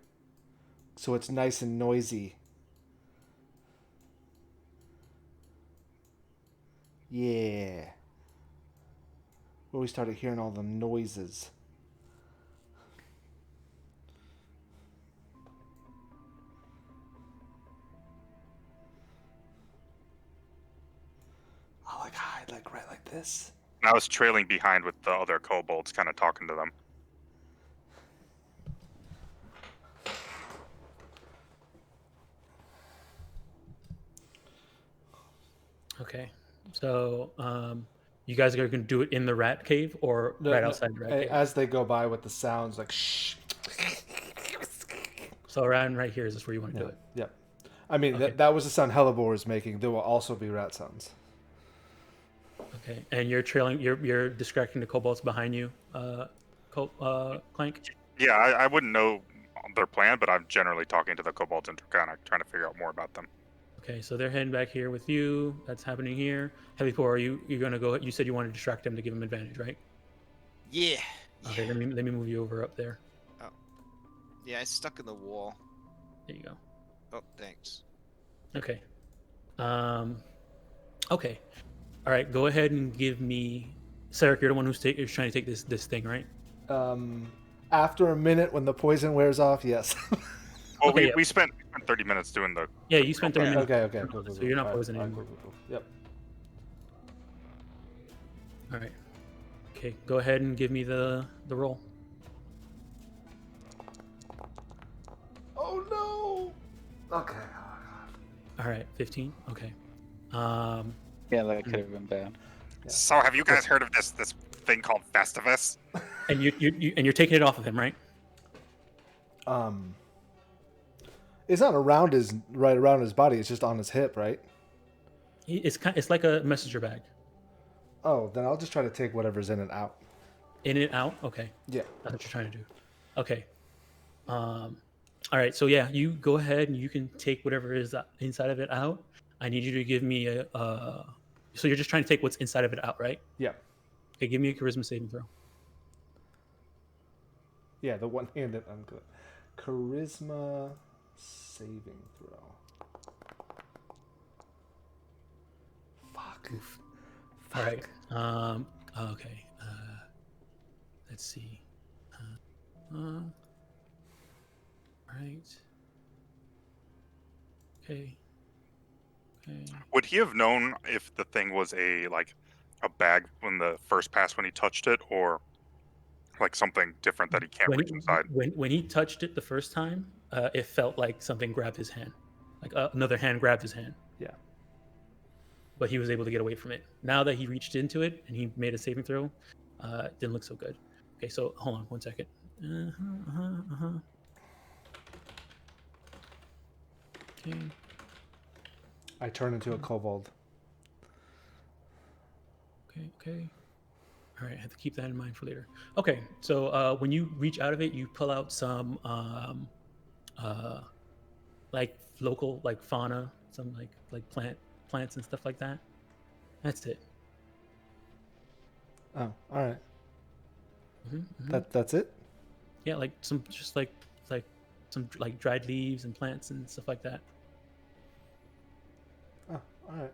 so it's nice and noisy. Yeah. Where we started hearing all the noises. I like hide like right like this. And I was trailing behind with the other kobolds, kind of talking to them. Okay, so you guys are gonna do it in the rat cave or right outside the rat cave? As they go by with the sounds like shh. So around right here is this where you want to do it? Yep. I mean Okay. that was the sound Hellebore is making. There will also be rat sounds. Okay, and you're trailing. You're distracting the kobolds behind you, Clank. Yeah, I wouldn't know their plan, but I'm generally talking to the kobolds and kind of trying to figure out more about them. Okay, so they're heading back here with you. That's happening here. Heavy Pour, are you're gonna go? You said you want to distract them to give them advantage, right? Yeah. Okay, let me move you over up there. Yeah, it's stuck in the wall. There you go. Oh, thanks. Okay. Okay. All right. Go ahead and give me. Sarek, you're the one who's trying to take this thing, right? After a minute, when the poison wears off, yes. Well, Okay, we spent 30 minutes doing the. Yeah, you spent 30 minutes. Okay. So you're not poisoned All right, anymore. cool. Yep. All right. Okay. Go ahead and give me the roll. Oh no. Okay. All right. 15. Okay. Yeah, that could have been bad. So, have you guys heard of this thing called Festivus? And you're taking it off of him, right? It's not right around his body. It's just on his hip, right? It's like a messenger bag. Oh, then I'll just try to take whatever's in and out. In and out. Okay. Yeah. That's what you're trying to do. Okay. All right. So yeah, you go ahead and you can take whatever is inside of it out. I need you to give me a. So you're just trying to take what's inside of it out, right? Yeah. Okay. Give me a charisma saving throw. Yeah, the one-handed. I'm good. Charisma saving throw. Fuck. All right. Okay. Let's see. All right. Okay. Would he have known if the thing was a bag when the first pass when he touched it, or like something different that he can't reach inside? When he touched it the first time, it felt like something grabbed his hand, like another hand grabbed his hand. Yeah. But he was able to get away from it. Now that he reached into it and he made a saving throw, it didn't look so good. Okay, so hold on 1 second. Okay. I turn into a kobold. Okay. All right, I have to keep that in mind for later. Okay, so when you reach out of it, you pull out some like local like fauna, some like plants and stuff like that. That's it. Oh, all right. Mm-hmm. That's it. Yeah, like some just like some like dried leaves and plants and stuff like that. Oh, all right.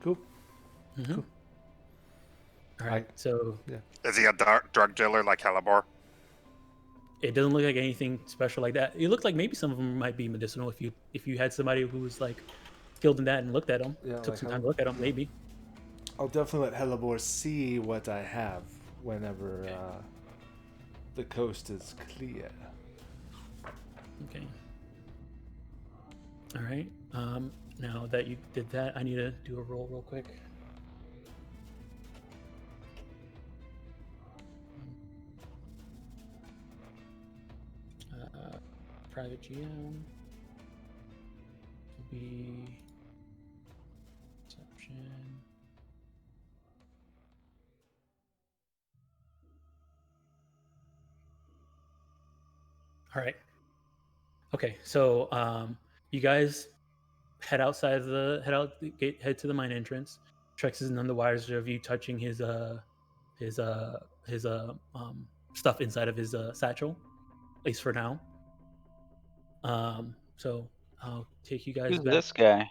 Cool. Mm-hmm. Cool. All right, so Is he a drug dealer like Hellebore? it doesn't look like anything special like that. It looked like maybe some of them might be medicinal if you had somebody who was like skilled in that and looked at them, took like some time to look at them, maybe. I'll definitely let Hellebore see what I have whenever the coast is clear. Okay. All right. Now that you did that, I need to do a roll real quick. private GM. Will be perception. All right. Okay, so you guys head out the gate, head to the mine entrance. Trex is none the wiser of you touching his stuff inside of his satchel, at least for now. So I'll take you guys Who's back. this guy?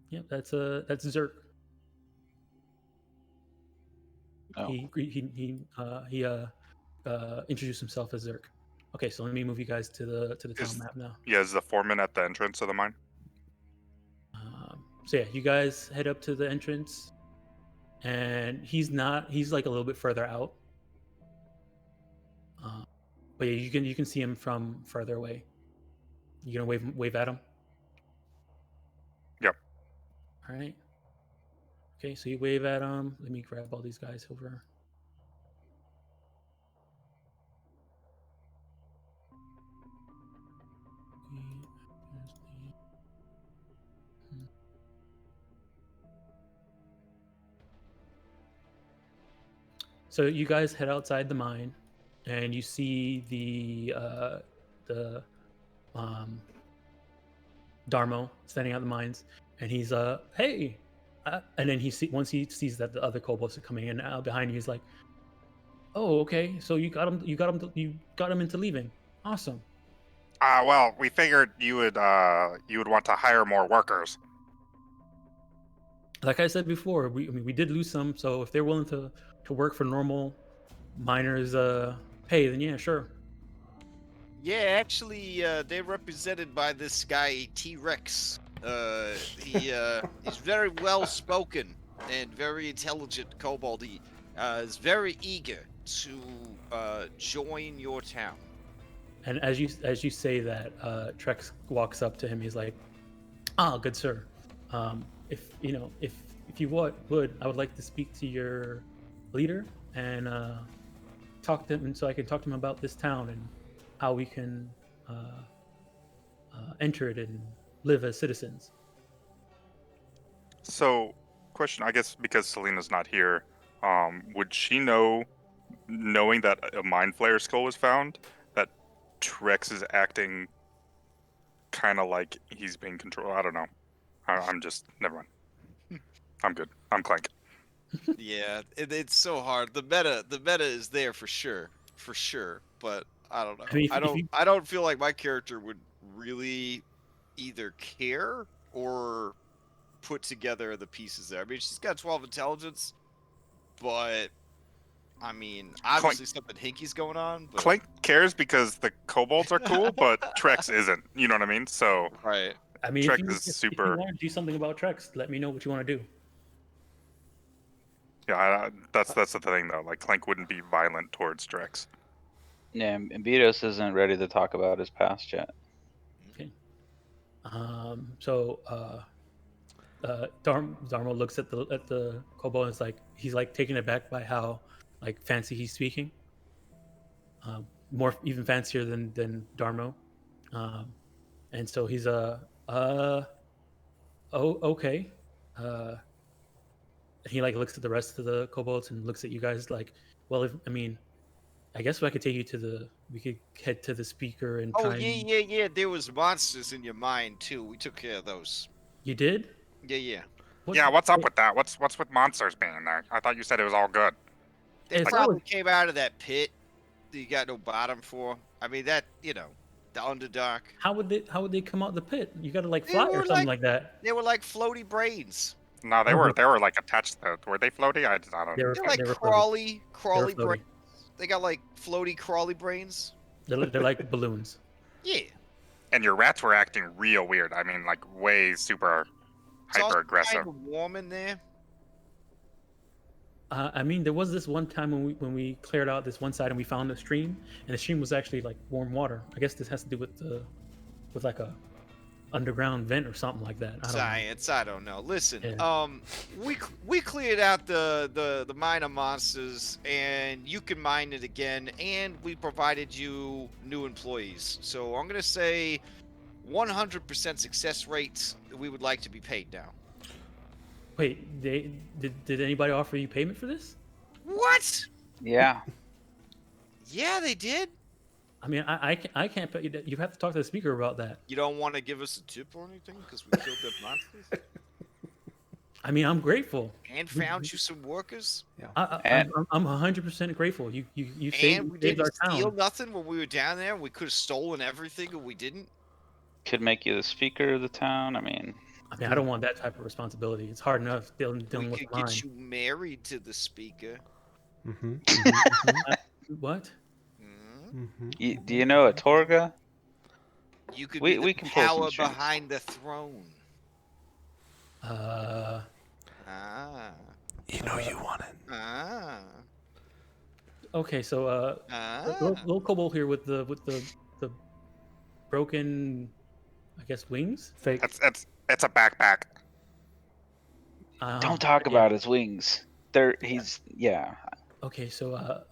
Yep, that's Zerk. Oh. He introduced himself as Zerk. Okay, so let me move you guys to the town map now. Yeah, is the foreman at the entrance of the mine? So yeah, you guys head up to the entrance, and he's like a little bit further out. But yeah, you can see him from further away. You gonna wave at him? Yep. All right. Okay, so you wave at him. Let me grab all these guys over. So you guys head outside the mine, and you see the Darmo standing out the mines, and he's hey, and then once he sees that the other kobolds are coming in behind you, he's like, oh, okay, so you got him into leaving. Awesome. Well, we figured you would want to hire more workers. Like I said before, we did lose some, so if they're willing to work for normal miners pay, then yeah, sure. Yeah, actually, they're represented by this guy T-Rex. He's very well spoken and very intelligent kobold. He is very eager to join your town. And as you say that, Trex walks up to him. He's like, "Ah, good sir. If you would, I would like to speak to your leader and talk to him, so I can talk to him about this town and how we can enter it and live as citizens." So, question, I guess because Selena's not here, would she knowing that a mind flayer skull was found, that Trex is acting kind of like he's being controlled? I don't know. I'm just, never mind. I'm good. I'm Clank. Yeah, it's so hard. The meta is there for sure, but I don't know. I mean, I don't feel like my character would really either care or put together the pieces there. I mean, she's got 12 intelligence, but I mean, obviously something hinky's going on. But... Clank cares because the kobolds are cool, but Trex isn't. You know what I mean? So right. I mean, Trex if you want to do something about Trex, let me know what you want to do. Yeah, that's the thing though. Like Clank wouldn't be violent towards Trex. Yeah, and Beatos isn't ready to talk about his past yet. Okay. So Darmo looks at the kobold and is like, he's like taken aback by how like fancy he's speaking. More even fancier than Darmo. And so he's oh, okay. He like looks at the rest of the kobolds and looks at you guys like, well, I guess I could take you we could head to the speaker and try. Yeah. There was monsters in your mind too. We took care of those. You did? Yeah. What's up with that? What's with monsters being there? I thought you said it was all good. They It's probably came out of that pit that you got no bottom for. I mean, that, the Underdark. How would they come out the pit? You gotta like fly or something like that. They were like floaty brains. No, they were like attached to. Were they floaty? I don't know. They're like crawly brains. They got like floaty crawly brains. They're like balloons. Yeah. And your rats were acting real weird. I mean, like way super hyper aggressive. Kind of warm in there. I mean, there was this one time when we cleared out this one side and we found a stream, and the stream was actually like warm water. I guess this has to do with like a underground vent or something like that. I don't know. Science, I don't know. Listen, Yeah. we cleared out the minor monsters, and you can mine it again, and we provided you new employees. So I'm gonna say 100% success rate. We would like to be paid now. Wait, did anybody offer you payment for this? What? Yeah. Yeah, they did. I mean, I can't pay you. You have to talk to the speaker about that. You don't want to give us a tip or anything because we killed them monsters I mean, I'm grateful. and found you some workers, I'm 100% grateful. You saved, and we saved our didn't steal town. nothing when we were down there. We could have stolen everything, and we didn't. Could make you the speaker of the town. I mean, I don't want that type of responsibility. It's hard enough dealing We with could mine. get you married to the speaker. What? do you know a Torga? You could We- be the we can pull some power strings. behind the throne. Uh, Ah. You know you want it. Ah. okay, so little kobold here with the broken, I guess, wings. Fake. It's a backpack. Don't talk yeah. about his wings. Yeah. Okay, so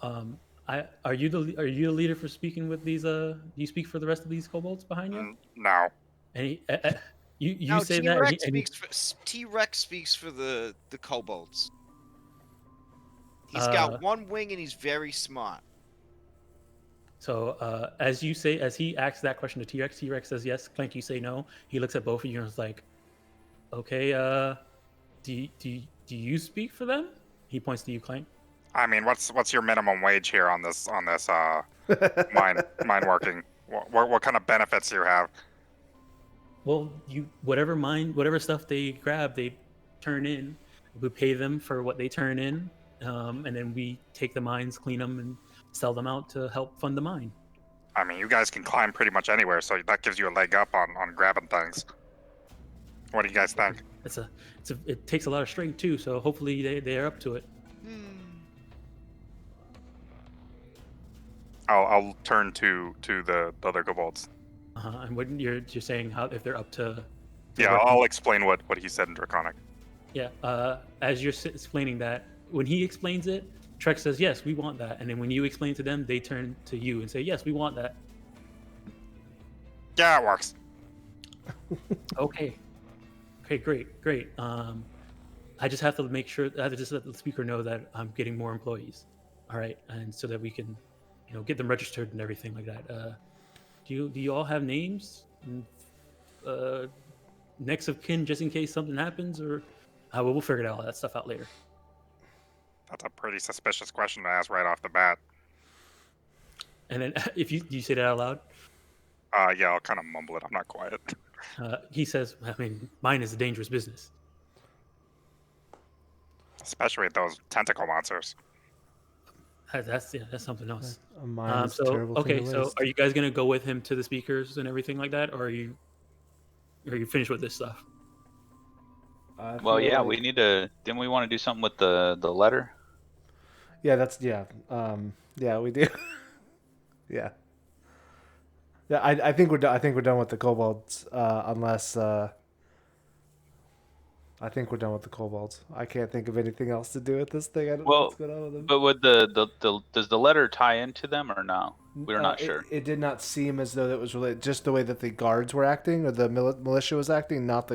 are you the leader for speaking with these? Do you speak for the rest of these kobolds behind you? No. And you No, say T-Rex that. T-Rex speaks for the kobolds. He's got one wing and he's very smart. So as he asks that question to T-Rex, T-Rex says yes. Clank, you say no. He looks at both of you and is like, okay, do you speak for them? He points to you, Clank. I mean, what's your minimum wage here on this mine working? What kind of benefits do you have? Well, whatever stuff they grab, they turn in. We pay them for what they turn in, and then we take the mines, clean them, and sell them out to help fund the mine. I mean, you guys can climb pretty much anywhere, so that gives you a leg up on grabbing things. What do you guys think? It takes a lot of strength too, so hopefully they're up to it. I'll turn to the other kobolds. And what you're saying, how if they're up to? Yeah, I'll explain what he said in Draconic. Yeah. As you're explaining that, when he explains it, Trek says, "Yes, we want that," and then when you explain to them, they turn to you and say, "Yes, we want that." Yeah, it works. Okay, great. I just have to make sure. I have to just let the speaker know that I'm getting more employees. All right, and so that we can, get them registered and everything like that. Do you all have names and next of kin, just in case something happens, or we'll figure all that stuff out later. That's a pretty suspicious question to ask right off the bat. And then if do you say that out loud? Yeah, I'll kind of mumble it. I'm not quiet. He says, I mean, mine is a dangerous business. Especially with those tentacle monsters. That's something else. Mine is a terrible thing to so waste. are you guys gonna go with him to the speakers and everything like that, or are you finished with this stuff? Well, yeah, we need to. Didn't we want to do something with the letter? Yeah, yeah, we do. Yeah. Yeah, I think we're done. I think we're done with the kobolds, unless I think we're done with the kobolds. I can't think of anything else to do with this thing. I don't know what's going on with them. But would does the letter tie into them or no? We're not sure. It did not seem as though it was related, just the way that the guards were acting or the militia was acting, not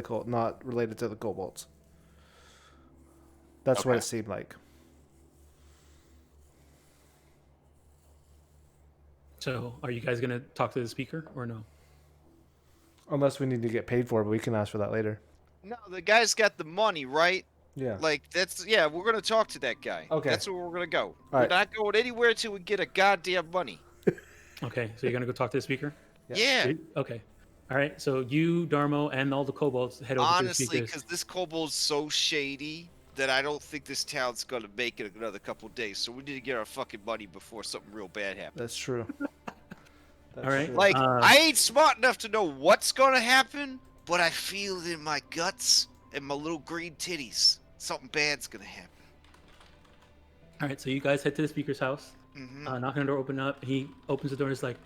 related to the kobolds. That's what it seemed like. So, are you guys gonna talk to the speaker or no? Unless we need to get paid for it, but we can ask for that later. No, the guy's got the money, right? Yeah. Like, we're going to talk to that guy. Okay. That's where we're going to go. All right. We're not going anywhere till we get a goddamn money. Okay, so you're gonna go talk to the speaker? Yeah. Okay. All right. So you, Darmo, and all the kobolds head over to the Honestly, speakers. because this kobold's so shady that I don't think this town's going to make it another couple days. So we need to get our fucking money before something real bad happens. That's true. That's All right. true. Like, I ain't smart enough to know what's going to happen, but I feel it in my guts and my little green titties. Something bad's going to happen. All right. So you guys head to the speaker's house. Mm-hmm. Knocking on the door, open up. He opens the door and is like,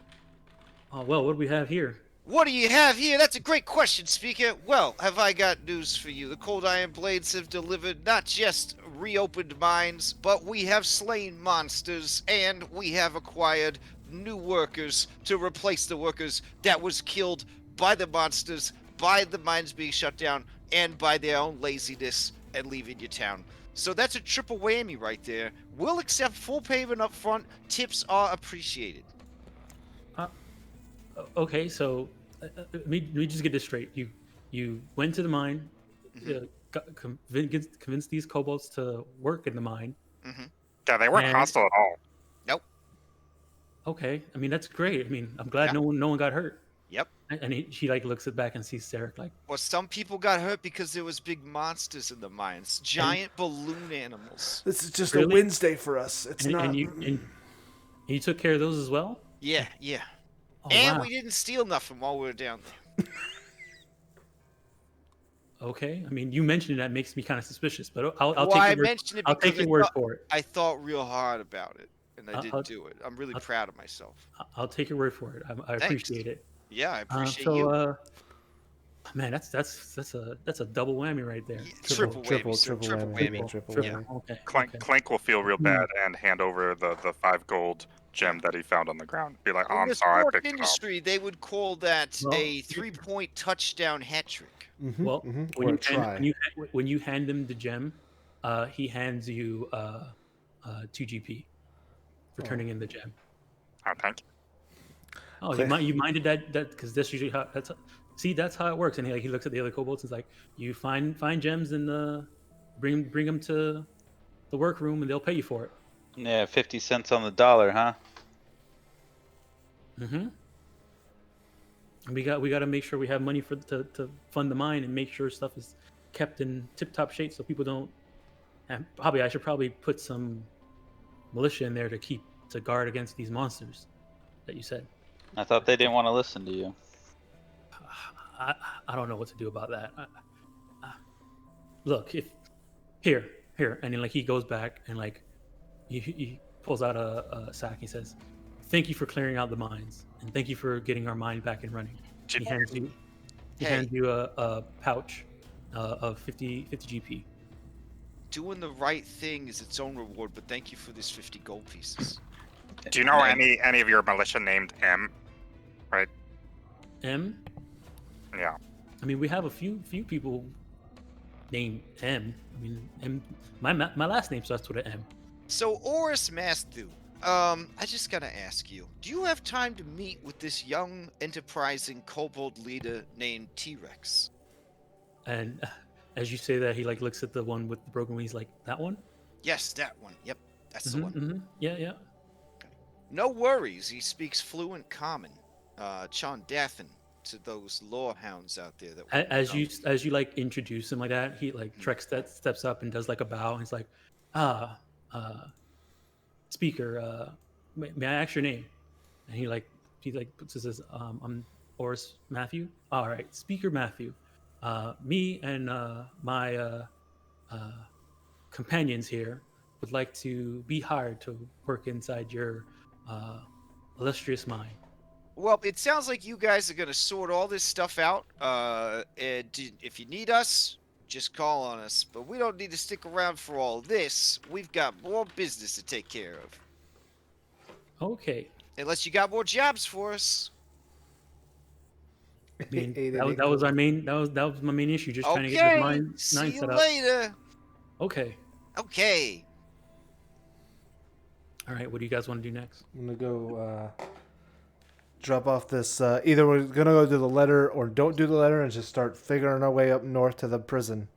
"Oh well, what do we have here?" What do you have here? That's a great question, Speaker. Well, have I got news for you. The Cold Iron Blades have delivered not just reopened mines, but we have slain monsters, and we have acquired new workers to replace the workers that was killed by the monsters, by the mines being shut down, and by their own laziness and leaving your town. So that's a triple whammy right there. We'll accept full payment up front. Tips are appreciated. Okay, so let me just get this straight. You went to the mine, convinced these kobolds to work in the mine. Yeah, they weren't And- hostile at all. Nope. Okay, I mean that's great. I mean I'm glad no one got hurt. Yep. And she like looks it back and sees Sarek like. Well, some people got hurt because there was big monsters in the mines, giant balloon animals. This is just Really? a Wednesday for us. It's And, not. and you took care of those as well. Yeah, yeah. Oh, And wow. we didn't steal nothing while we were down there. Okay, I mean you mentioned that makes me kind of suspicious, but I'll Well, take I your word. mentioned it I'll because take your word for it. I thought real hard about it, and I I'll- didn't do it. I'm really proud of myself. I'll take your word for it. I appreciate it. Yeah, I appreciate so, you. man, that's a double whammy right there. Yeah, triple whammy, sir, triple whammy. Triple Triple. whammy. Okay. Clank, okay. Clank will feel real bad and hand over the 5 gold gem that he found on the ground. Be like, oh, In I'm the sorry, I sport picked it up. industry, they would call that Well, a 3-point touchdown hat trick. Well, Or when, a you try. hand, when you hand him the gem, he hands you 2 GP for turning in the gem. Oh, thank you. Oh, Okay. you minded that because that's usually how that's how it works. And he looks at the other kobolds and is like, you find gems and bring them to the workroom and they'll pay you for it. Yeah, 50 cents on the dollar, huh? Mm-hmm. And we got to make sure we have money to fund the mine and make sure stuff is kept in tip-top shape so people don't. And I should probably put some militia in there to guard against these monsters that you said. I thought they didn't want to listen to you. I don't know what to do about that. Look, if here, and then like he goes back and like he pulls out a sack. He says, "Thank you for clearing out the mines, and thank you for getting our mine back and running." He hands you a pouch of 50 GP. Doing the right thing is its own reward, but thank you for this 50 gold pieces. Do you know And any of your militia named M? Right? M. Yeah. I mean, we have a few people named M. I mean, M. My last name starts with an M. So, Oris Masthu, I just gotta ask you, do you have time to meet with this young, enterprising kobold leader named T-Rex? And as you say that, he like looks at the one with the broken wings, like that one. Yes, that one. Yep, that's the one. Mm-hmm. Yeah. No worries, he speaks fluent common. Chondathan to those lore hounds out there that As you like introduce him like that, he like Trex steps up and does like a bow. And he's like, speaker, may I ask your name? And he puts his I'm Oris Matthew. All right, Speaker Matthew. Me and my companions here would like to be hired to work inside your illustrious mine. Well, it sounds like you guys are gonna sort all this stuff out. And if you need us, just call on us. But we don't need to stick around for all this. We've got more business to take care of. Okay. Unless you got more jobs for us. I mean, Eight that was our main. That was my main issue. Just trying to get Okay. this mine See you set up. later. Okay. Okay. All right. What do you guys want to do next? I'm gonna go drop off this. Either we're gonna go do the letter or don't do the letter and just start figuring our way up north to the prison.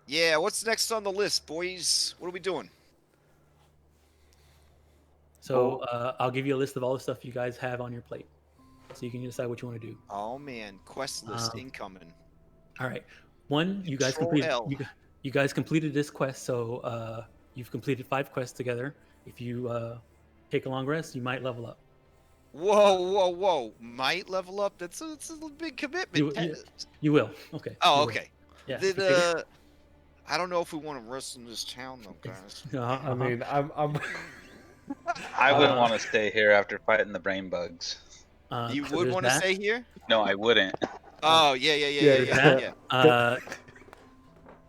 Yeah, what's next on the list, boys? What are we doing? So I'll give you a list of all the stuff you guys have on your plate, so you can decide what you want to do. Oh man, quest list incoming. All right. One, you guys Control completed. L. You guys completed this quest, so you've completed 5 quests together. If you take a long rest, you might level up. Whoa. Might level up? It's a big commitment. You will. Okay. Oh, you will. okay. Yeah. Did, if you take it- I don't know if we want to rest in this town though, guys. I mean, I'm I wouldn't want to stay here after fighting the brain bugs. You so would there's want to that. stay here? No, I wouldn't. Oh, yeah. There's that.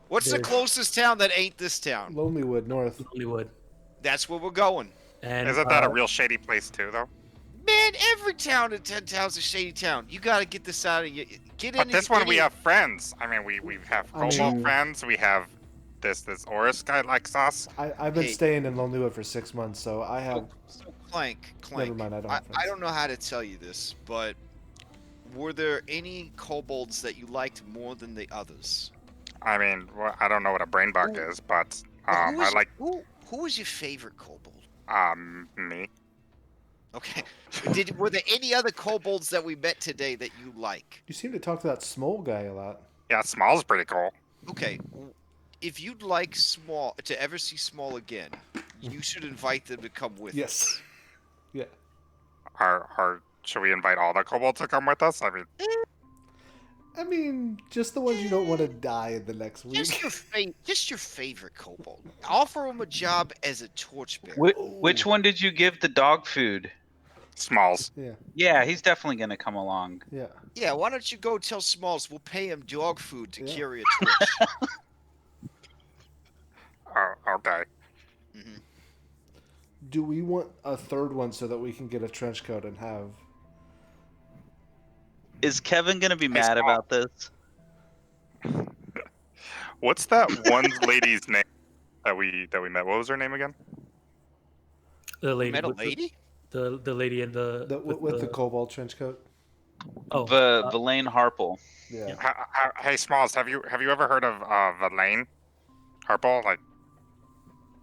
What's the There's closest town that ain't this town? Lonelywood North. Lonelywood. That's where we're going. And Isn't that a real shady place too, though? Man, every town in 10 towns is a shady town. You gotta get this out of you. Get But in. this one we have friends. I mean, we have I kobold mean- friends. We have this Oris guy likes us. I've been Hey. staying in Lonelywood for 6 months, so I have. So Clank. Never mind, I don't have I friends. don't know how to tell you this, but were there any kobolds that you liked more than the others? I mean, I don't know what a brain bug Who- is, but Well, who I was- like Who was your favorite kobold? me. Okay. Were there any other kobolds that we met today that you like? You seem to talk to that Small guy a lot. Yeah, Small's pretty cool. Okay. If you'd like Small to ever see Small again, you should invite them to come with. Yes. Yeah. Should we invite all the kobolds to come with us? I mean, I mean, just the ones you don't want to die in the next Just week. your favorite kobold. Offer him a job as a torchbearer. Which one did you give the dog food? Smalls. Yeah. Yeah, he's definitely gonna come along. Yeah. Yeah, why don't you go tell Smalls we'll pay him dog food to Yeah. carry a torch? Oh, okay. Mhm. Do we want a third one so that we can get a trench coat and have? Is Kevin gonna be Hey, mad Small. about this? What's that one lady's name that we met? What was her name again? the lady. Met a with lady? The lady in the With the cobalt trench coat. oh Verlaine Harple. Yeah. Hey, Smalls, have you ever heard of Verlaine Harple? Like,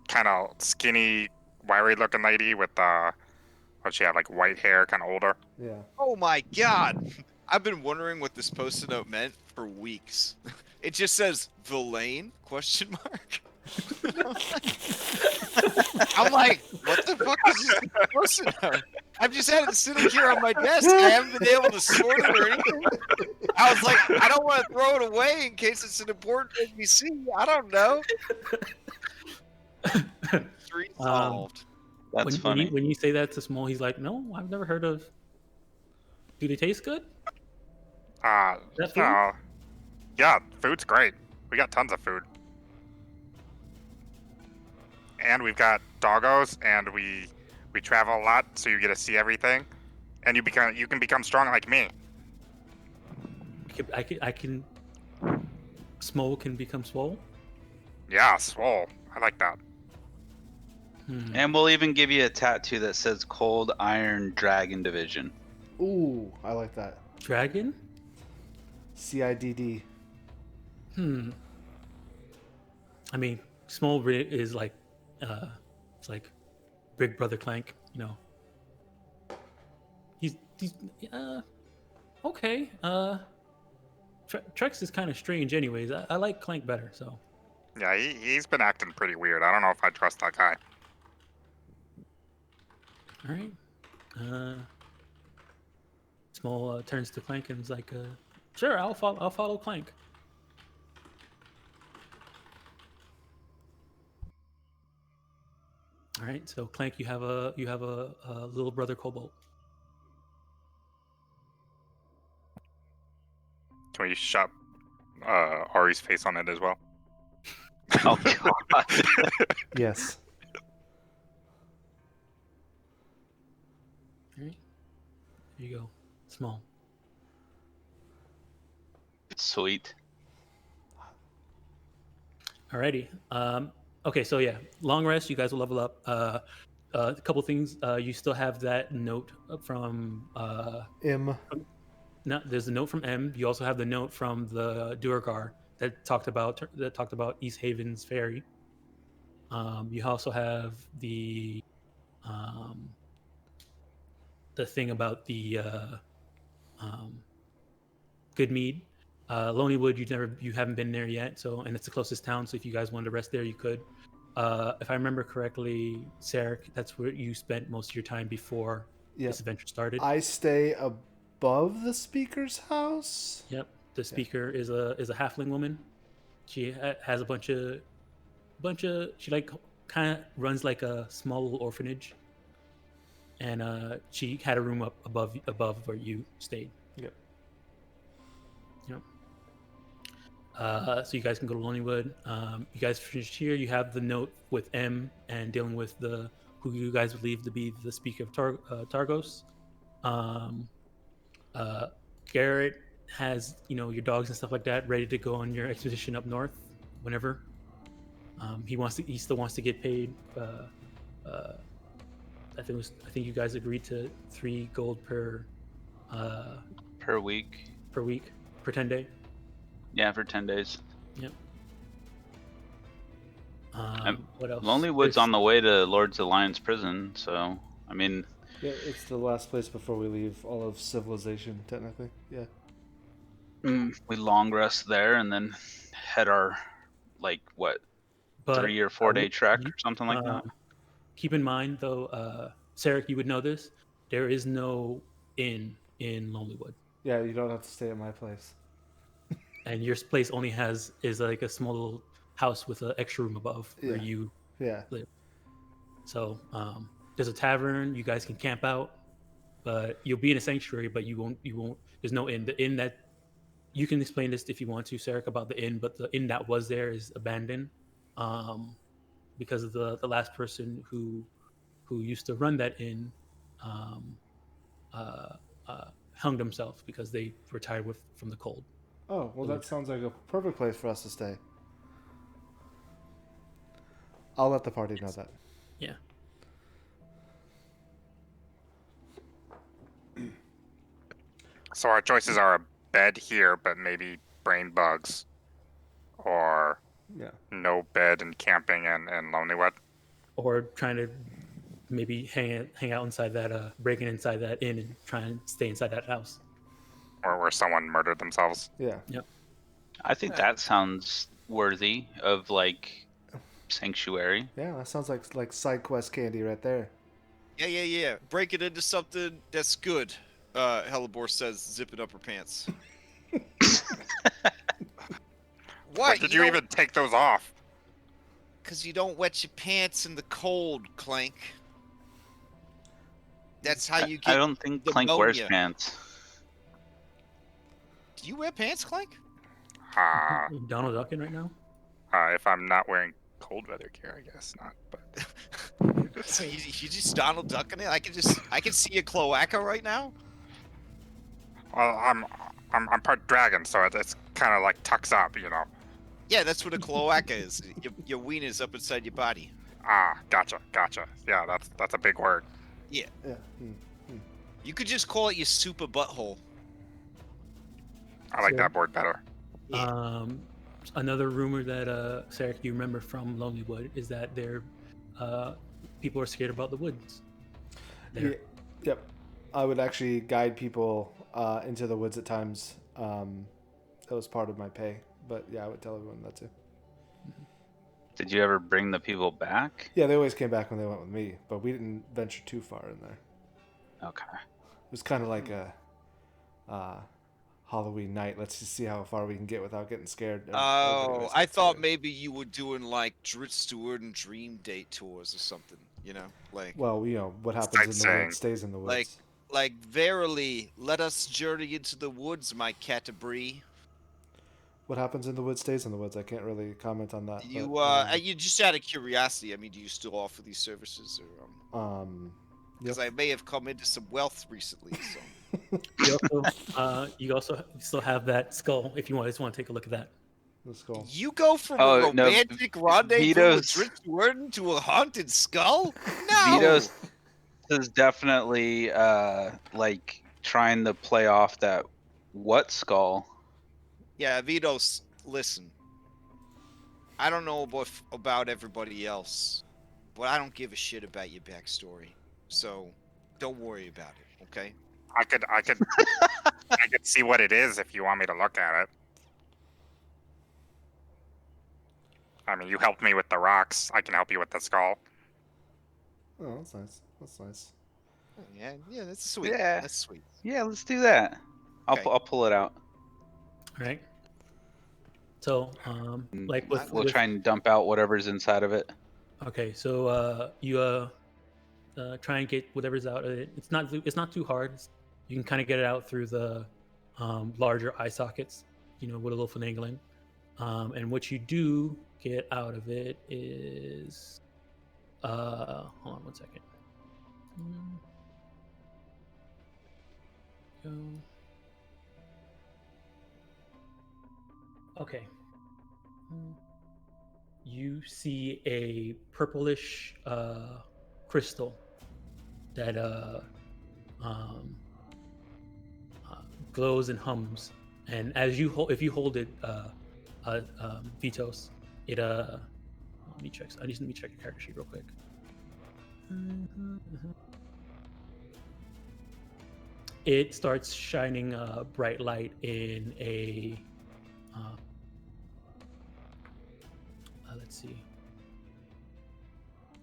kind of skinny, wiry-looking lady with what she had, like white hair, kind of older. Yeah. Oh my god! I've been wondering what this post-it note meant for weeks. It just says Verlaine? Question mark. I'm like, what the fuck is this post-it note? I've just had it sitting here on my desk. I haven't been able to sort it or anything. I was like, I don't want to throw it away in case it's an important NPC. I don't know. Three solved. That's funny. When you say that to Small, he's like, "No, I've never heard of." Do they taste good? That food? Yeah, food's great. We got tons of food. And we've got doggos, and we travel a lot, so you get to see everything. And you can become strong like me. I can. Small can become swole. Yeah, swole. I like that. And we'll even give you a tattoo that says Cold Iron Dragon Division. Ooh, I like that. Dragon? CIDD. I mean, Small is like, it's like Big Brother Clank, you know. He's okay. Trex is kind of strange, anyways. I like Clank better, so. Yeah, he's been acting pretty weird. I don't know if I trust that guy. All right. Small turns to Clank and is like, "Sure, I'll follow Clank." All right. So Clank, you have a little brother Cobalt. Can we shove Ari's face on it as well? Oh god. Yes. All right. Here you go. Small. Sweet. Alrighty. Okay, so yeah, long rest. You guys will level up. A couple things. You still have that note from. No, there's a note from M. You also have the note from the Duergar that talked about East Haven's ferry. You also have the thing about the Goodmead. Lonelywood, you haven't been there yet, so, and it's the closest town. So if you guys wanted to rest there, you could. If I remember correctly, Sarek, that's where you spent most of your time before this adventure started. I stay above the speaker's house. Yep, the speaker is a halfling woman. She has a bunch of she like kind of runs like a small little orphanage, and she had a room up above where you stayed. Yep. Yep. So you guys can go to Lonelywood. You guys finished here. You have the note with M and dealing with who you guys believe to be the speaker of Targos. Garrett has your dogs and stuff like that ready to go on your expedition up north whenever. He still wants to get paid. I think you guys agreed to 3 gold per week. For 10 days. Yeah, for 10 days. Yep. Um, What else? Lonelywood's on the way to Lord's Alliance prison, so I mean, Yeah, it's the last place before we leave all of civilization, technically. Yeah. we long rest there and then head our But 3 or 4 day trek you- or something like that. Keep in mind, though, Sarek, you would know this. There is no inn in Lonelywood, Yeah, you don't have to stay at my place. and your place only is like a small little house with an extra room above where Yeah. you Yeah. live. So there's a tavern. You guys can camp out, but you'll be in a sanctuary. But you won't. There's no inn. The inn that you can explain this if you want to, Sarek, about the inn. But the inn that was there is abandoned, because of the last person who used to run that inn, hung himself because they were tired from the cold. Oh, well, that sounds like a perfect place for us to stay. I'll let the party know that. Yeah. So our choices are a bed here, but maybe brain bugs, or Yeah. no bed and camping and Lonelywood. Or trying to maybe hang out inside that, breaking inside that inn and try and stay inside that house. Or where someone murdered themselves. Yeah. Yep. I think that sounds worthy of sanctuary. Yeah, that sounds like side quest candy right there. Yeah. Break it into something that's good. Hellebore says, zipping up her pants. Why did you even take those off? Because you don't wet your pants in the cold, Clank. That's how you get. I don't think Clank wears pneumonia. pants. Do you wear pants, Clank? Donald Duckin right now. If I'm not wearing cold weather gear, I guess not. But So you just Donald Ducking it? I can see a cloaca right now. well, I'm part dragon, so it's kind of like tucks up, Yeah, that's what a cloaca is. Your wiener's up inside your body. Gotcha. Yeah, that's a big word. Yeah. Yeah. You could just call it your super butthole. I like So- that word better. Yeah. Another rumor that Sarek, you remember from Lonelywood is that people are scared about the woods. There. Yep. I would actually guide people into the woods at times. That was part of my pay. But yeah, I would tell everyone that too. Did you ever bring the people back? Yeah, they always came back when they went with me, but we didn't venture too far in there. Okay. It was kind of like a Halloween night. Let's just see how far we can get without getting scared. Everybody Oh, always I gets thought scared. maybe you were doing like Dritz Stewart and Dream Date tours or something. Like Well, what happens in the Sightseeing. woods stays in the woods. like verily, let us journey into the woods, my Catabri. What happens in the woods stays in the woods. I can't really comment on that. You but, you just out of curiosity. I mean, do you still offer these services, or because I may have come into some wealth recently. So You also still have that skull if you just want to take a look at that. let's go. you go from Oh, a no, romantic rendezvous with Vito's- Dritz Stewart to a haunted skull? No. Vito's is definitely trying to play off that what skull. Yeah, Vitos, listen. I don't know about everybody else, but I don't give a shit about your backstory. So don't worry about it, okay? I could I could see what it is if you want me to look at it. I mean, you helped me with the rocks. I can help you with the skull. Oh, that's nice. That's nice. Yeah, that's sweet. Yeah. That's sweet. Yeah, let's do that. Okay. I'll pull it out. All right. So, like with We'll try and dump out whatever's inside of it. okay, so you try and get whatever's out of it. It's not too hard. You can kind of get it out through the larger eye sockets, with a little finagling. And what you do get out of it is, hold on one second. Go. Okay. You see a purplish crystal that glows and hums, and as if you hold it, Vitos, it let me check. Let me check your character sheet real quick. It starts shining bright light in a let's see,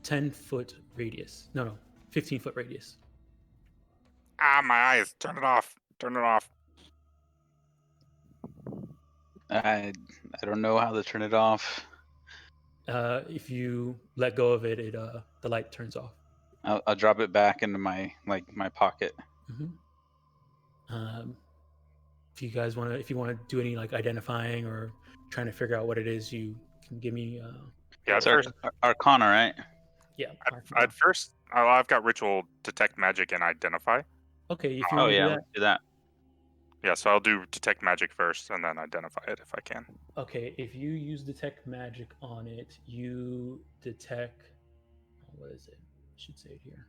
10-foot radius. No, 15-foot radius. My eyes. Turn it off. Turn it off. I don't know how to turn it off. If you let go of it, the light turns off. I'll drop it back into my pocket. If you guys want to do any identifying or trying to figure out what it is, you can give me. Yeah, it's Arcana, right? Yeah. At first, I've got ritual detect magic and identify. Okay, if you want to let's do that. Yeah, so I'll do detect magic first and then identify it if I can. Okay, if you use detect magic on it, you detect. What is it? I should say it here.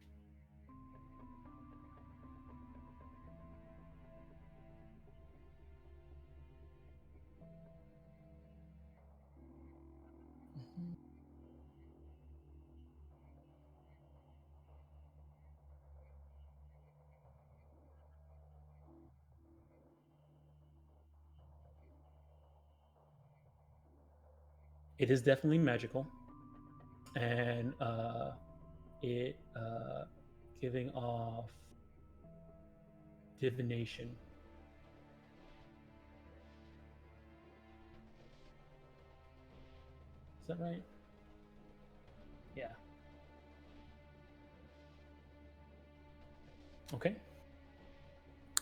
It is definitely magical, and it giving off divination. Is that right? Yeah. Okay.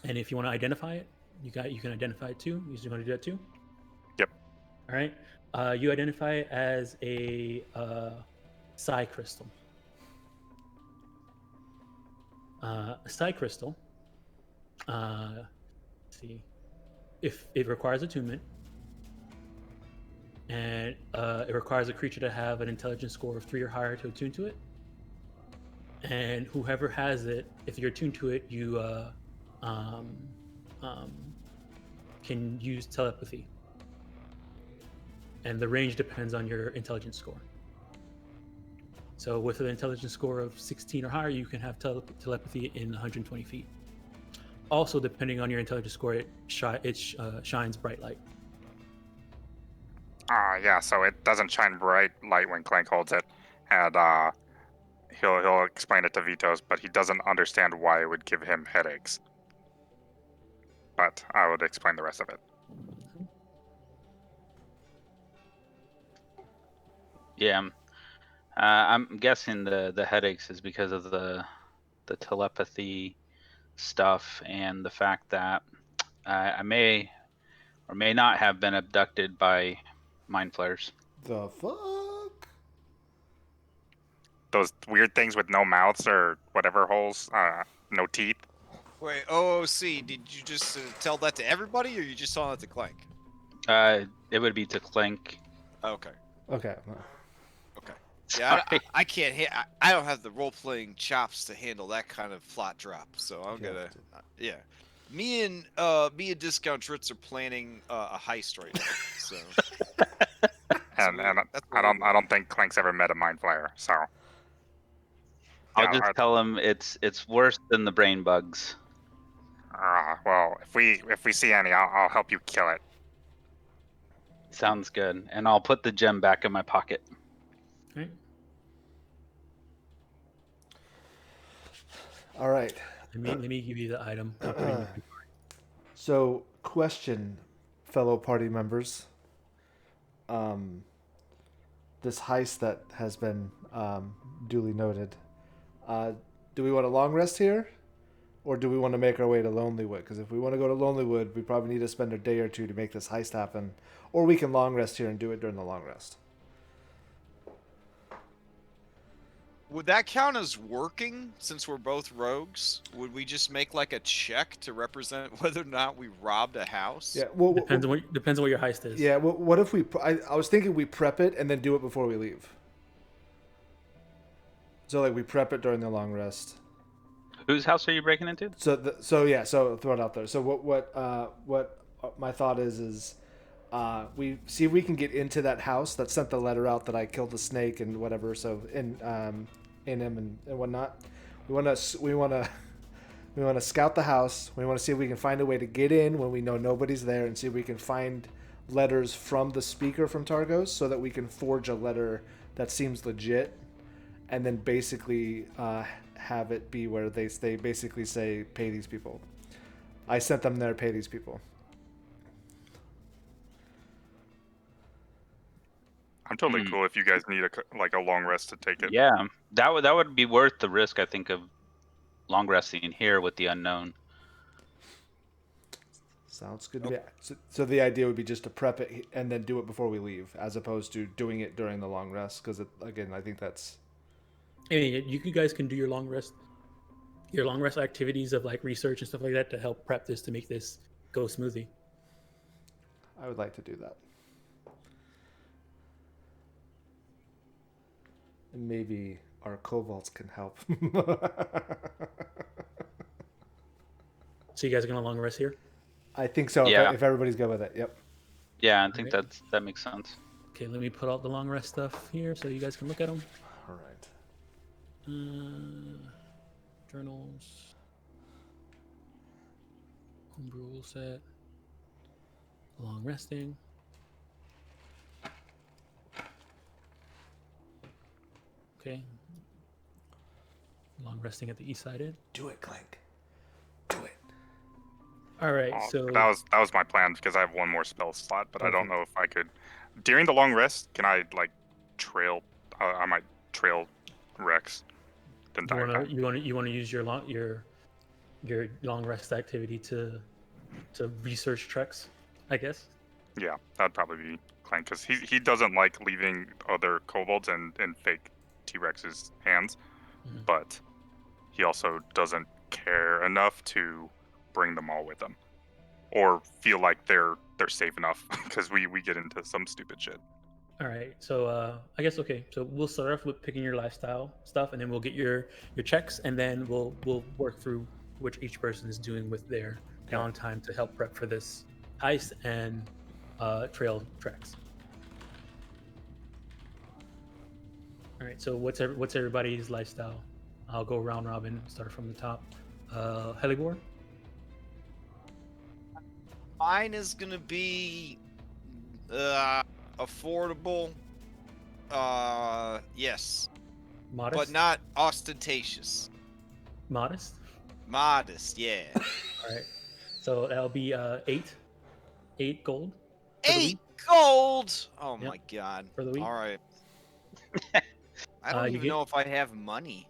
And if you want to identify it, you can identify it too. You're going to do that too? Yep. All right. You identify it as a psi crystal. A psi crystal. Let's see. If it requires attunement, and it requires a creature to have an intelligence score of 3 or higher to attune to it. And whoever has it, if you're attuned to it, you can use telepathy. And the range depends on your intelligence score. So with an intelligence score of 16 or higher, you can have telepathy in 120 feet. Also, depending on your intelligence score, it shines bright light. Yeah, so it doesn't shine bright light when Clank holds it. And he'll explain it to Vitos, but he doesn't understand why it would give him headaches. But I would explain the rest of it. Yeah. I'm guessing the headaches is because of the telepathy stuff and the fact that I may or may not have been abducted by mind flayers. The fuck? Those weird things with no mouths or whatever holes, no teeth. Wait, OOC, did you just tell that to everybody, or you just saw that to Clank? It would be to Clank. Okay. Okay. Okay. Yeah, I can't. I don't have the role-playing chops to handle that kind of plot drop. So I'm gonna. Yeah. Me and Discount Ritz are planning a heist right now. So. And I don't think Clank's ever met a mind flayer. So. I'll just tell him it's worse than the brain bugs. Well, if we see any, I'll help you kill it. Sounds good, and I'll put the gem back in my pocket. Right. All right. Let me give you the item. So, question, fellow party members. This heist that has been duly noted. Do we want a long rest here? Or do we want to make our way to Lonelywood? Because if we want to go to Lonelywood, we probably need to spend a day or two to make this heist happen. Or we can long rest here and do it during the long rest. Would that count as working since we're both rogues? Would we just make like a check to represent whether or not we robbed a house? Yeah, well, Depends on what your heist is. Yeah, well, what if we... I was thinking we prep it and then do it before we leave. So, like, we prep it during the long rest. Whose house are you breaking into? So throw it out there. So what my thought is we see if we can get into that house that sent the letter out that I killed the snake and whatever. So in him and whatnot. We want to scout the house. We want to see if we can find a way to get in when we know nobody's there, and see if we can find letters from the speaker from Targos, so that we can forge a letter that seems legit, and then basically have it be where they basically say, pay these people. I sent them there, pay these people. I'm totally cool if you guys need a long rest to take it. Yeah, that would be worth the risk, I think, of long resting here with the unknown. Sounds good to me. So the idea would be just to prep it and then do it before we leave, as opposed to doing it during the long rest, because again, I think that's... Hey, you guys can do your long rest activities of like research and stuff like that to help prep this, to make this go smoothly. I would like to do that. And maybe our kobolds can help. So you guys are gonna long rest here? I think so. Yeah. If everybody's good with it. Yep. Yeah, I think that makes sense. Okay, let me put out the long rest stuff here so you guys can look at them. All right. Journals. Homebrew rule set. Long resting. Okay. Long resting at the east side end. Do it, Clank. Do it. All right, so that was my plan, because I have one more spell slot, but I don't know if I could. During the long rest, can I like trail? I might trail Rex. you want to use your long rest activity to research treks, I guess. Yeah, that'd probably be Clank, because he doesn't like leaving other kobolds in fake T-Rex's hands, but he also doesn't care enough to bring them all with him, or feel like they're safe enough, because we get into some stupid shit. All right, so I guess so we'll start off with picking your lifestyle stuff, and then we'll get your checks, and then we'll work through which each person is doing with their downtime to help prep for this heist and trail treks. All right, so what's everybody's lifestyle? I'll go round robin, start from the top. Helibor? Mine is gonna be affordable. Yes. Modest? But not ostentatious. Modest? Modest, yeah. All right, so that'll be 8 gold. 8 gold! Oh Yep. my god. For the week. Alright. I don't even know if I have money.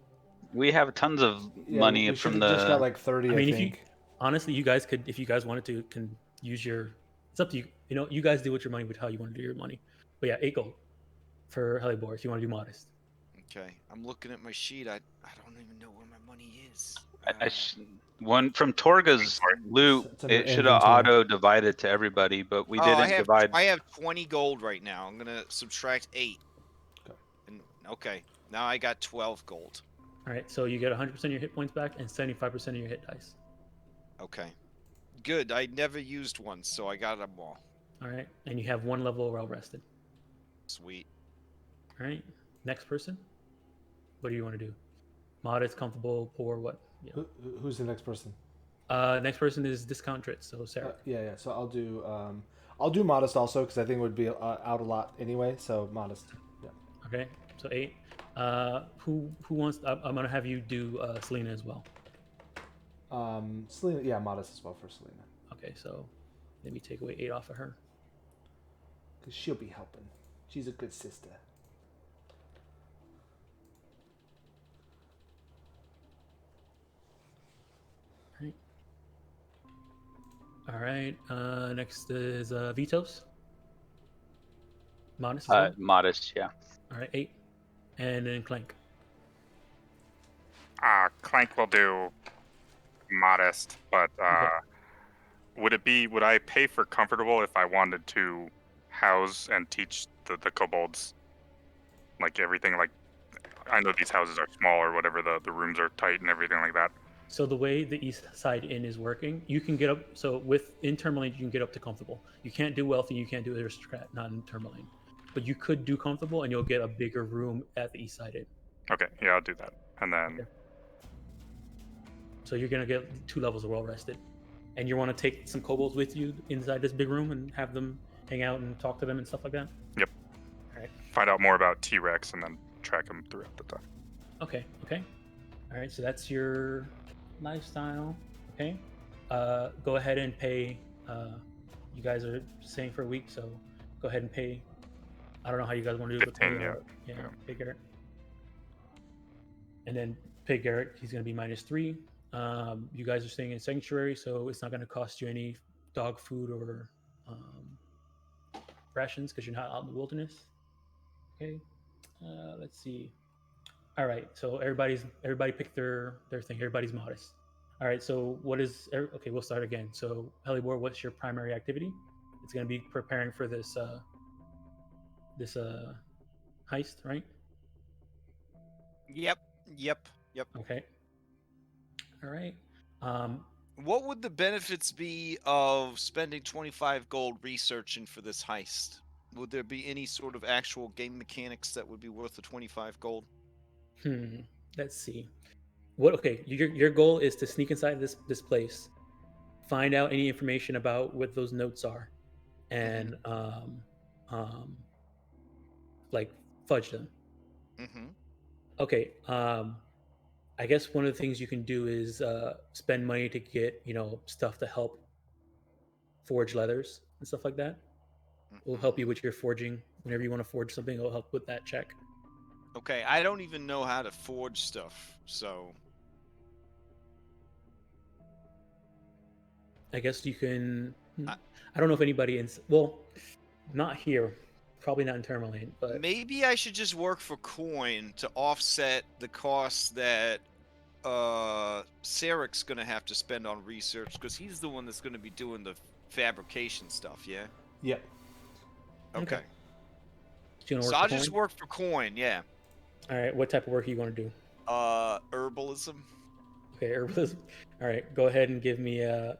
We have tons of money we from should've just got like 30, I mean, think. Honestly, you guys could, if you guys wanted to, can use your... It's up to you. You know, you guys do with your money with how you want to do your money. But yeah, 8 gold for Helibor if you want to do modest. Okay, I'm looking at my sheet. I don't even know where my money is. One from Torga's loot, it should have auto divided to everybody, but we didn't divide. I have 20 gold right now. I'm gonna subtract 8. Okay. And okay, now I got 12 gold. All right, so you get 100% of your hit points back and 75% of your hit dice. Okay, good. I never used one, so I got them all. All right, and you have 1 level well rested. Sweet. All right, next person. What do you want to do? Modest, comfortable, poor, what? Yeah. Who's the next person? Next person is discount Trit, so Sarah. Yeah. So I'll do modest also, because I think it would be out a lot anyway. So modest. Yeah. Okay, so 8. Who wants? I'm gonna have you do Selena as well. Selena, yeah, modest as well for Selena. Okay, so let me take away 8 off of her. Because she'll be helping. She's a good sister. All right. Next is Vitos. Modest as well. Modest, yeah. All right, 8. And then Clank. Clank will do modest, but Okay. would I pay for comfortable if I wanted to house and teach the kobolds like everything? Like I know these houses are small or whatever, the rooms are tight and everything like that. So the way the East Side Inn is working, you can get up. So with in Termalaine, you can get up to comfortable. You can't do wealthy. You can't do aristocrat. Not in Termalaine, but you could do comfortable, and you'll get a bigger room at the East Side Inn. Okay, yeah, I'll do that. And then Okay. So you're gonna get 2 levels of well rested, and you want to take some kobolds with you inside this big room and have them hang out and talk to them and stuff like that. Yep. All right. Find out more about T-Rex and then track him throughout the time. Okay. Okay. All right. So that's your lifestyle. Okay. Go ahead and pay. You guys are staying for a week, so go ahead and pay. I don't know how you guys want to do it. 15, but yeah. pay Garrett. And then pay Garrett. He's going to be -3. You guys are staying in sanctuary, so it's not going to cost you any dog food or rations because you're not out in the wilderness. Okay. Let's see. All right. So everybody picked their thing. Everybody's modest. All right. So what is okay? We'll start again. So Helibor, what's your primary activity? It's going to be preparing for this heist, right? Yep. Okay. All right. What would the benefits be of spending 25 gold researching for this heist? Would there be any sort of actual game mechanics that would be worth the 25 gold? Let's see. What? Okay. Your goal is to sneak inside this place, find out any information about what those notes are, and like fudge them. Mm-hmm. Okay. I guess one of the things you can do is spend money to get stuff to help forge leathers and stuff like that. It will help you with your forging. Whenever you want to forge something, it'll help with that check. Okay, I don't even know how to forge stuff, so I guess you can. I don't know if anybody not here, probably not in Termalaine, but maybe I should just work for coin to offset the costs that Sarek's gonna have to spend on research because he's the one that's gonna be doing the fabrication stuff. Yeah. Yep. Okay. you So I'll just work for coin. Yeah. All right. What type of work are you going to do? Herbalism. Okay, herbalism. All right. Go ahead and give me a.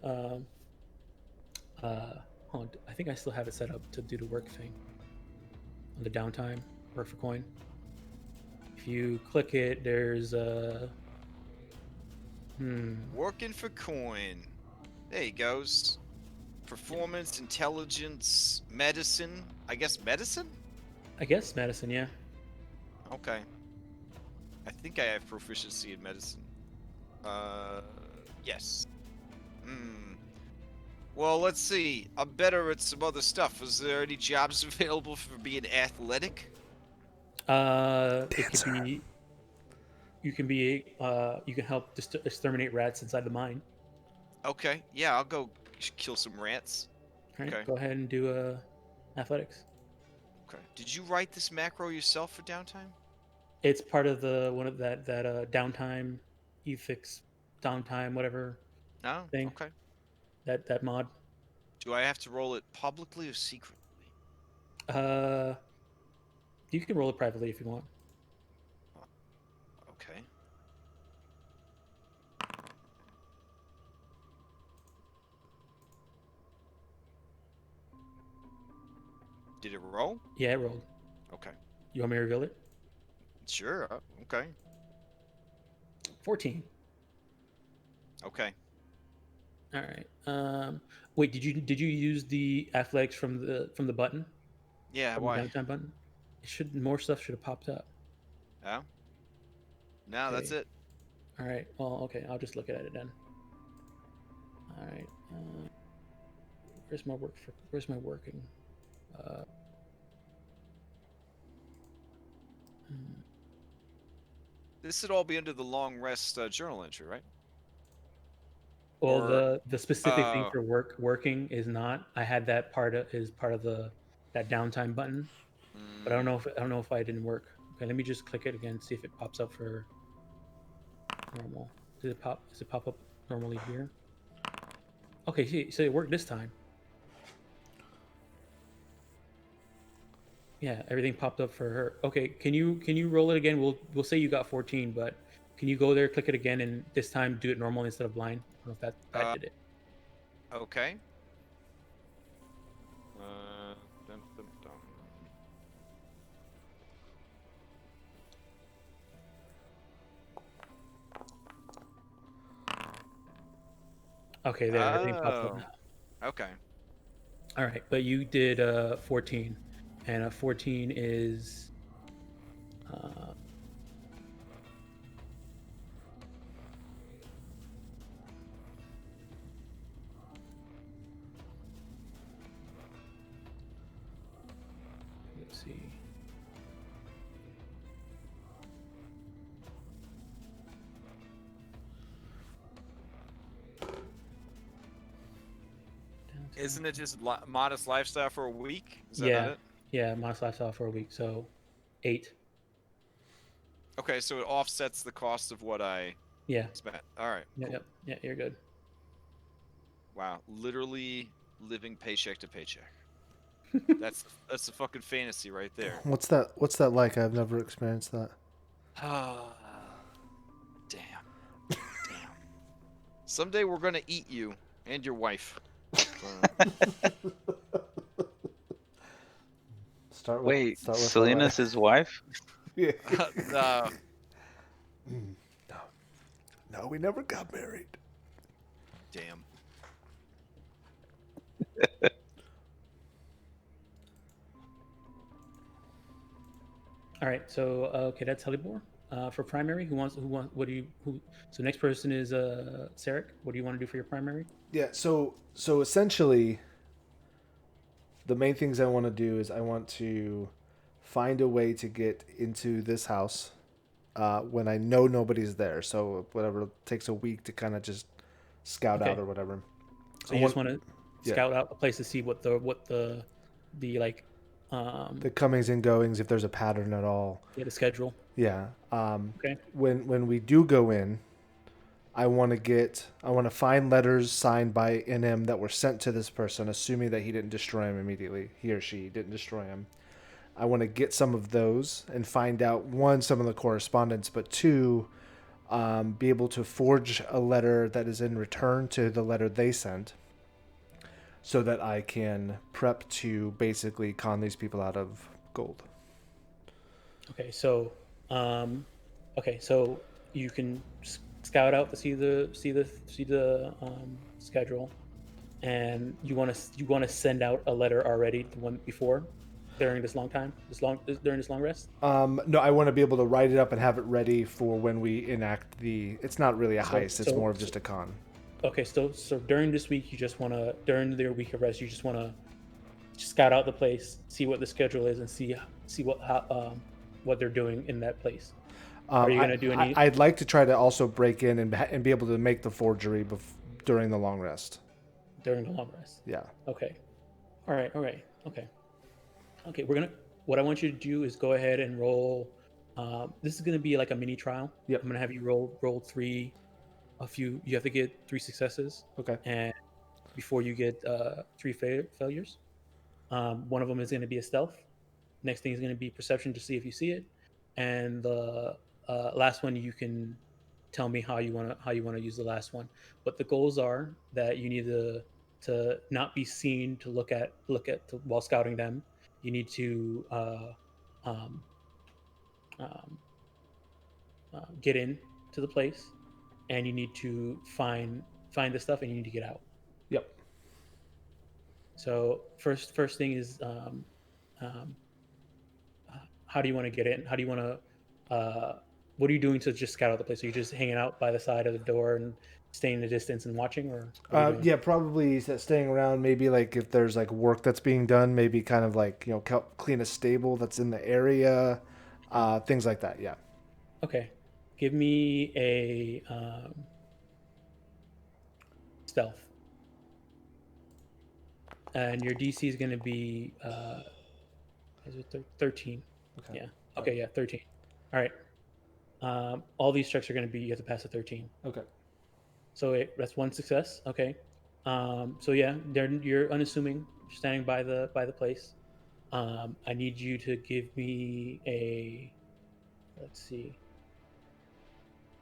Hold on, I think I still have it set up to do the work thing. On the downtime, work for coin. If you click it, there's a. Working for coin. There he goes. Performance, intelligence, medicine. I guess medicine? I guess medicine, yeah. Okay. I think I have proficiency in medicine. Yes. Well, let's see. I'm better at some other stuff. Is there any jobs available for being athletic? It could be. You can be. You can help exterminate rats inside the mine. Okay. Yeah, I'll go kill some rats. All right. Okay. Go ahead and do athletics. Okay. Did you write this macro yourself for downtime? It's part of the one of that downtime, ethics, downtime, whatever. No. Thing. Okay. That mod. Do I have to roll it publicly or secretly? You can roll it privately if you want. Okay. Did it roll? Yeah, it rolled. Okay. You want me to reveal it? Sure. Okay. 14. Okay. All right. Wait, did you use the athletics from the button? Yeah. From Why? the downtime button? More stuff should have popped up. Oh. No, that's Okay. it. All right. Well, okay. I'll just look at it then. All right. Where's my working? This should all be under the long rest journal entry, right? Well, Or the specific thing oh, for working is not. I had that is part of the that downtime button, but mm, I don't know if I didn't work. Okay, let me just click it again, see if it pops up for normal. Does it pop? Does it pop up normally here? Okay, see, so it worked this time. Yeah, everything popped up for her. Okay, can you roll it again? We'll say you got 14, but can you go there, click it again, and this time do it normal instead of blind? I don't know if that uh, did it. okay. Dun, dun, dun. Okay, there, everything pops up Oh, now. okay. All right, but you did 14, and 14 is uh, let's see. Isn't it just modest lifestyle for a week? Is that not Yeah, it? yeah, minus lifestyle for a week, so 8. Okay, so it offsets the cost of what I Yeah, spent. All right, yeah, cool. yep, yeah, you're good. Wow, literally living paycheck to paycheck. That's a fucking fantasy right there. What's that? What's that like? I've never experienced that. Ah, damn, damn. Someday we're gonna eat you and your wife. Wait, start with Selena's his wife? Yeah. No, No, no, we never got married. damn. All right, so okay, that's Helibor. For primary, what do you who? So next person is Sarek. What do you want to do for your primary? Yeah. So essentially, the main things I want to do is I want to find a way to get into this house when I know nobody's there. So whatever it takes a week to kind of just scout out Okay, or whatever. so I you just want want to yeah scout out a place to see the like the comings and goings if there's a pattern at all. yeah, the schedule. Yeah. Okay, When we do go in, I want to find letters signed by NM that were sent to this person, assuming that he didn't destroy him immediately. He or she didn't destroy him. I want to get some of those and find out, one, some of the correspondence, but two, be able to forge a letter that is in return to the letter they sent, so that I can prep to basically con these people out of gold. okay, so okay, so you can scout out to see the schedule, and you want to send out a letter already, the one before, during this long time, during this long rest. No, I want to be able to write it up and have it ready for when we enact the. It's not really a So heist; it's more of just a con. okay, so during this week, you just want to during their week of rest, you just want to scout out the place, see what the schedule is, and see what they're doing in that place. Are you gonna do any I'd like to try to also break in and be able to make the forgery during the long rest. during the long rest? Yeah. Okay. All right. Okay. Okay. What I want you to do is go ahead and roll. This is gonna be like a mini trial. Yep. I'm gonna have you roll three. You have to get 3 successes, Okay. and before you get 3 failures. One of them is gonna be a stealth. Next thing is gonna be perception to see if you see it, and the last one you can tell me how you wanna use the last one. But the goals are that you need to not be seen to while scouting them. You need to um, um, get in to the place, and you need to find the stuff, and you need to get out. Yep. So first thing is um, how do you want to get in? How do you want to? What are you doing to just scout out the place? Are you just hanging out by the side of the door and staying in the distance and watching, or what are you doing? Yeah, probably staying around. Maybe like if there's like work that's being done, maybe kind of like clean a stable that's in the area, things like that. Yeah. Okay, give me a stealth, and your DC is going to be is it 13? Okay. Yeah. Okay. Yeah. 13. All right. All these checks are going to be you have to pass a 13. Okay. So that's one success. Okay. So yeah, you're unassuming, standing by the place. I need you to give me a. Let's see.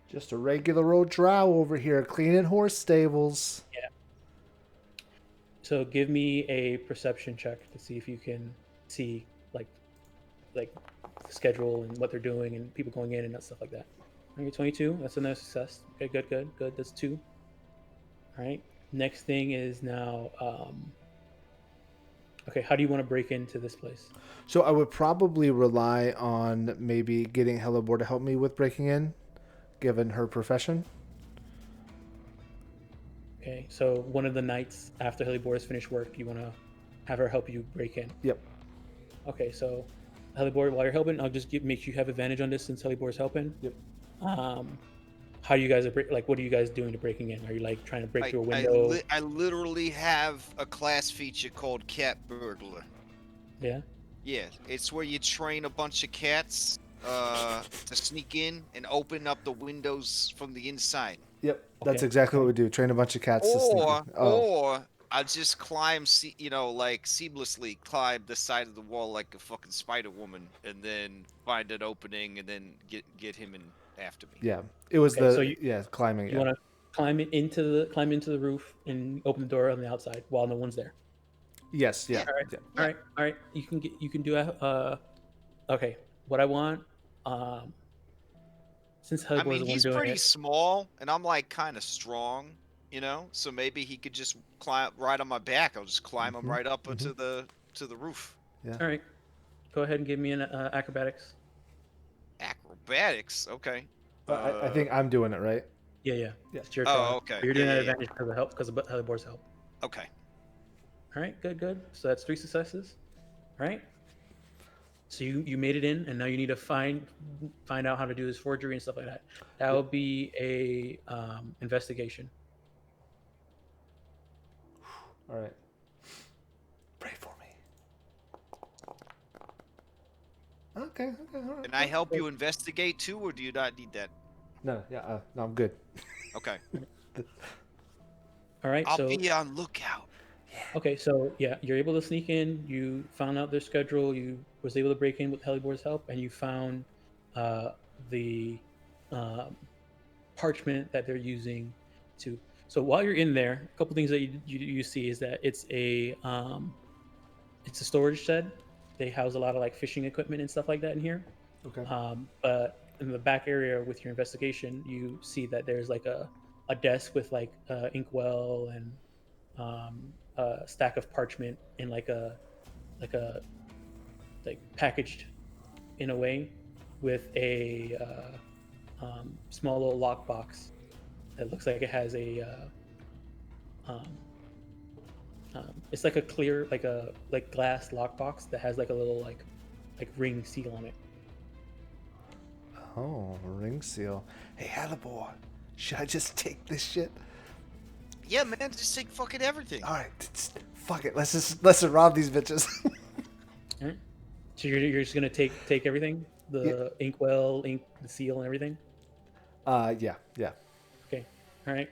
Just a regular old drow over here cleaning horse stables. Yeah. So give me a perception check to see if you can see like schedule and what they're doing and people going in and stuff like that. Okay, 22. That's another success. Okay, good. That's 2. All right. Next thing is now. Okay, how do you want to break into this place? So I would probably rely on maybe getting Hellebore to help me with breaking in, given her profession. Okay, so one of the nights after Helibor has finished work, you want to have her help you break in. Yep. Okay, so Helibor, while you're helping, I'll just make sure you have advantage on this since Helibor is helping. Yep. How do you guys what are you guys doing to breaking in? Are you like trying to break through a window? I literally have a class feature called Cat Burglar. Yeah. Yeah, it's where you train a bunch of cats to sneak in and open up the windows from the inside. Yep. That's Okay. exactly what we do. Train a bunch of cats to sneak in. Or I just climb, like seamlessly climb the side of the wall like a fucking Spider Woman, and then find an opening, and then get him in after me. Yeah. It was Okay, climbing. You want to climb into the roof and open the door on the outside while no one's there. Yes. Yeah. All right. Yeah. All right. You can do a. Okay. What I want, since Helibor I is mean, the one he's doing pretty it. small, and I'm like kind of strong, so maybe he could just climb right on my back. I'll just climb him right up to the roof. Yeah. All right. Go ahead and give me an acrobatics. Acrobatics, okay. I think I'm doing it, right? Yeah. Yeah. It's your Oh, turn. okay. You're doing Yeah, that yeah, advantage because of Helibor's help. Okay. All right. Good. So that's 3 successes. All right. So you made it in, and now you need to find out how to do this forgery and stuff like that. That will be a investigation. All right. Pray for me. Okay. All right. Can I help you investigate too, or do you not need that? No. Yeah. No, I'm good. Okay. All right. I'll be on lookout. Okay, so yeah, you're able to sneak in. You found out their schedule. You was able to break in with Helibor's help, and you found the parchment that they're using to. So while you're in there, a couple things that you see is that it's a storage shed. They house a lot of like fishing equipment and stuff like that in here. Okay. But in the back area with your investigation, you see that there's like a desk with like inkwell and a stack of parchment in like packaged in a way with a small little lockbox that looks like it has a it's like a clear like glass lockbox that has like a little like ring seal on it. Oh, ring seal. Hey, Hellebore, should I just take this shit? Yeah, man, just take fucking everything. All right, fuck it. Let's just rob these bitches. All right. So you're just gonna take everything, the inkwell, the seal, and everything. Yeah. Okay. All right.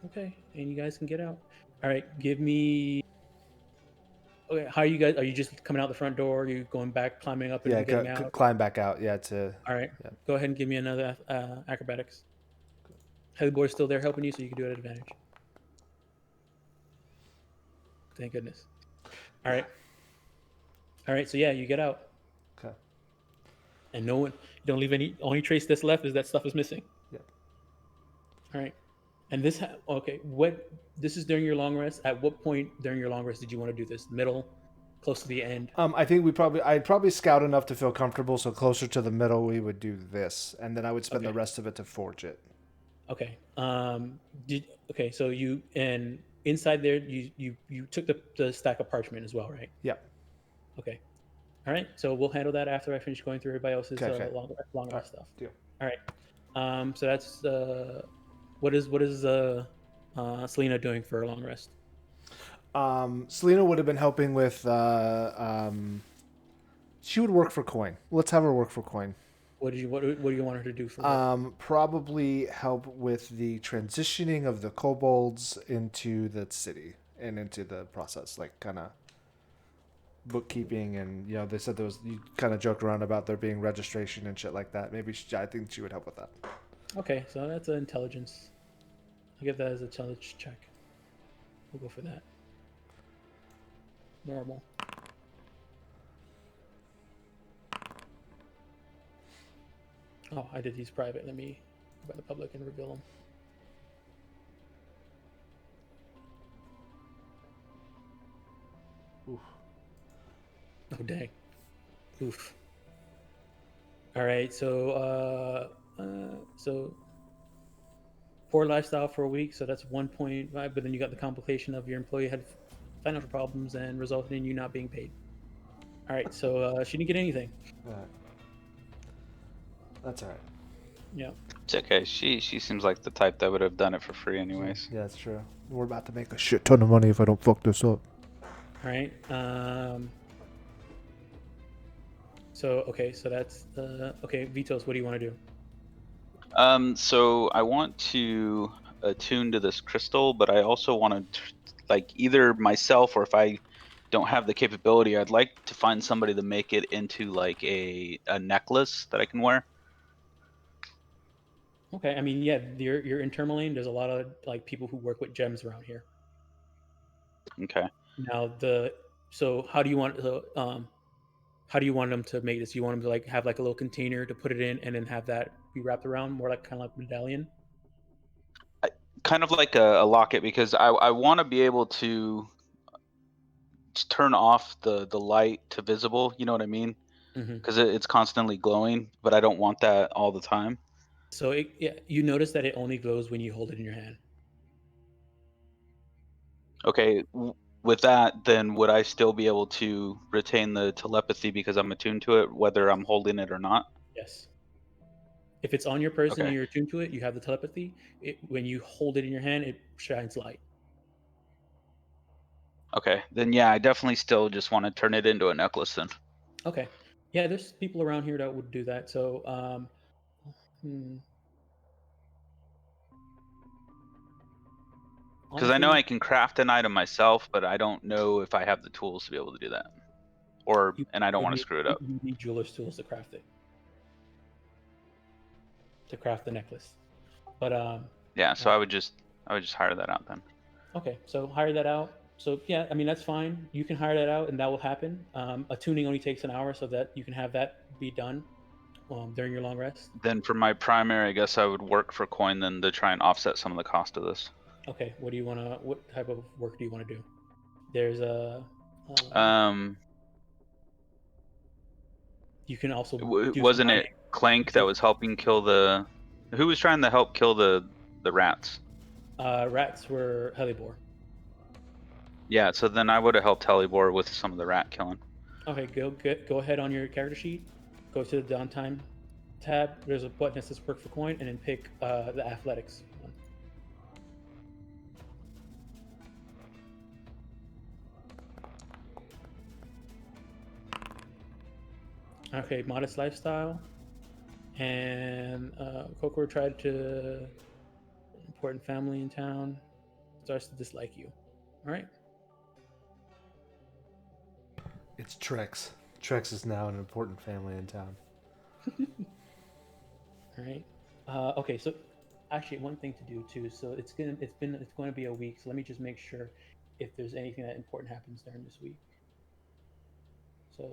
Okay, and you guys can get out. All right. Give me. Okay. How are you guys? Are you just coming out the front door? Are you going back, climbing up, and getting out? Climb back out. Yeah. All right. Yeah. Go ahead and give me another acrobatics. Helibor's still there helping you, so you can do it at advantage. Thank goodness. All right. So yeah, you get out. Okay. And no one, you don't leave any. Only trace that's left is that stuff is missing. Yeah. All right. And this, okay. This is during your long rest. At what point during your long rest did you want to do this? Middle, close to the end. I think I'd probably scout enough to feel comfortable. So closer to the middle, we would do this, and then I would spend the rest of it to forge it. Okay. So you and inside there, you took the stack of parchment as well, right? Yeah. Okay. All right. So we'll handle that after I finish going through everybody else's Okay. long rest stuff. Deal. All right. So that's What is Selena doing for a long rest? Selena would have been helping with. She would work for coin. Let's have her work for coin. What do you want her to do for work? Probably help with the transitioning of the kobolds into the city and into the process, like kind of bookkeeping. And they said there was, you kind of joked around about there being registration and shit like that. Maybe I think she would help with that. Okay, so that's an intelligence. I'll give that as a intelligence check. We'll go for that. Normal. Oh, I did these private. Let me go by the public and reveal them. Oof. Oh, dang. Oof. All right, so poor lifestyle for a week, so that's 1.5. But then you got the complication of your employee had financial problems and resulted in you not being paid. All right, so she didn't get anything. That's all right. Yeah. It's okay. She seems like the type that would have done it for free anyways. Yeah, that's true. We're about to make a shit ton of money if I don't fuck this up. All right. So that's okay. Vitos, what do you want to do? So I want to attune to this crystal, but I also want to, like, either myself or if I don't have the capability, I'd like to find somebody to make it into like a necklace that I can wear. Okay, I mean, yeah, you're in Termalaine. There's a lot of like people who work with gems around here. Okay. Now so how do you want them to make this? You want them to like have like a little container to put it in, and then have that be wrapped around, more like kind of like medallion. Kind of like a locket, because I want to be able to turn off the light to visible. You know what I mean? Because it's constantly glowing, but I don't want that all the time. So you notice that it only glows when you hold it in your hand. Okay, with that, then would I still be able to retain the telepathy because I'm attuned to it, whether I'm holding it or not? Yes. If it's on your person Okay. and you're attuned to it, you have the telepathy. When you hold it in your hand, it shines light. Okay, then yeah, I definitely still just want to turn it into a necklace then. Okay. Yeah, there's people around here that would do that. So, Because I know honestly, I can craft an item myself, but I don't know if I have the tools to be able to do that. And I don't want to screw it up. You need jeweler's tools to craft it. To craft the necklace. But yeah, so I would just hire that out then. Okay, so hire that out. So yeah, I mean that's fine. You can hire that out, and that will happen. Attuning only takes an hour, so that you can have that be done during your long rest. Then for my primary, I guess I would work for coin then to try and offset some of the cost of this. Okay, what type of work do you want to do? There's a. You can also wasn't it Clank that was helping kill the? Who was trying to help kill the rats? Rats were Helibor. Yeah, so then I would have helped Helibor with some of the rat killing. Okay, go ahead on your character sheet. Go to the downtime tab. There's a button that says work for coin, and then pick the athletics one. Okay, modest lifestyle. And Kokoro tried to important family in town. Starts to dislike you. All right. It's Trex. Trex is now an important family in town. All right. Okay, so actually one thing to do too. So it's going to be a week. So let me just make sure if there's anything that important happens during this week. So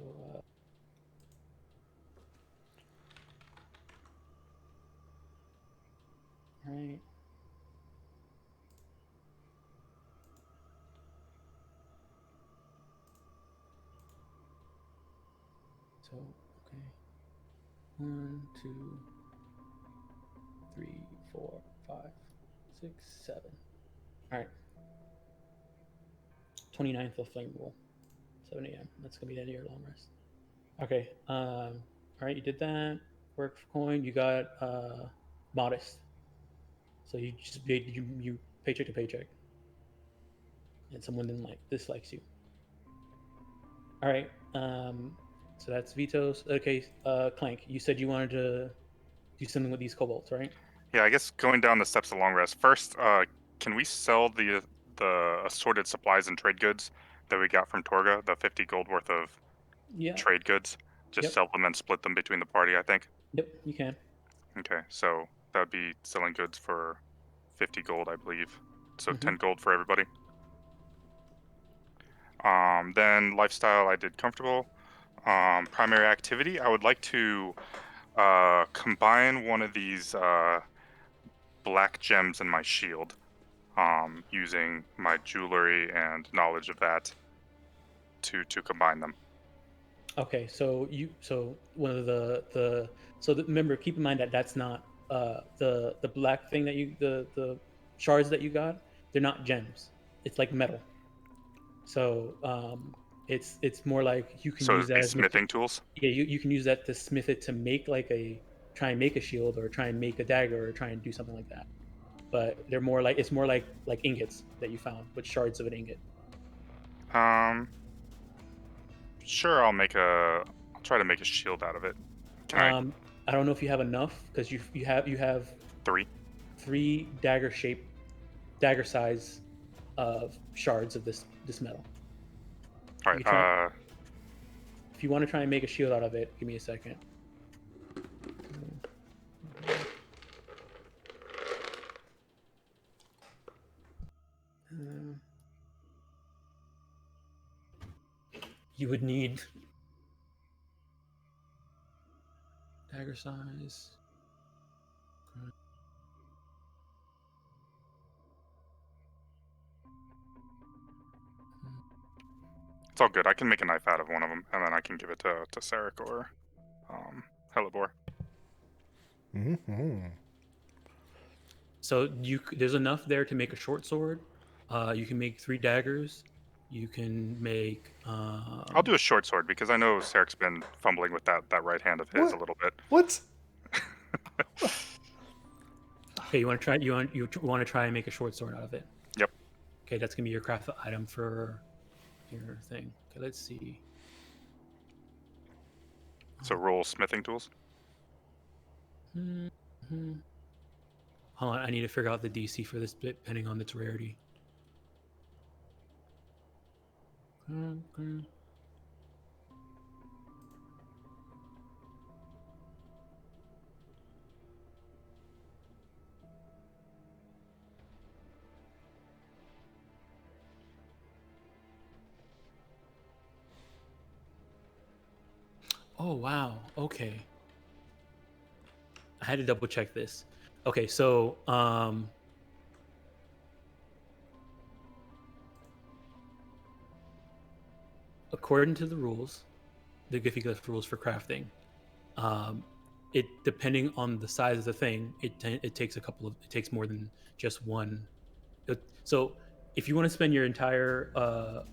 all right. So okay. 1, 2, 3, 4, 5, 6, 7. All right. 29th of Flame Rule. 7 a.m. That's gonna be the end of your long rest. Okay. All right, you did that. Work for coin. You got modest. So you just you paycheck to paycheck, and someone dislikes you. All right. So that's Vito's. Okay. Clank, you said you wanted to do something with these kobolds, right? Yeah, I guess going down the steps of long rest. First, can we sell the assorted supplies and trade goods that we got from Torga, the 50 gold worth of Yeah. trade goods? Just Yep. sell them and split them between the party, I think. Yep. You can. Okay, so that would be selling goods for 50 gold, I believe. So Mhm. 10 gold for everybody. Then lifestyle, I did comfortable. Primary activity, I would like to combine one of these black gems in my shield, using my jewelry and knowledge of that to combine them. Okay. So one of remember, keep in mind that that's not the black thing that the shards that you got. They're not gems. It's like metal. So it's more like you can So use it'd that be as smithing tools. yeah, you can use that to smith it to make try and make a shield or try and make a dagger or try and do something like that. But they're more like it's more like ingots that you found with shards of an ingot. Um, sure, I'll try to make a shield out of it. Can I I don't know if you have enough because you have 3? 3 dagger size of shards of this metal. All You right. can try if you want to try and make a shield out of it. Give me a second. You would need dagger size. It's all good. I can make a knife out of one of them, and then I can give it to Sarek or Hellebore. Mm-hmm. So there's enough there to make a short sword. You can make 3 daggers. You can make. I'll do a short sword because I know Sarek's been fumbling with that right hand of his What? a little bit. What? Okay, you want to try? You want to try and make a short sword out of it? Yep. Okay, that's gonna be your craft item for your thing. Okay, let's see. So roll smithing tools. Mm-hmm. Hold on, I need to figure out the DC for this bit, depending on its rarity. Okay. Oh wow. Okay. I had to double check this. Okay, so according to the rules, the Giffyglyph rules for crafting, um, it depending on the size of the thing, it takes it takes more than just one. So if you want to spend your entire,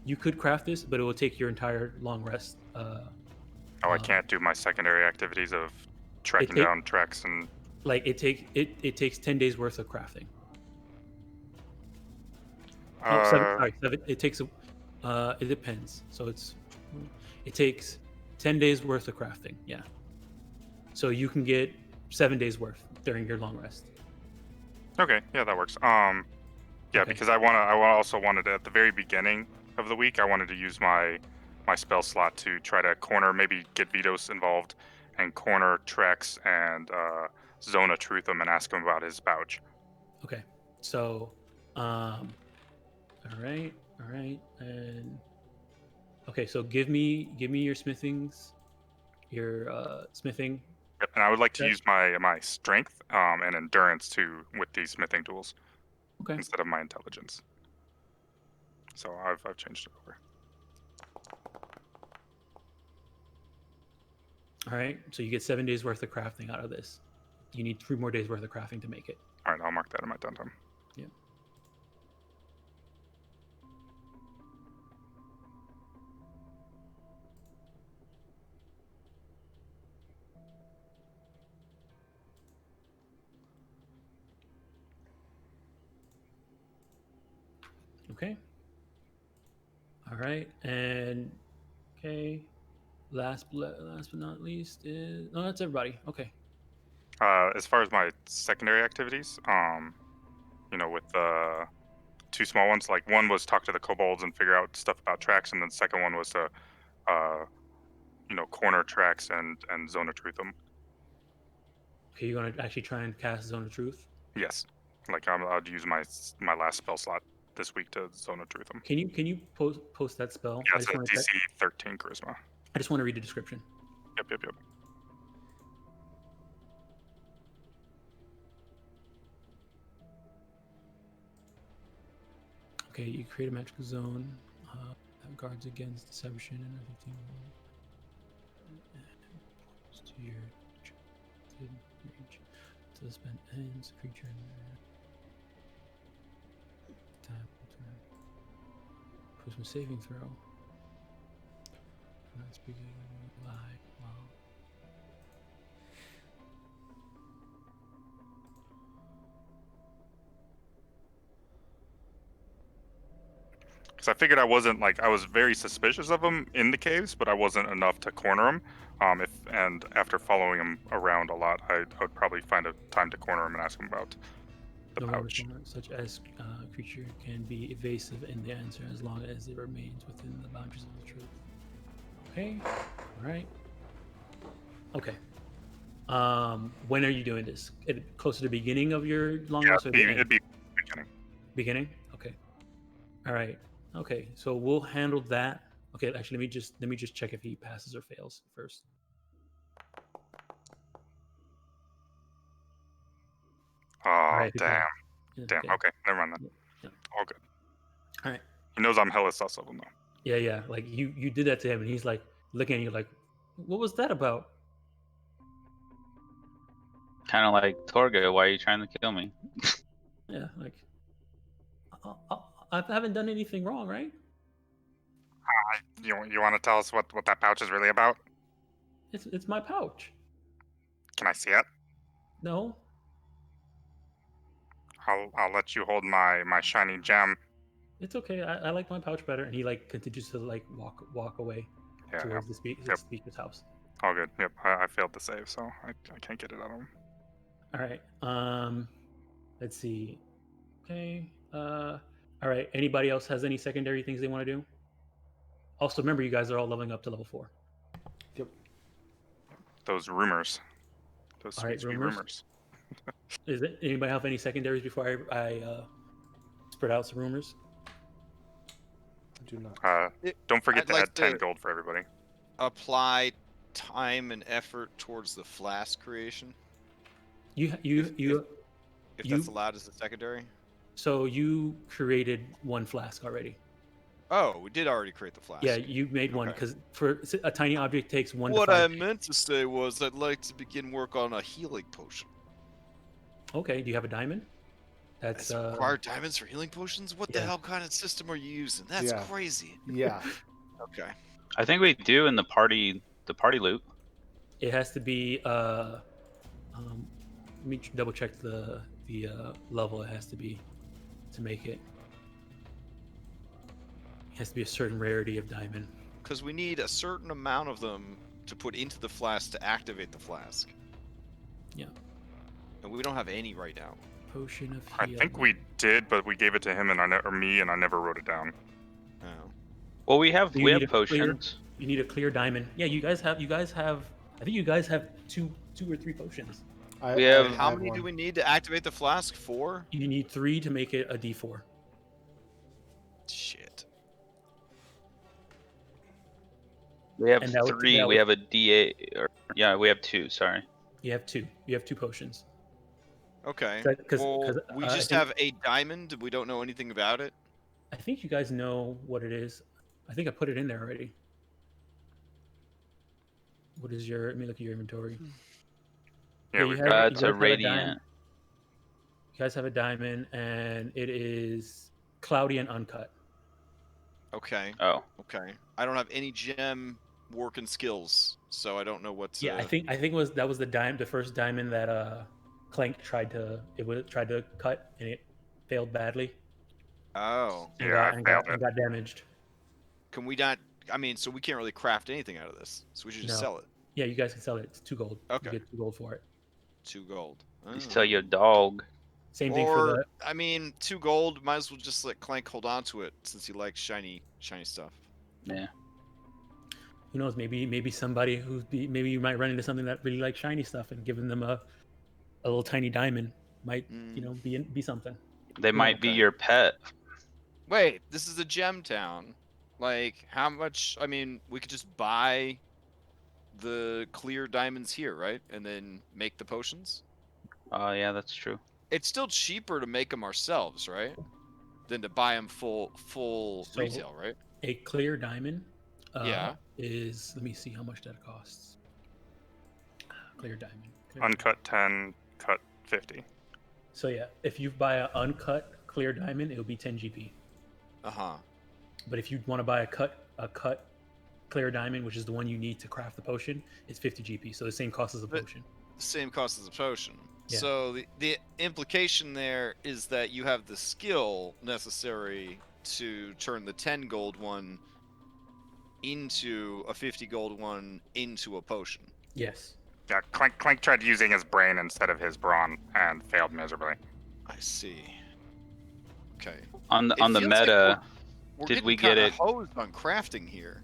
you could craft this, but it will take your entire long rest. I can't do my secondary activities of tracking take- down treks and. It takes 10 days worth of crafting. Uh, Seven. It takes it depends. So it takes 10 days worth of crafting. Yeah. So you can get 7 days worth during your long rest. Okay, yeah, that works. Yeah, Okay. because I also wanted at the very beginning of the week, I wanted to use my spell slot to try to corner, maybe get Vitos involved, and corner Trex and Zona truth him and ask him about his pouch. Okay. So, all right, and okay. So give me your smithing. Yep, and I would like to Okay. use my strength and endurance too with these smithing tools Okay. instead of my intelligence. So I've changed it over. All right. So you get 7 days worth of crafting out of this. You need 3 more days worth of crafting to make it. All right, I'll mark that in my downtime. Yeah. Okay. All right, and okay. Last but not least is that's everybody. Okay. As far as my secondary activities, with the two small ones, like one was talk to the kobolds and figure out stuff about tracks, and then the second one was to, uh, corner tracks and zone of truth them. Okay, you're gonna actually try and cast Zone of Truth. Yes, like I'd use my last spell slot this week to zone of truth them. Can you post that spell? Yeah, it's a DC 13 charisma. I just want to read the description. Yep. Okay, you create a magical zone that guards against deception and everything. To your reach. So spend ends, creature time. Push a saving throw. Not speaking lie. Wow. Because I figured I was very suspicious of him in the caves, but I wasn't enough to corner him. And after following him around a lot, I would probably find a time to corner him and ask him about the pouch. Such as creature can be evasive in the answer as long as it remains within the boundaries of the truth. Okay. All right. Okay. When are you doing this? Close to the beginning of your long rest? It'd be beginning. Beginning? Okay. All right. Okay. So we'll handle that. Okay. Actually, let me just check if he passes or fails first. Oh, right, damn. Yeah, damn. Okay. Never mind then. Yeah. All good. All right. He knows I'm hella sus of him though. Yeah. Like you did that to him, and he's like looking at you like, "What was that about?" Kind of like Torga, why are you trying to kill me? Yeah. Like, I haven't done anything wrong, right? You want to tell us what that pouch is really about? It's my pouch. Can I see it? No. I'll let you hold my shiny gem. It's okay. I like my pouch better. And he like continues to like walk away towards the speaker's house. All good. Yep. I failed to save, so I can't get it out of him. All right. Let's see. Okay. All right. Anybody else has any secondary things they want to do? Also, remember, you guys are all leveling up to level 4. Yep. Those rumors. Those all right, sweet rumors. Is it anybody have any secondaries before I spread out some rumors? I do not. Don't forget I'd to like add 10 to- gold for everybody. Apply time and effort towards the flask creation, If that's allowed as a secondary. So you created one flask already. Oh, we did already create the flask. Yeah, you made one because for a tiny object takes 1 What to 5. I meant to say was I'd like to begin work on a healing potion. Okay, do you have a diamond? That's require diamonds for healing potions? What the hell kind of system are you using? That's crazy. Yeah. Okay. I think we do in the party loop. It has to be let me double check the level it has to be to make it. It has to be a certain rarity of diamond. Because we need a certain amount of them to put into the flask to activate the flask. Yeah. And we don't have any right now. Potion of healing. I think we did, but we gave it to him and me, and I never wrote it down. Oh. Well, we have potions. You need a clear diamond. Yeah, you guys have. I think you guys have two or 3 potions. How many do we need to activate the flask? 4? You need 3 to make it a D4. Shit. We have 3. We have a D8. We have 2. Sorry. You have 2. You have 2 potions. Okay. Well, we just have a diamond. We don't know anything about it. I think you guys know what it is. I think I put it in there already. What is your? Let me look at your inventory. Yeah, it's a radiant. You guys have a diamond, and it is cloudy and uncut. Okay. Oh. Okay. I don't have any gem working skills, so I don't know what to... Yeah, I think that was the first diamond that Clank tried to cut, and it failed badly. Oh, and Yeah, I failed it. got damaged. can we not? I mean, so we can't really craft anything out of this. So we should just No. sell it. Yeah, you guys can sell it. It's 2 gold. Okay. You get 2 gold for it. 2 gold. You Oh. sell your dog. Same thing for Or the. I mean, 2 gold. Might as well just let Clank hold on to it since he likes shiny stuff. Yeah. Who knows? Maybe somebody maybe you might run into something that really likes shiny stuff, and giving them a little tiny diamond might be something. They might be okay. your pet. Wait, this is a gem town. Like, how much? I mean, we could just buy the clear diamonds here, right? And then make the potions. Oh yeah, that's true. It's still cheaper to make them ourselves, right? Than to buy them full So- retail, right? A clear diamond. Yeah. Is, let me see how much that costs. Clear diamond. Uncut 10, cut 50. So yeah, if you buy an uncut clear diamond, it'll be 10 GP. Uh-huh. But if you want to buy a cut clear diamond, which is the one you need to craft the potion, it's 50 GP. So the same cost as a But- potion. Same cost as a potion. Yeah. So the implication there is that you have the skill necessary to turn the 10 gold one into a 50 gold one into a potion. Yes. Yeah, Clank tried using his brain instead of his brawn and failed miserably. I see. Okay. On the It feels like meta, We're Did getting we get kinda it- hosed on crafting here.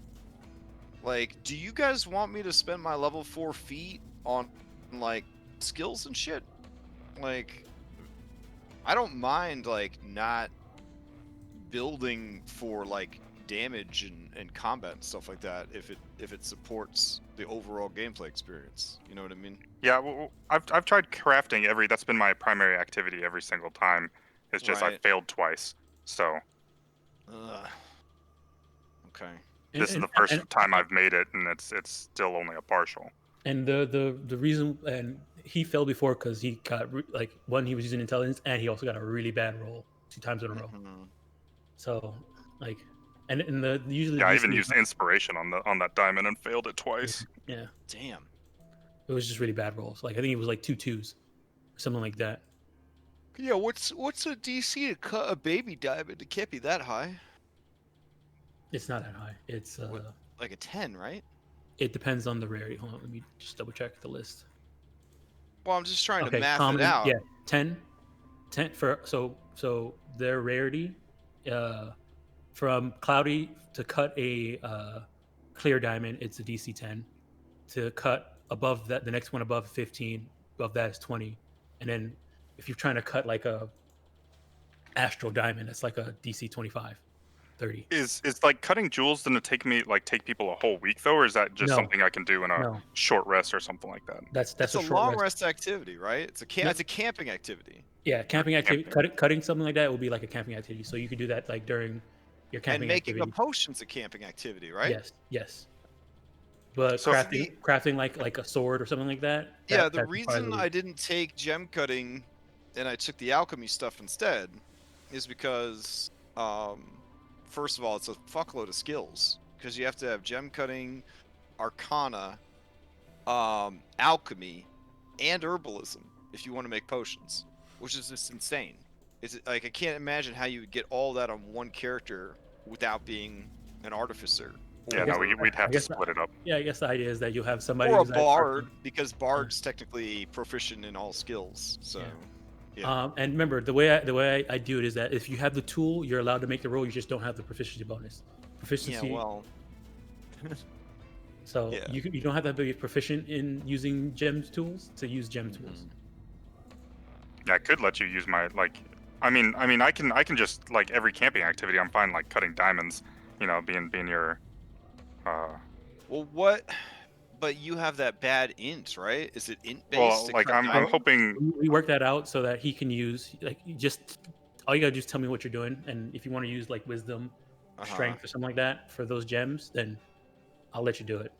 Like, do you guys want me to spend my level 4 feet on like skills and shit? Like, I don't mind like not building for like damage and combat and stuff like that if it supports the overall gameplay experience. You know what I mean? Yeah, well, I've tried crafting that's been my primary activity every single time. It's just I Right. failed twice. So Ugh. Okay. this is the first time I've made it, and it's still only a partial. And the reason, and he fell before because he got like one, he was using intelligence, and he also got a really bad roll 2 times in a row. Mhm. So like, and the usually Yeah, I DC even used inspiration on that diamond and failed it twice. Yeah, Damn. it was just really bad rolls. Like I think it was like 2 2s, or something like that. Yeah, what's a DC to cut a baby diamond? It can't be that high. It's not that high. It's Like a 10, right? it depends on the rarity. Hold on, let me just double check the list. Well, I'm just trying to math common, it out. Yeah, 10 for so their rarity, from cloudy to cut a clear diamond, it's a DC 10. To cut above that, the next one above 15, above that is 20, and then if you're trying to cut like a astral diamond, it's like a DC 25, 30. Is like cutting jewels gonna take people a whole week though, or is that just No. something I can do in a No, short rest or something like that? that's It's a short long rest activity, right? It's a No. it's a camping activity. Yeah, camping activity. Camping. Cutting something like that will be like a camping activity. So you could do that like during your camping And making activity. a potion's a camping activity, right? Yes. But So- crafting like a sword or something like that. Yeah, that the that's reason probably- I didn't take gem cutting and I took the alchemy stuff instead is because first of all, it's a fuckload of skills because you have to have gem cutting, arcana, alchemy, and herbalism if you want to make potions, which is just insane. It's like I can't imagine how you would get all that on one character without being an artificer. Yeah, guess- no, we'd have I to guess split it up. Yeah, I guess the idea is that you have somebody Or a who's that bard, person. because bard's technically proficient in all skills. So, yeah. And remember, the way I do it is that if you have the tool, you're allowed to make the roll. You just don't have the proficiency bonus. Proficiency. Yeah, well, So yeah. you don't have to be proficient in using gem tools to use gem tools. Yeah, I could let you use my I mean I can just like every camping activity I'm fine like cutting diamonds, being your well, what? But you have that bad int, right? Is it int based? well to like cut I'm diamonds? hoping We work that out so that he can use all you gotta do is tell me what you're doing, and if you want to use like wisdom, Uh-huh. strength, or something like that for those gems, then I'll let you do it.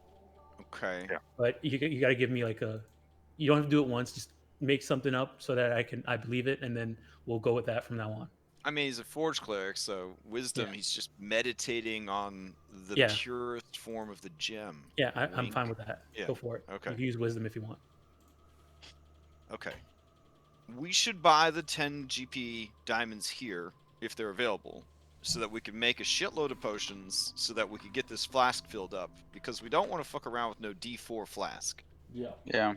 Okay. Yeah. But you gotta give me you don't have to do it once. Just make something up so that I believe it, and then we'll go with that from now on. I mean, he's a forge cleric, so wisdom. Yeah. He's just meditating on the Yeah. purest form of the gem. Yeah, I'm Wink. fine with that. Yeah, Go for it. okay. You can use wisdom if you want. Okay. We should buy the 10 GP diamonds here, if they're available, so that we can make a shitload of potions, so that we can get this flask filled up. Because we don't want to fuck around with no D4 flask. Yeah. Yeah.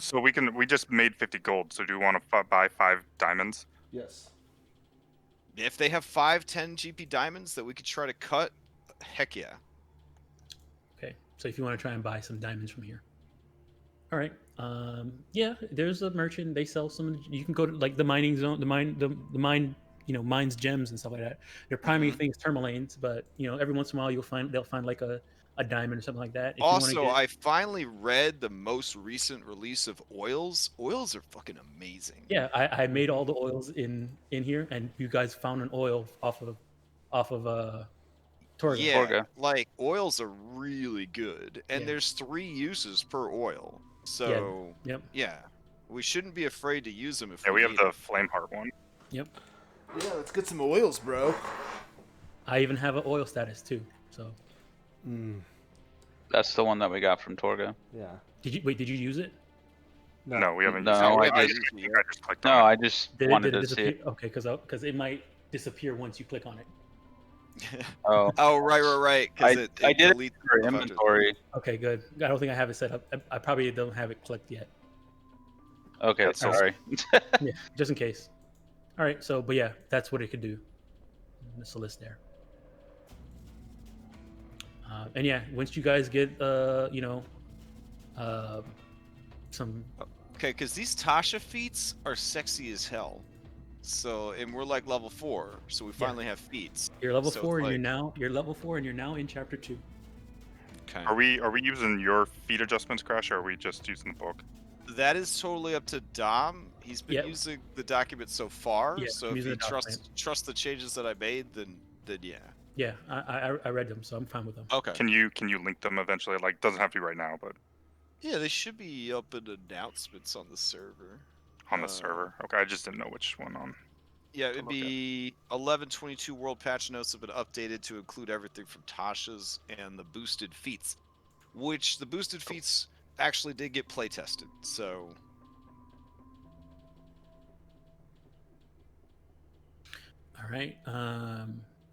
So we just made 50 gold. So do you want to buy 5 diamonds? Yes. If they have 10 GP diamonds that we could try to cut, heck yeah. Okay, so if you want to try and buy some diamonds from here. All right. Yeah, there's a merchant. They sell some. You can go to like the mining zone, the mine, mines gems and stuff like that. They're primary things, Termalaines, but every once in a while they'll find like a diamond or something like that. If you want to Also, get, I finally read the most recent release of oils. Oils are fucking amazing. yeah, I made all the oils in here, and you guys found an oil off of Torga. Yeah, Torga. like oils are really good, and Yeah. there's 3 uses per oil. So Yep. yeah, we shouldn't be afraid to use them if Yeah, we have need the 'em. flame heart one. Yep. Yeah, let's get some oils, bro. I even have an oil status too. So That's the one that we got from Torga. Yeah. did you use it? No, we haven't No, used it. I I just- think I just clicked No, on it. I just wanted Did it to see disappear? it. Okay, because it might disappear once you click on it. Oh, Oh, right. I Because did it deletes for stuff after- inventory. Okay, good. I don't think I have it set up. I probably don't have it clicked yet. Okay, That's so- sorry. Yeah, just in case. All right, but yeah, that's what it could do. There's a list there. And yeah, once you guys get some. Okay, because these Tasha feats are sexy as hell. So, and we're like level 4, so we finally have feats. You're level So 4, it's and like- you're level 4, and you're now in chapter 2. Okay. Are we using your feat adjustments, Crash, or are we just using the book? That is totally up to Dom. He's been Yep. using the document so far. Yeah, So I'm if using he the document. trusts the changes that I made, then yeah. Yeah, I read them, so I'm fine with them. Okay. Can you link them eventually? Like, doesn't have to be right now, but Yeah, they should be up in announcements on the server. on the server. Okay, I just didn't know which one on. Yeah, it'd look at. be 11.22 world patch notes have been updated to include everything from Tasha's and the boosted feats, which the boosted feats actually did get play tested. So All right.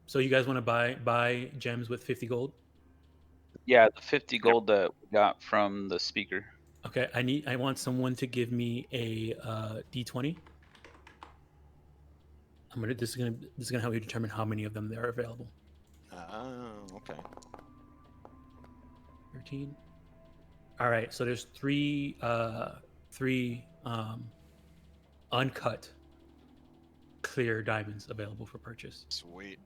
So you guys want to buy gems with 50 gold? Yeah, the 50 gold that we got from the speaker. Okay, I want someone to give me a D20. This is gonna help you determine how many of them there are available. okay. 13. All right, so there's three uncut clear diamonds available for purchase. Sweet.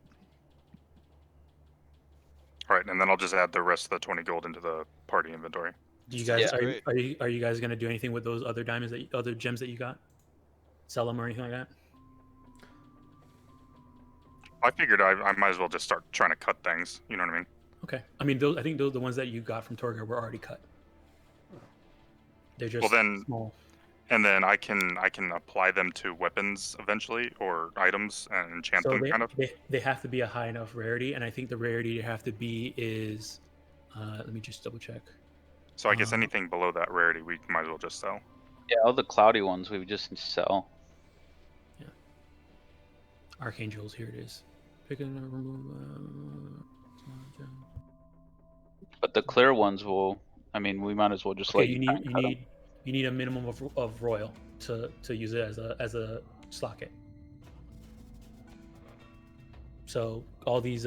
All right, and then I'll just add the rest of the 20 gold into the party inventory. Do you guys Yeah. are you guys gonna do anything with those other diamonds other gems that you got? Sell them or anything like that? I figured I might as well just start trying to cut things. You know what I mean? Okay. I mean, I think those the ones that you got from Torga were already cut. They're just Well, then- small. And then I can apply them to weapons eventually or items and enchant So them, kind of. they have to be a high enough rarity, and I think the rarity you have to be is, let me just double check. So I guess anything below that rarity, we might as well just sell. Yeah, all the cloudy ones we would just sell. Archangels, here it is. Pick and remove. But the clear ones will. I mean, we might as well just Okay, let you kinda cut 'em. need a minimum of royal to use it as a socket. So all these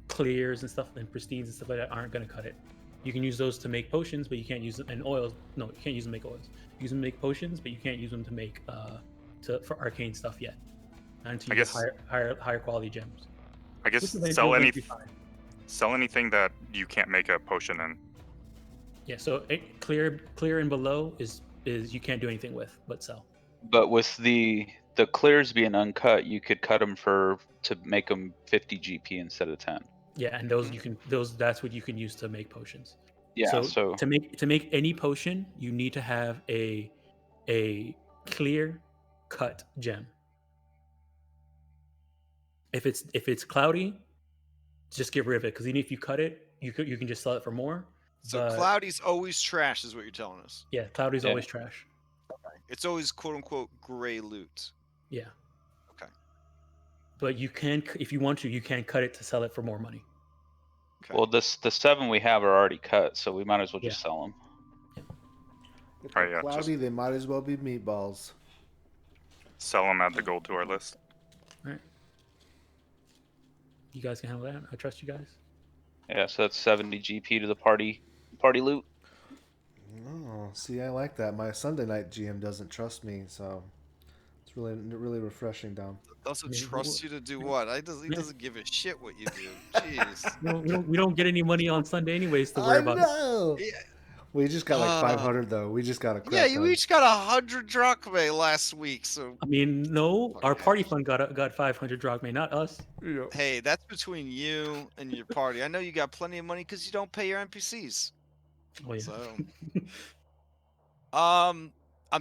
clears and stuff and pristines and stuff like that aren't going to cut it. You can use those to make potions, but you can't use them. And oils, no, you can't use them to make oils. Use them to make potions, but you can't use them to make for arcane stuff yet. Not until you get higher quality gems. I guess Which eventually sell will be fine. sell anything that you can't make a potion in. Yeah, so clear and below is you can't do anything with but sell. But with the clears being uncut, you could cut them to make them 50 GP instead of 10. Yeah, and that's what you can use to make potions. Yeah. So to make any potion, you need to have a clear cut gem. If it's cloudy, just get rid of it, because even if you cut it, you can just sell it for more. So but- Cloudy's always trash, is what you're telling us. Yeah, cloudy's Yeah. always trash. It's always quote unquote gray loot. Yeah. Okay. But you can, if you want to, you can cut it to sell it for more money. Okay. Well, the 7 we have are already cut, so we might as well just sell them. If Right, they're yeah, cloudy, they might as well be meatballs. Sell them, add the gold to our list. All right. You guys can handle that. I trust you guys. Yeah, so that's 70 GP to the party loot. Oh, see, I like that. My Sunday night GM doesn't trust me, so it's really refreshing, Dom. Doesn't Yeah, trust you to do what? He doesn't give a shit what you do. Jeez. We don't get any money on Sunday anyways to worry I about it. know. Yeah. We just got like 500 though. We just got a crap Yeah, you ton. each got 100 drachmae last week, so I mean, no, our Fucking party fund got 500 drachmae, not us. Yeah. hey, that's between you and your party. I know you got plenty of money because you don't pay your NPCs. Oh yeah. So, I'm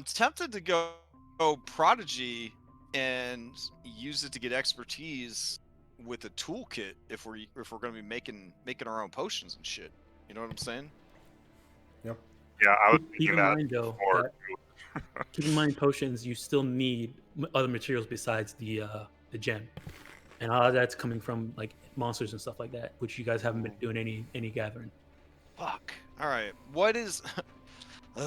tempted to go prodigy and use it to get expertise with a toolkit if we're gonna be making our own potions and shit. You know what I'm saying? Yeah, I was Keep thinking in that mind though, before. keep in mind potions. You still need other materials besides the gem, and a lot of that's coming from like monsters and stuff like that, which you guys haven't been doing any gathering. Fuck. All right. What is? All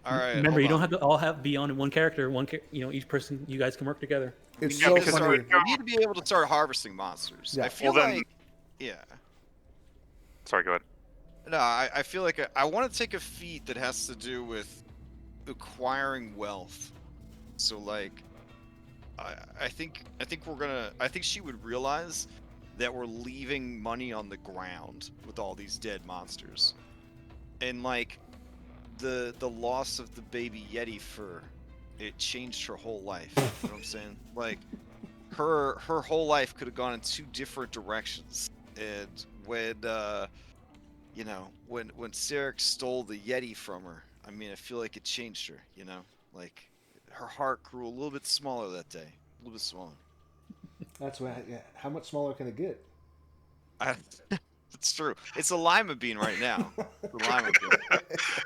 right. Remember, hold you don't on. have to all be on one character. Each person. You guys can work together. It's we so need to funny. we need to be able to start harvesting monsters. Yeah. I feel Well, then- like, yeah. Sorry, go ahead. No, I feel like I want to take a feat that has to do with acquiring wealth. So like, I think she would realize that we're leaving money on the ground with all these dead monsters, and like, the loss of the baby Yeti fur, it changed her whole life. You know what I'm saying? Like, her whole life could have gone in 2 different directions, and when when Sarek stole the Yeti from her, I mean, I feel like it changed her, like her heart grew a little bit smaller that day, a little bit smaller. That's what. Yeah. How much smaller can it get? It's true. It's a lima bean right now. The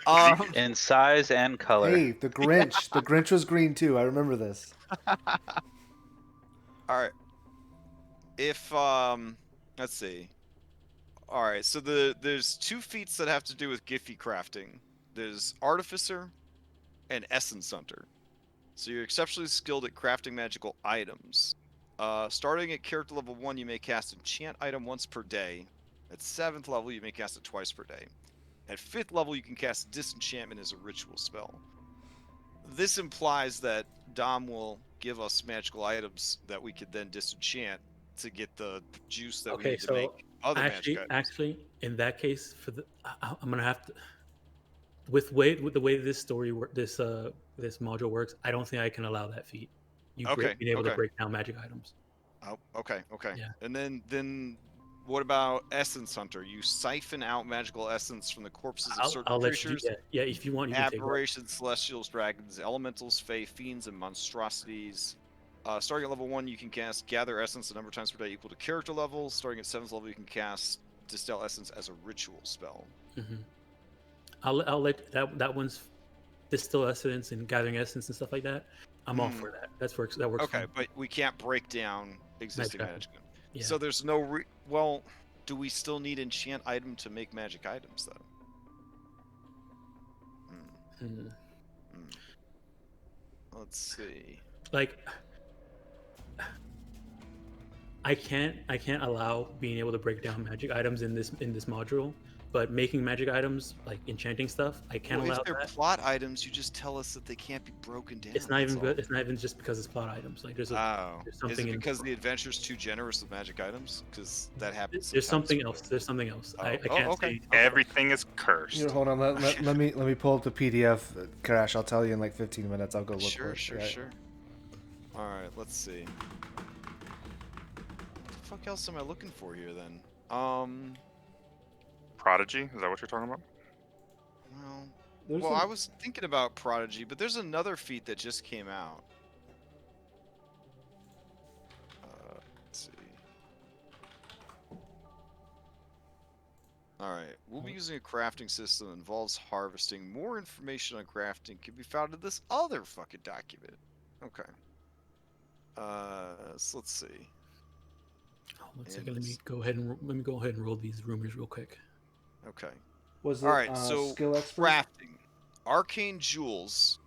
lima bean. In size and color. Hey, the Grinch. The Grinch was green too. I remember this. All right. If let's see. All right, so there's 2 feats that have to do with Giphy crafting. There's Artificer and Essence Hunter. So you're exceptionally skilled at crafting magical items. Starting at character level 1, you may cast enchant item once per day. At 7th level, you may cast it twice per day. At 5th level, you can cast disenchantment as a ritual spell. This implies that Dom will give us magical items that we could then disenchant to get the juice that we need to make other magic items. Actually, in that case, I'm gonna have to. With the way this story this module works, I don't think I can allow that feat. Being able to break down magic items. Oh, okay. Yeah. And then what about Essence Hunter? You siphon out magical essence from the corpses of certain I'll let creatures. you. Yeah, if you want, you can take that. Aberrations, celestials, dragons, elementals, fae, fiends, and monstrosities. Starting at level 1, you can cast Gather Essence a number of times per day equal to character level. Starting at 7th level, you can cast Distill Essence as a ritual spell. Mm-hmm. I'll let that one's Distill Essence and Gathering Essence and stuff like that. I'm all for that. That works. Okay, fine. but we can't break down existing magic. Yeah. So there's no well, do we still need enchant item to make magic items though? Let's see. Like, I can't allow being able to break down magic items in this module, but making magic items like enchanting stuff, I can't allow If they're that. plot items, you just tell us that they can't be broken down. It's not even good. It's not even just because it's plot items. Like there's Is something it because the adventure's too generous with magic items? Because that happens. There's sometimes. something else. There's something else. I can't say. Everything is cursed. Here, hold on. Let me pull up the PDF. Crash. I'll tell you in like 15 minutes. I'll go look for it. Sure. All right. Let's see. What the fuck else am I looking for here then? Prodigy? Is that what you're talking about? I was thinking about Prodigy, but there's another feat that just came out. Let's see. All right. We'll be using a crafting system that involves harvesting. More information on crafting can be found in this other fucking document. Okay. So let's see. Oh, one And second. Let me this- go ahead and roll these rumors real quick. Okay. Was it All right. So skill expert? crafting, arcane jewels,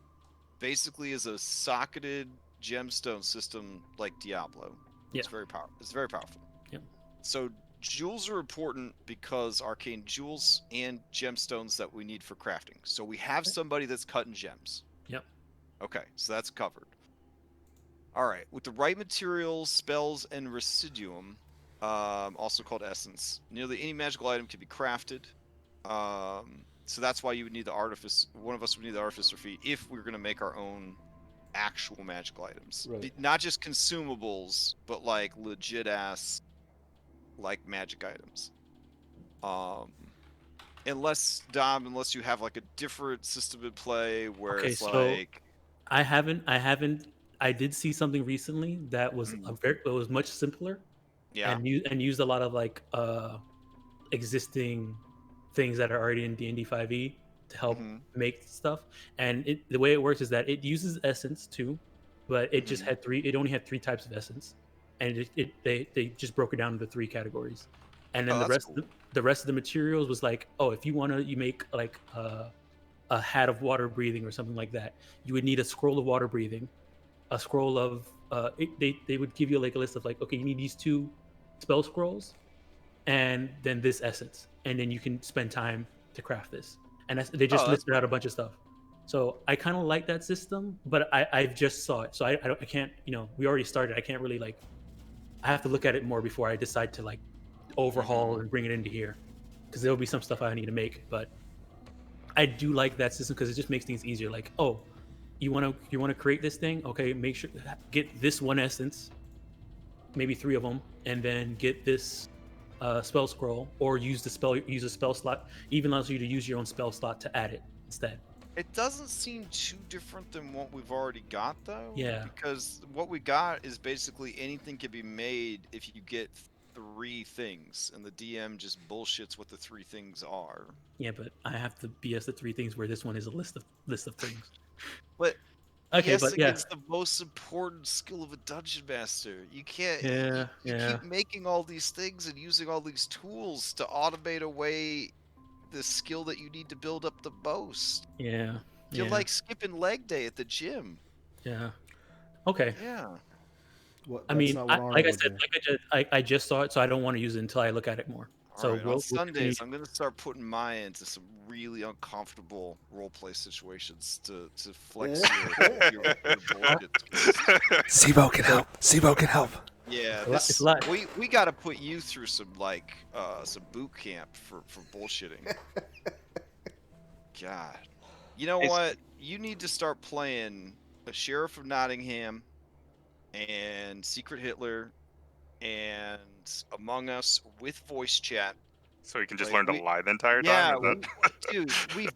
basically is a socketed gemstone system like Diablo. Yeah. It's very powerful. It's very powerful. Yep. So jewels are important because arcane jewels and gemstones that we need for crafting. So we have somebody that's cutting gems. Yep. Okay, so that's covered. All right, with the right materials, spells, and residuum, also called essence, nearly any magical item can be crafted. So that's why you would need the artifice. One of us would need the artificer feat if we were going to make our own actual magical items, Right. not just consumables, but like legit ass, like magic items. Unless you have like a different system in play where Okay, it's so like I haven't. I did see something recently that was it was much simpler yeah. and used a lot of like existing things that are already in D&D 5e to help make stuff. And the way it works is that it uses essence too, but it just had three. It only had 3 types of essence, and they just broke it down into 3 categories. And then that's cool. the rest of the materials was like, oh, if you make like a hat of water breathing or something like that, you would need a scroll of water breathing, a scroll of they would give you like a list of like, okay, you need these 2 spell scrolls, and then this essence, and then you can spend time to craft this. And they just listed out a bunch of stuff. So I kind of like that system, but I just saw it, so I can't, we already started. I can't really like. I have to look at it more before I decide to like overhaul and bring it into here, because there'll be some stuff I need to make. But I do like that system because it just makes things easier. Like, oh, you want to create this thing? Okay, make sure get this 1 essence, maybe 3 of them, and then get this spell scroll, or use a spell slot. Even allows you to use your own spell slot to add it instead. It doesn't seem too different than what we've already got, though. Yeah. Because what we got is basically anything can be made if you get 3 things, and the DM just bullshits what the 3 things are. Yeah, but I have to BS the 3 things where this one is a list of things. But okay, but yeah, it's the most important skill of a dungeon master. You can't. Yeah, you keep making all these things and using all these tools to automate away the skill that you need to build up the most. Yeah. You're like skipping leg day at the gym. Yeah. Okay. Yeah. I mean, like I said, I just saw it, so I don't want to use it until I look at it more. So right, on Sundays, I'm gonna start putting Maya into some really uncomfortable roleplay situations to flex your bullshit skills. Sibo can help. Sibo can help. Yeah, we gotta put you through some some boot camp for bullshitting. God, you know what? You need to start playing a Sheriff of Nottingham and Secret Hitler and Among Us with voice chat. So you can just learn to lie the entire time? Yeah, dude, we've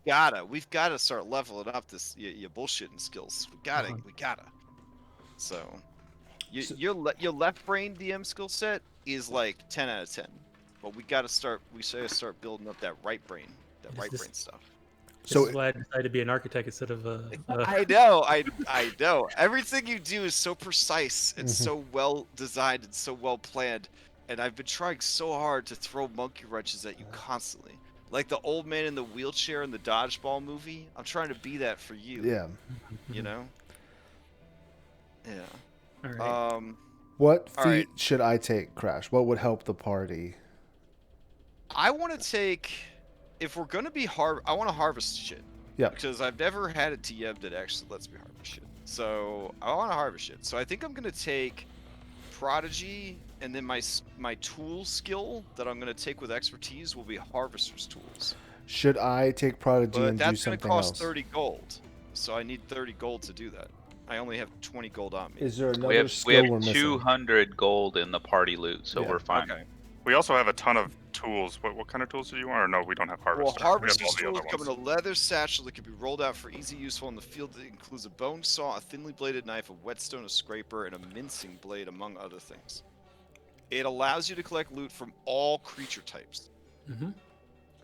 gotta start leveling up this your bullshitting skills. We gotta. So, your left brain DM skill set is like 10 out of 10, but we gotta start building up that right brain stuff. So this is why I decided to be an architect instead of I know. Everything you do is so precise and so well designed and so well planned. And I've been trying so hard to throw monkey wrenches at you constantly. Like the old man in the wheelchair in the dodgeball movie. I'm trying to be that for you. Yeah. You know? Yeah. All right. What feat should I take, Crash? What would help the party? I want to take... If we're going to be I want to harvest shit. Yeah. Because I've never had a TM that actually lets me harvest shit. So I want to harvest shit. So I think I'm going to take Prodigy, and then my tool skill that I'm going to take with expertise will be Harvester's tools. Should I take Prodigy and do something else? That's going to cost 30 gold. So I need 30 gold to do that. I only have 20 gold on me. Is there another skill we're missing? We have 200 gold in the party loot, so we're fine. Okay. We also have a ton of tools. What kind of tools do you want? Or no, we don't have Harvester. Well, Harvester's tools come in a leather satchel that can be rolled out for easy use while in the field. It includes a bone saw, a thinly bladed knife, a whetstone, a scraper, and a mincing blade, among other things. It allows you to collect loot from all creature types.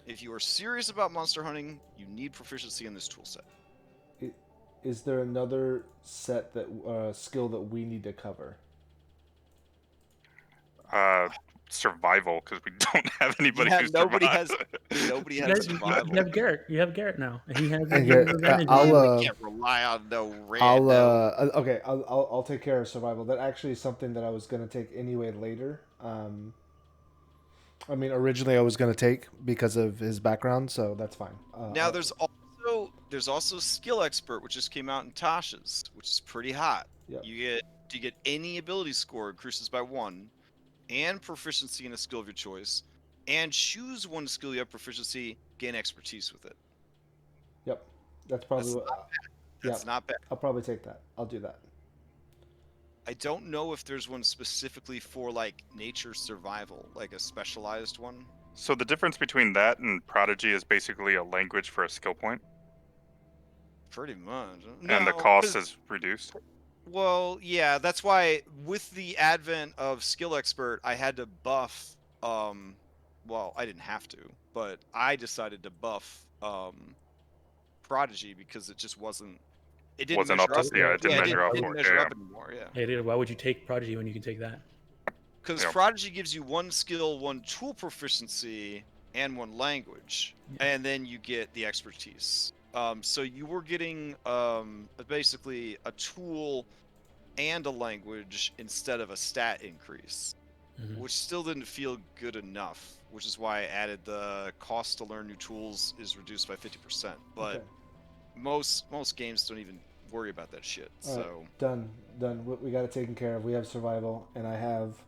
If you are serious about monster hunting, you need proficiency in this tool set. Is there another set that skill that we need to cover? Survival, because we don't have anybody Yeah, who's nobody survived. has nobody You has guys, survival. you have Garrett. You have Garrett now, and he has And the Garrett, advantage. I'll We can't rely on no I'll rando. okay. I'll take care of survival. That actually is something that I was gonna take anyway later. I mean, originally I was gonna take because of his background, so that's fine. Now there's also skill expert, which just came out in Tasha's, which is pretty hot. Yep. You get any ability score increases by 1, and proficiency in a skill of your choice, and choose one skill you have proficiency, gain expertise with it. Yep, that's probably That's what. That's not bad. I'll probably take that. I'll do that. I don't know if there's one specifically for like nature survival, like a specialized one. So the difference between that and Prodigy is basically a language for a skill point, Pretty much. and the No, cost 'cause- is reduced. Well, yeah, that's why with the advent of skill expert, I had to buff. Well, I didn't have to, but I decided to buff Prodigy because it just wasn't. It didn't Wasn't measure up up. to, yeah, it didn't measure up didn't for it, measure yeah. up anymore. Yeah. Hey, dude, why would you take Prodigy when you can take that? Because Yeah. Prodigy gives you 1 skill, 1 tool proficiency, and 1 language, Yeah. and then you get the expertise. So you were getting basically a tool and a language instead of a stat increase, Mhm. which still didn't feel good enough. Which is why I added the cost to learn new tools is reduced by 50%. But Okay. most games don't even worry about that shit. All right, So. done. We got it taken care of. We have survival, and I have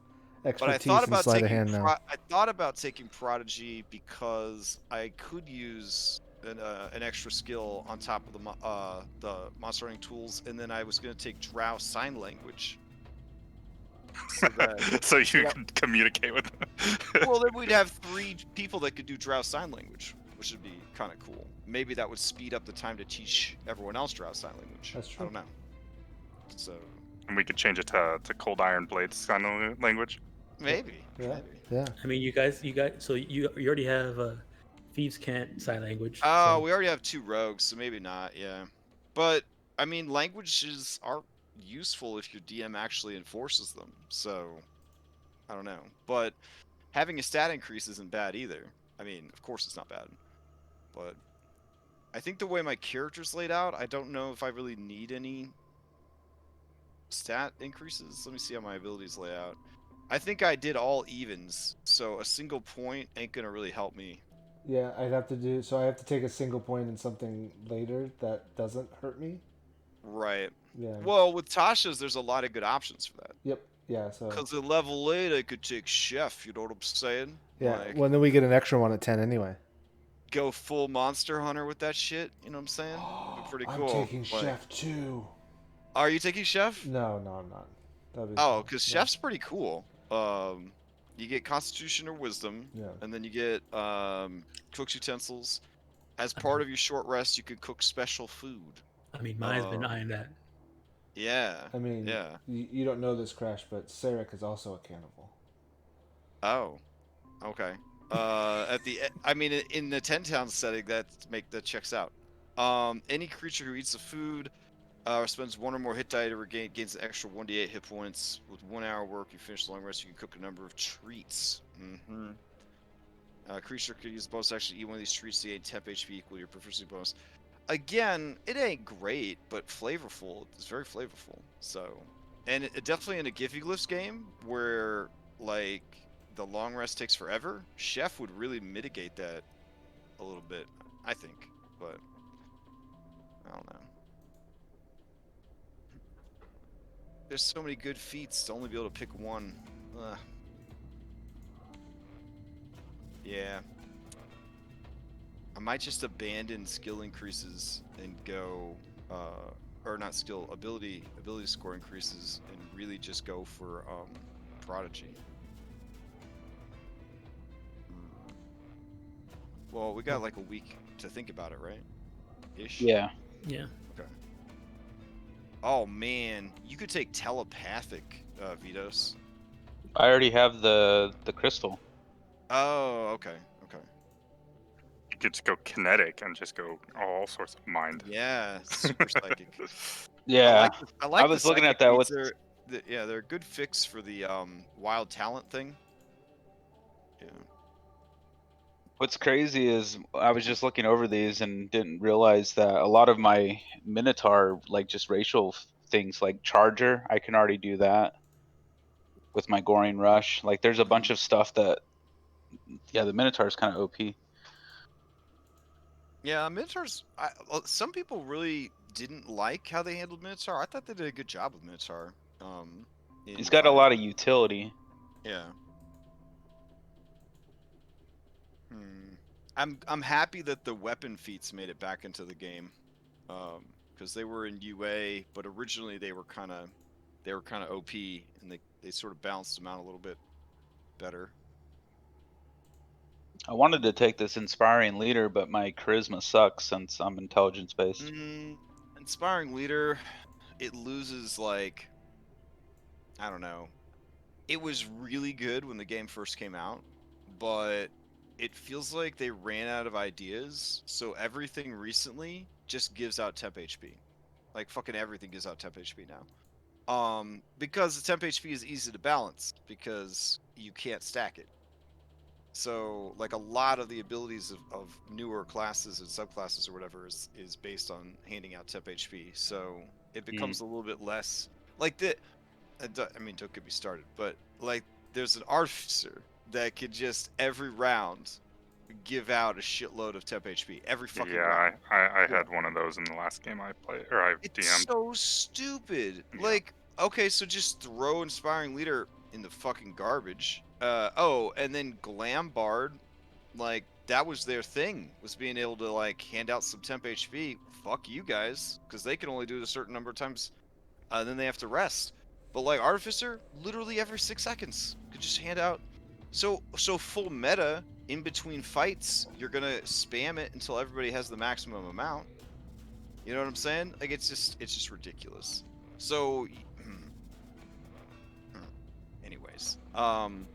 But I expertise thought and about sleight of taking hand now. I thought about taking Prodigy because I could use an extra skill on top of the monster hunting tools, and then I was going to take Drow sign language. So that, So you yeah. can communicate with them. well, then we'd have 3 people that could do Drow sign language, which would be kind of cool. Maybe that would speed up the time to teach everyone else Drow sign language. That's I true. don't know. So And we could change it to Cold Iron Blades kind of language. maybe. Yeah. Maybe. Yeah. I mean, you guys. So you already have thieves can't sign language. Oh, so- we already have 2 rogues, so maybe not. Yeah, but I mean, languages are useful if your DM actually enforces them. So I don't know, but having a stat increase isn't bad either. I mean, of course it's not bad, but I think the way my character's laid out, I don't know if I really need any stat increases. Let me see how my abilities lay out. I think I did all evens, so a single point ain't gonna really help me. Yeah, I'd have to do. So I have to take a single point in something later that doesn't hurt me. Right. Yeah. Well, with Tasha's, there's a lot of good options for that. Yep. Yeah. So. Because at level 8, I could take Chef, you know what I'm saying? Yeah. Like, Well, then we get an extra one at 10 anyway. go full Monster Hunter with that shit, you know what I'm saying? That'd be pretty cool. I'm taking Like, Chef too. Are you taking Chef? No, I'm not. That'd be Oh, fun. because No. Chef's pretty cool. You get Constitution or Wisdom, Yeah. and then you get cook's utensils. As part of your short rest, you can cook special food. I mean, mine's been eyeing that. Yeah. I mean, Yeah. you don't know this, Crash, but Sarek is also a cannibal. Oh. Okay. In the 10 town setting, that checks out. Any creature who eats the food spends 1 or more hit die to gains an extra 1d8 hit points. With 1 hour work, you finish the long rest. You can cook a number of treats. Creature could use the bonus to actually eat one of these treats to gain temp HP equal to your proficiency bonus. Again, it ain't great, but flavorful. It's very flavorful. So, and it definitely in a Giffyglyphs game where like the long rest takes forever, Chef would really mitigate that a little bit, I think. But I don't know. There's so many good feats to only be able to pick one. Ugh. Yeah. I might just abandon skill increases and go, or not skill, ability score increases, and really just go for Prodigy. Well, we got like a week to think about it, right? Ish. Yeah. Yeah. Okay. Oh man, you could take telepathic, Vitos. I already have the crystal. Oh, okay, okay. You could just go kinetic and just go all sorts of mind. Yeah, super psychic. Yeah, I like I was the looking at psychic that feats. with- They're a good fix for the wild talent thing. Yeah. What's crazy is I was just looking over these and didn't realize that a lot of my Minotaur, like just racial things like Charger, I can already do that with my Goring Rush. Like there's a bunch of stuff that, yeah, the Minotaur is kind of OP. Yeah, Minotaurs. Some people really didn't like how they handled Minotaur. I thought they did a good job with Minotaur. He's got a lot of utility. Yeah. I'm happy that the weapon feats made it back into the game, because they were in UA, but originally they were kind of OP, and they sort of balanced them out a little bit better. I wanted to take this Inspiring Leader, but my charisma sucks since I'm intelligence based. Inspiring Leader, it loses, like, I don't know. It was really good when the game first came out, but it feels like they ran out of ideas, so everything recently just gives out temp HP. Like, fucking everything gives out temp HP now. Because the temp HP is easy to balance, because you can't stack it. So, like, a lot of the abilities of newer classes and subclasses or whatever is based on handing out temp HP. So it becomes a little bit less like the. I mean, don't get me started, but like, there's an artificer that could just every round give out a shitload of temp HP every fucking round. I had one of those in the last game I played, or I It's DM'd. so stupid. Yeah. Like, okay, so just throw Inspiring Leader in the fucking garbage. Oh, and then Glam Bard, like, that was their thing, was being able to, like, hand out some temp HP. Fuck you guys, because they can only do it a certain number of times, then they have to rest. But, like, Artificer, literally every 6 seconds, could just hand out. So full meta, in between fights, you're gonna spam it until everybody has the maximum amount. You know what I'm saying? Like, it's just ridiculous. So, anyways, and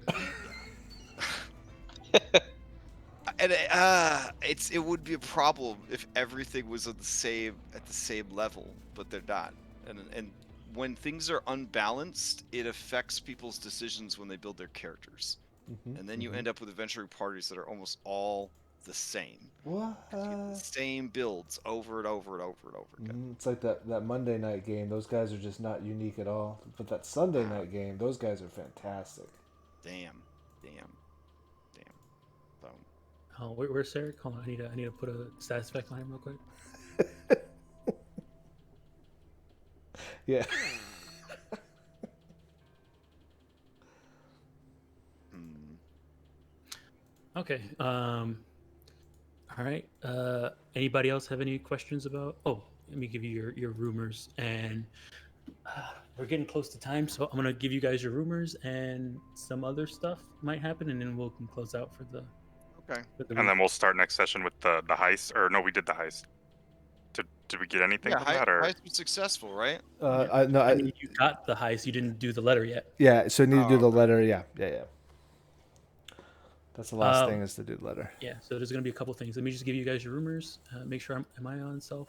it would be a problem if everything was at the same level, but they're not. And when things are unbalanced, it affects people's decisions when they build their characters. And then you end up with adventuring parties that are almost all the same. What? The same builds over and over and over and over again. It's like that Monday night game. Those guys are just not unique at all. But that Sunday night game, those guys are fantastic. Damn. So, Oh, where's Sarah? Hold on, I need to put a status effect on him real quick. Yeah. Okay. All right. Anybody else have any questions about? Oh, let me give you your rumors, and we're getting close to time, so I'm gonna give you guys your rumors, and some other stuff might happen, and then we'll close out for the. okay. And then we'll start next session with the heist. Or no, we did the heist. Did we get anything from that? Or Heist was successful, right? I mean, you got the heist. You didn't do the letter yet. Yeah, so you need to do Oh, the okay. letter. Yeah. That's the last thing, is to do the letter. Yeah, so there's gonna be a couple things. Let me just give you guys your rumors. Make sure am I on self?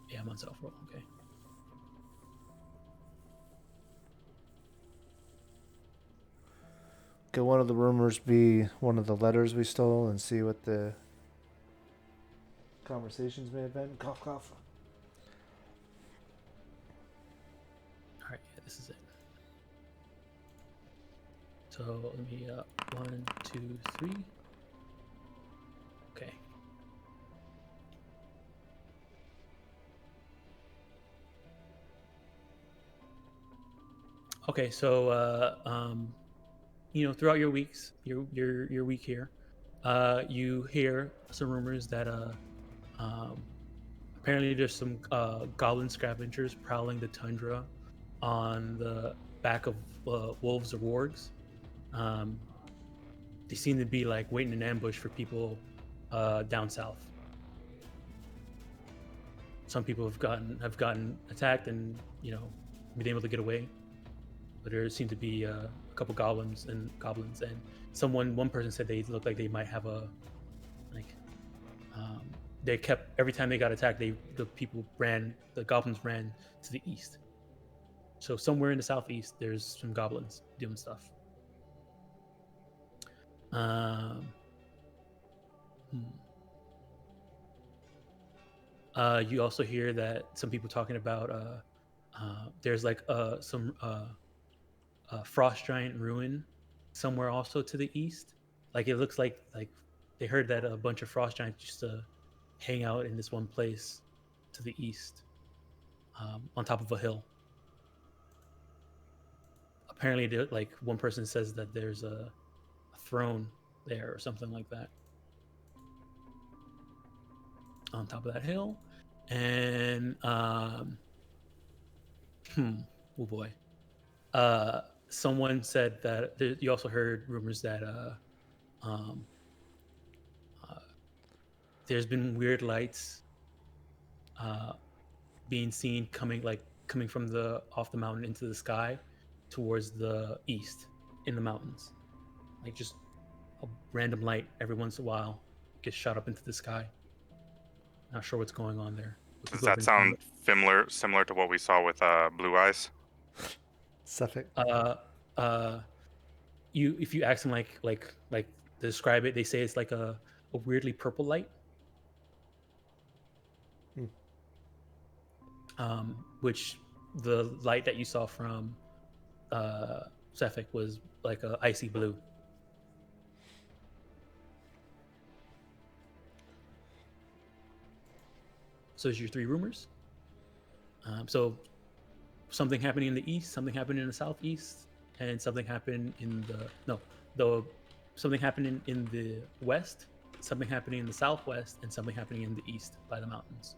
Yeah, I'm on self roll. Okay. Could one of the rumors be one of the letters we stole, and see what the conversations may have been? Cough, cough. All right, yeah, this is it. So let me 1, 2, 3. Okay. Okay, so throughout your weeks, your week here, you hear some rumors that apparently there's some goblin scavengers prowling the tundra on the back of wolves or wargs. They seem to be like waiting in ambush for people down south. Some people have gotten attacked and been able to get away, but there seem to be a couple goblins and one person said they look like they might have a They kept every time they got attacked, the goblins ran to the east. So somewhere in the southeast, there's some goblins doing stuff. You also hear that some people talking about there's like some frost giant ruin somewhere also to the east. Like it looks like they heard that a bunch of frost giants used to hang out in this one place to the east, on top of a hill. Apparently, like one person says that there's a throne there or something like that on top of that hill. And oh boy, someone said that you also heard rumors that there's been weird lights being seen coming from the off the mountain into the sky towards the east in the mountains, like just a random light every once in a while gets shot up into the sky. Not sure what's going on there. Does that sound similar to what we saw with Blue Eyes? Suffolk. If you ask them like to describe it, they say it's like a weirdly purple light. Which the light that you saw from Suffolk was like a icy blue. So there's your three rumors. So something happening in the east, something happened in the southeast, and something happened in something happening in the west, something happening in the southwest, and something happening in the east by the mountains.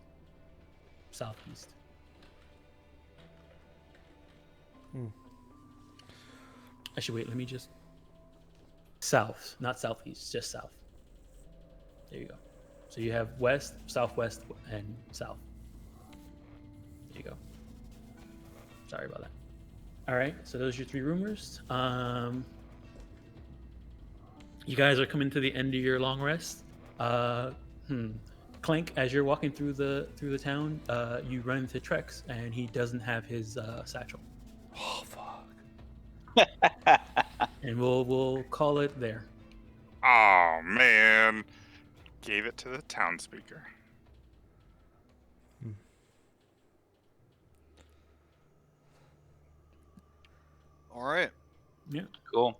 Southeast. Actually, wait, let me just... South, not southeast, just south. There you go. So you have west, southwest, and south. There you go. Sorry about that. All right, so those are your three rumors. You guys are coming to the end of your long rest. Clank, as you're walking through the town, you run into Trex, and he doesn't have his satchel. Oh fuck. And we'll call it there. Oh man, gave it to the townspeaker. All right. Yeah. Cool.